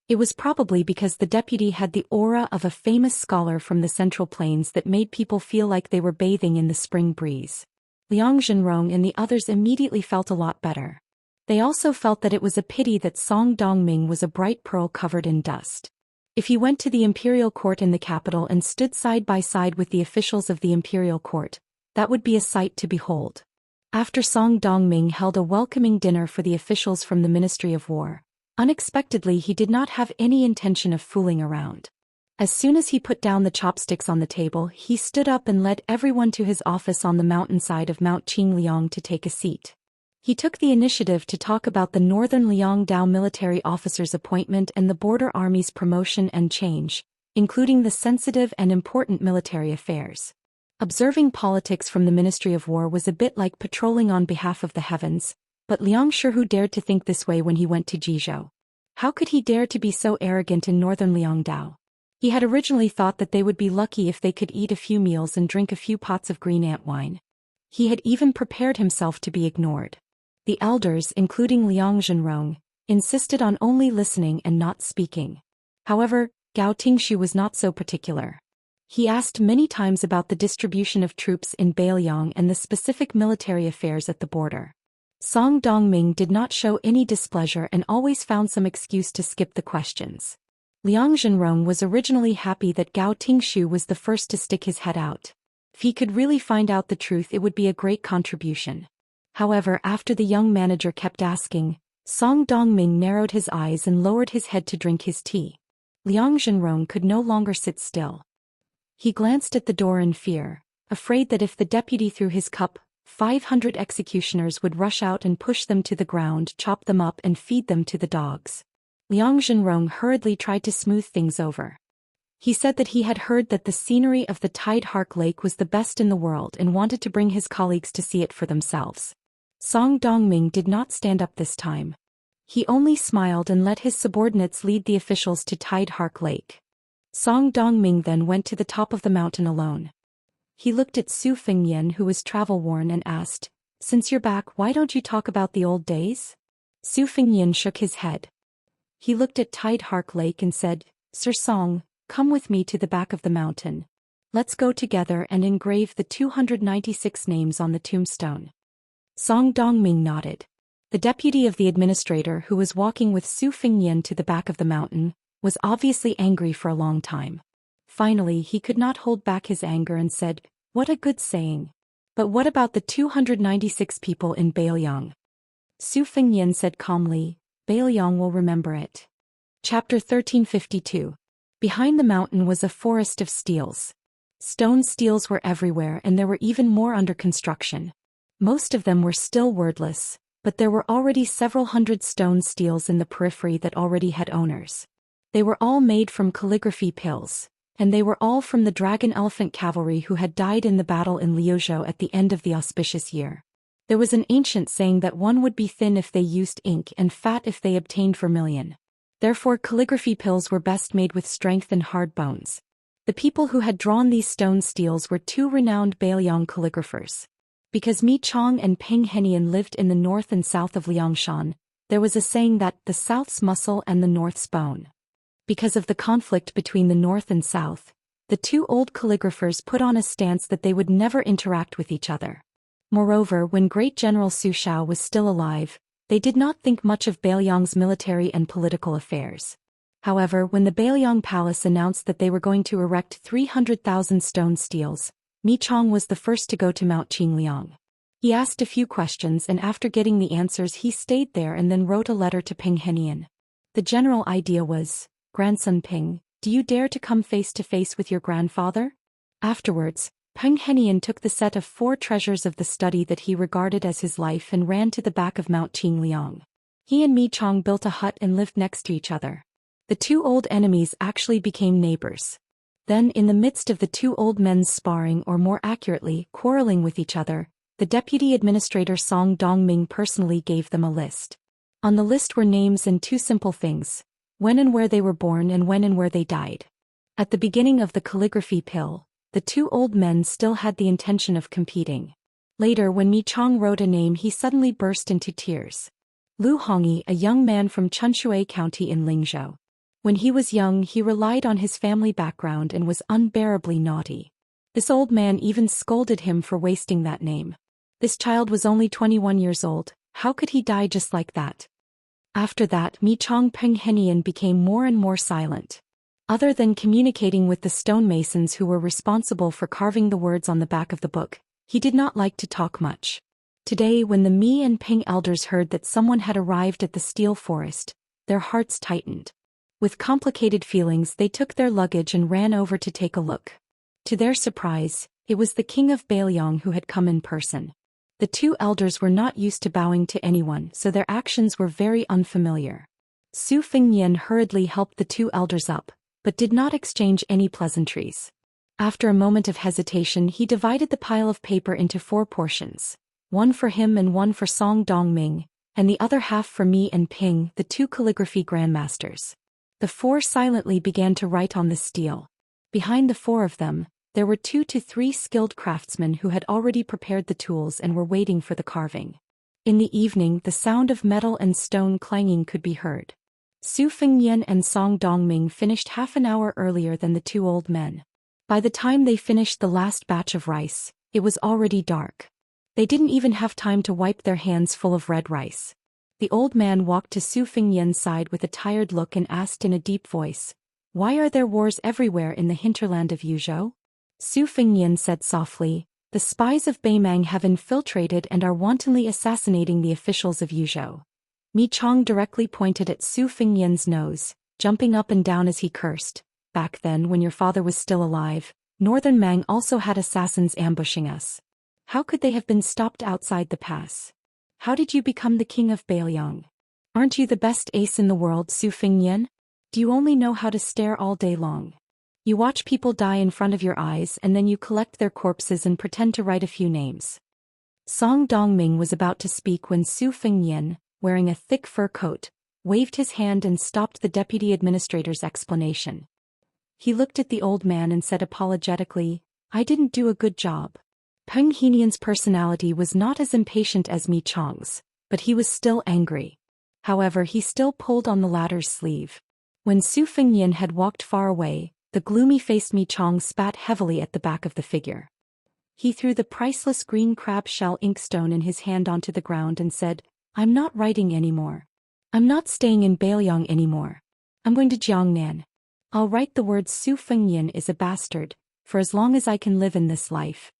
It was probably because the deputy had the aura of a famous scholar from the Central Plains that made people feel like they were bathing in the spring breeze. Liang Zhenrong and the others immediately felt a lot better. They also felt that it was a pity that Song Dongming was a bright pearl covered in dust. If he went to the imperial court in the capital and stood side by side with the officials of the imperial court, that would be a sight to behold. After Song Dongming held a welcoming dinner for the officials from the Ministry of War, unexpectedly he did not have any intention of fooling around. As soon as he put down the chopsticks on the table, he stood up and led everyone to his office on the mountainside of Mount Qingliang to take a seat. He took the initiative to talk about the Northern Liangdao military officer's appointment and the border army's promotion and change, including the sensitive and important military affairs. Observing politics from the Ministry of War was a bit like patrolling on behalf of the heavens, but Liang Shihu dared to think this way when he went to Jizhou. How could he dare to be so arrogant in Northern Liangdao? He had originally thought that they would be lucky if they could eat a few meals and drink a few pots of green ant wine. He had even prepared himself to be ignored. The elders, including Liang Zhenrong, insisted on only listening and not speaking. However, Gao Tingshu was not so particular. He asked many times about the distribution of troops in Bailiang and the specific military affairs at the border. Song Dongming did not show any displeasure and always found some excuse to skip the questions. Liang Zhenrong was originally happy that Gao Tingshu was the first to stick his head out. If he could really find out the truth, it would be a great contribution. However, after the young manager kept asking, Song Dongming narrowed his eyes and lowered his head to drink his tea. Liang Zhenrong could no longer sit still. He glanced at the door in fear, afraid that if the deputy threw his cup, 500 executioners would rush out and push them to the ground, chop them up and feed them to the dogs. Liang Zhenrong hurriedly tried to smooth things over. He said that he had heard that the scenery of the Tide Hark Lake was the best in the world and wanted to bring his colleagues to see it for themselves. Song Dongming did not stand up this time. He only smiled and let his subordinates lead the officials to Tide Hark Lake. Song Dongming then went to the top of the mountain alone. He looked at Su Fengnian, who was travel-worn, and asked, "Since you're back, why don't you talk about the old days?" Su Fengnian shook his head. He looked at Tide Hark Lake and said, "Sir Song, come with me to the back of the mountain. Let's go together and engrave the 296 names on the tombstone." Song Dongming nodded. The deputy of the administrator, who was walking with Su Fengnian to the back of the mountain, was obviously angry for a long time. Finally, he could not hold back his anger and said, "What a good saying. But what about the 296 people in Bailiang?" Su Fengnian said calmly, "Bailiang will remember it." Chapter 1352. Behind the mountain was a forest of steels. Stone steels were everywhere, and there were even more under construction. Most of them were still wordless, but there were already several hundred stone steels in the periphery that already had owners. They were all made from calligraphy pills, and they were all from the dragon elephant cavalry who had died in the battle in Liuzhou at the end of the auspicious year. There was an ancient saying that one would be thin if they used ink and fat if they obtained vermilion. Therefore calligraphy pills were best made with strength and hard bones. The people who had drawn these stone steels were two renowned Bailiang calligraphers. Because Mi Chong and Peng Henian lived in the north and south of Liangshan, there was a saying that the south's muscle and the north's bone. Because of the conflict between the north and south, the two old calligraphers put on a stance that they would never interact with each other. Moreover, when great General Su Shao was still alive, they did not think much of Bailiang's military and political affairs. However, when the Bailiang Palace announced that they were going to erect 300,000 stone steels, Mi Chong was the first to go to Mount Qingliang. He asked a few questions, and after getting the answers he stayed there and then wrote a letter to Peng Henian. The general idea was, "Grandson Peng, do you dare to come face to face with your grandfather?" Afterwards, Peng Henian took the set of 4 treasures of the study that he regarded as his life and ran to the back of Mount Qingliang. He and Mi Chong built a hut and lived next to each other. The two old enemies actually became neighbors. Then, in the midst of the two old men's sparring, or more accurately, quarreling with each other, the deputy administrator Song Dongming personally gave them a list. On the list were names and 2 simple things: when and where they were born and when and where they died. At the beginning of the calligraphy pill, the 2 old men still had the intention of competing. Later, when Mi Chong wrote a name, he suddenly burst into tears. Lu Hongyi, a young man from Chunshui County in Lingzhou. When he was young, he relied on his family background and was unbearably naughty. This old man even scolded him for wasting that name. This child was only 21 years old. How could he die just like that? After that, Mi Chong Peng Henian became more and more silent. Other than communicating with the stonemasons who were responsible for carving the words on the back of the book, he did not like to talk much. Today, when the Mi and Peng elders heard that someone had arrived at the steel forest, their hearts tightened. With complicated feelings, they took their luggage and ran over to take a look. To their surprise, it was the king of Bailiang who had come in person. The 2 elders were not used to bowing to anyone, so their actions were very unfamiliar. Su Fengnian hurriedly helped the 2 elders up, but did not exchange any pleasantries. After a moment of hesitation, he divided the pile of paper into 4 portions, one for him and one for Song Dongming, and the other half for Mi and Ping, the 2 calligraphy grandmasters. The 4 silently began to write on the steel. Behind the 4 of them, there were 2 to 3 skilled craftsmen who had already prepared the tools and were waiting for the carving. In the evening, the sound of metal and stone clanging could be heard. Su Fengnian and Song Dongming finished half an hour earlier than the 2 old men. By the time they finished the last batch of rice, it was already dark. They didn't even have time to wipe their hands full of red rice. The old man walked to Su Fengnian's side with a tired look and asked in a deep voice, "Why are there wars everywhere in the hinterland of Yuzhou?" Su Fengnian said softly, "The spies of Beimang have infiltrated and are wantonly assassinating the officials of Yuzhou." Mi Chong directly pointed at Su Fengnian's nose, jumping up and down as he cursed. "Back then, when your father was still alive, Northern Mang also had assassins ambushing us. How could they have been stopped outside the pass? How did you become the king of Bailiang? Aren't you the best ace in the world, Su Fengnian? Do you only know how to stare all day long? You watch people die in front of your eyes and then you collect their corpses and pretend to write a few names." Song Dongming was about to speak when Su Fengnian, wearing a thick fur coat, waved his hand and stopped the deputy administrator's explanation. He looked at the old man and said apologetically, "I didn't do a good job." Peng Henian's personality was not as impatient as Mi Chong's, but he was still angry. However, he still pulled on the latter's sleeve. When Su Fengnian had walked far away, the gloomy-faced Mi Chong spat heavily at the back of the figure. He threw the priceless green crab shell inkstone in his hand onto the ground and said, "I'm not writing anymore. I'm not staying in Bailiang anymore. I'm going to Jiangnan. I'll write the words Su Fengnian is a bastard, for as long as I can live in this life."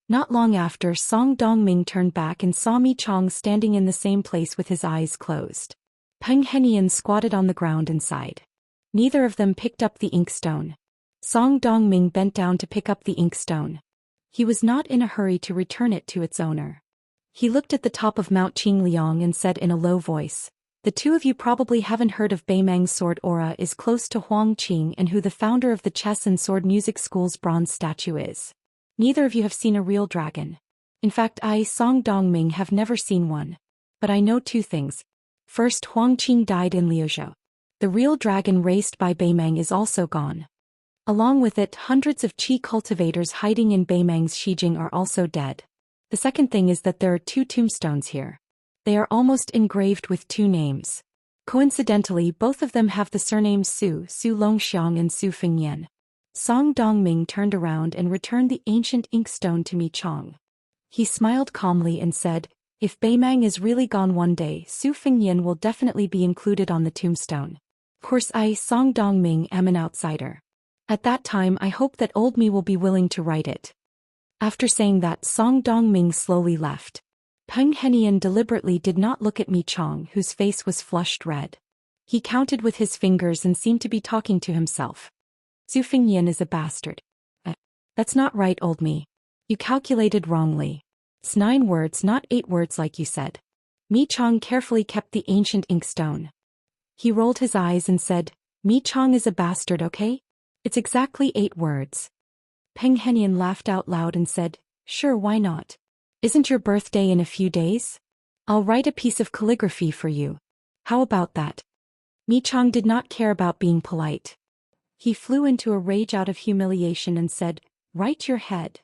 Not long after, Song Dongming turned back and saw Mi Chong standing in the same place with his eyes closed. Peng Henian squatted on the ground and sighed. Neither of them picked up the inkstone. Song Dongming bent down to pick up the inkstone. He was not in a hurry to return it to its owner. He looked at the top of Mount Qingliang and said in a low voice, The two of you probably haven't heard of Beimang's sword aura is close to Huang Qing and who the founder of the chess and sword music school's bronze statue is. Neither of you have seen a real dragon. In fact, I, Song Dongming, have never seen one. But I know two things. First, Huang Qing died in Liuzhou. The real dragon raised by Beimang is also gone. Along with it, hundreds of qi cultivators hiding in Beimang's Xijing are also dead. The second thing is that there are two tombstones here. They are almost engraved with two names. Coincidentally, both of them have the surnames Su Longxiang and Su Fengyan. Song Dongming turned around and returned the ancient inkstone to Mi Chong. He smiled calmly and said, "If Beimang is really gone one day, Su Fengyan will definitely be included on the tombstone. Of course I, Song Dongming, am an outsider. At that time I hope that old me will be willing to write it." After saying that, Song Dongming slowly left. Peng Henian deliberately did not look at Mi Chong, whose face was flushed red. He counted with his fingers and seemed to be talking to himself. "Su Fengyan is a bastard." That's not right, old me. You calculated wrongly. It's 9 words, not 8 words like you said. Mi Chong carefully kept the ancient inkstone. He rolled his eyes and said, "Mi Chong is a bastard, okay? It's exactly 8 words. Peng Henian laughed out loud and said, "Sure, why not? Isn't your birthday in a few days? I'll write a piece of calligraphy for you. How about that?" Mi Chong did not care about being polite. He flew into a rage out of humiliation and said, "Write your head."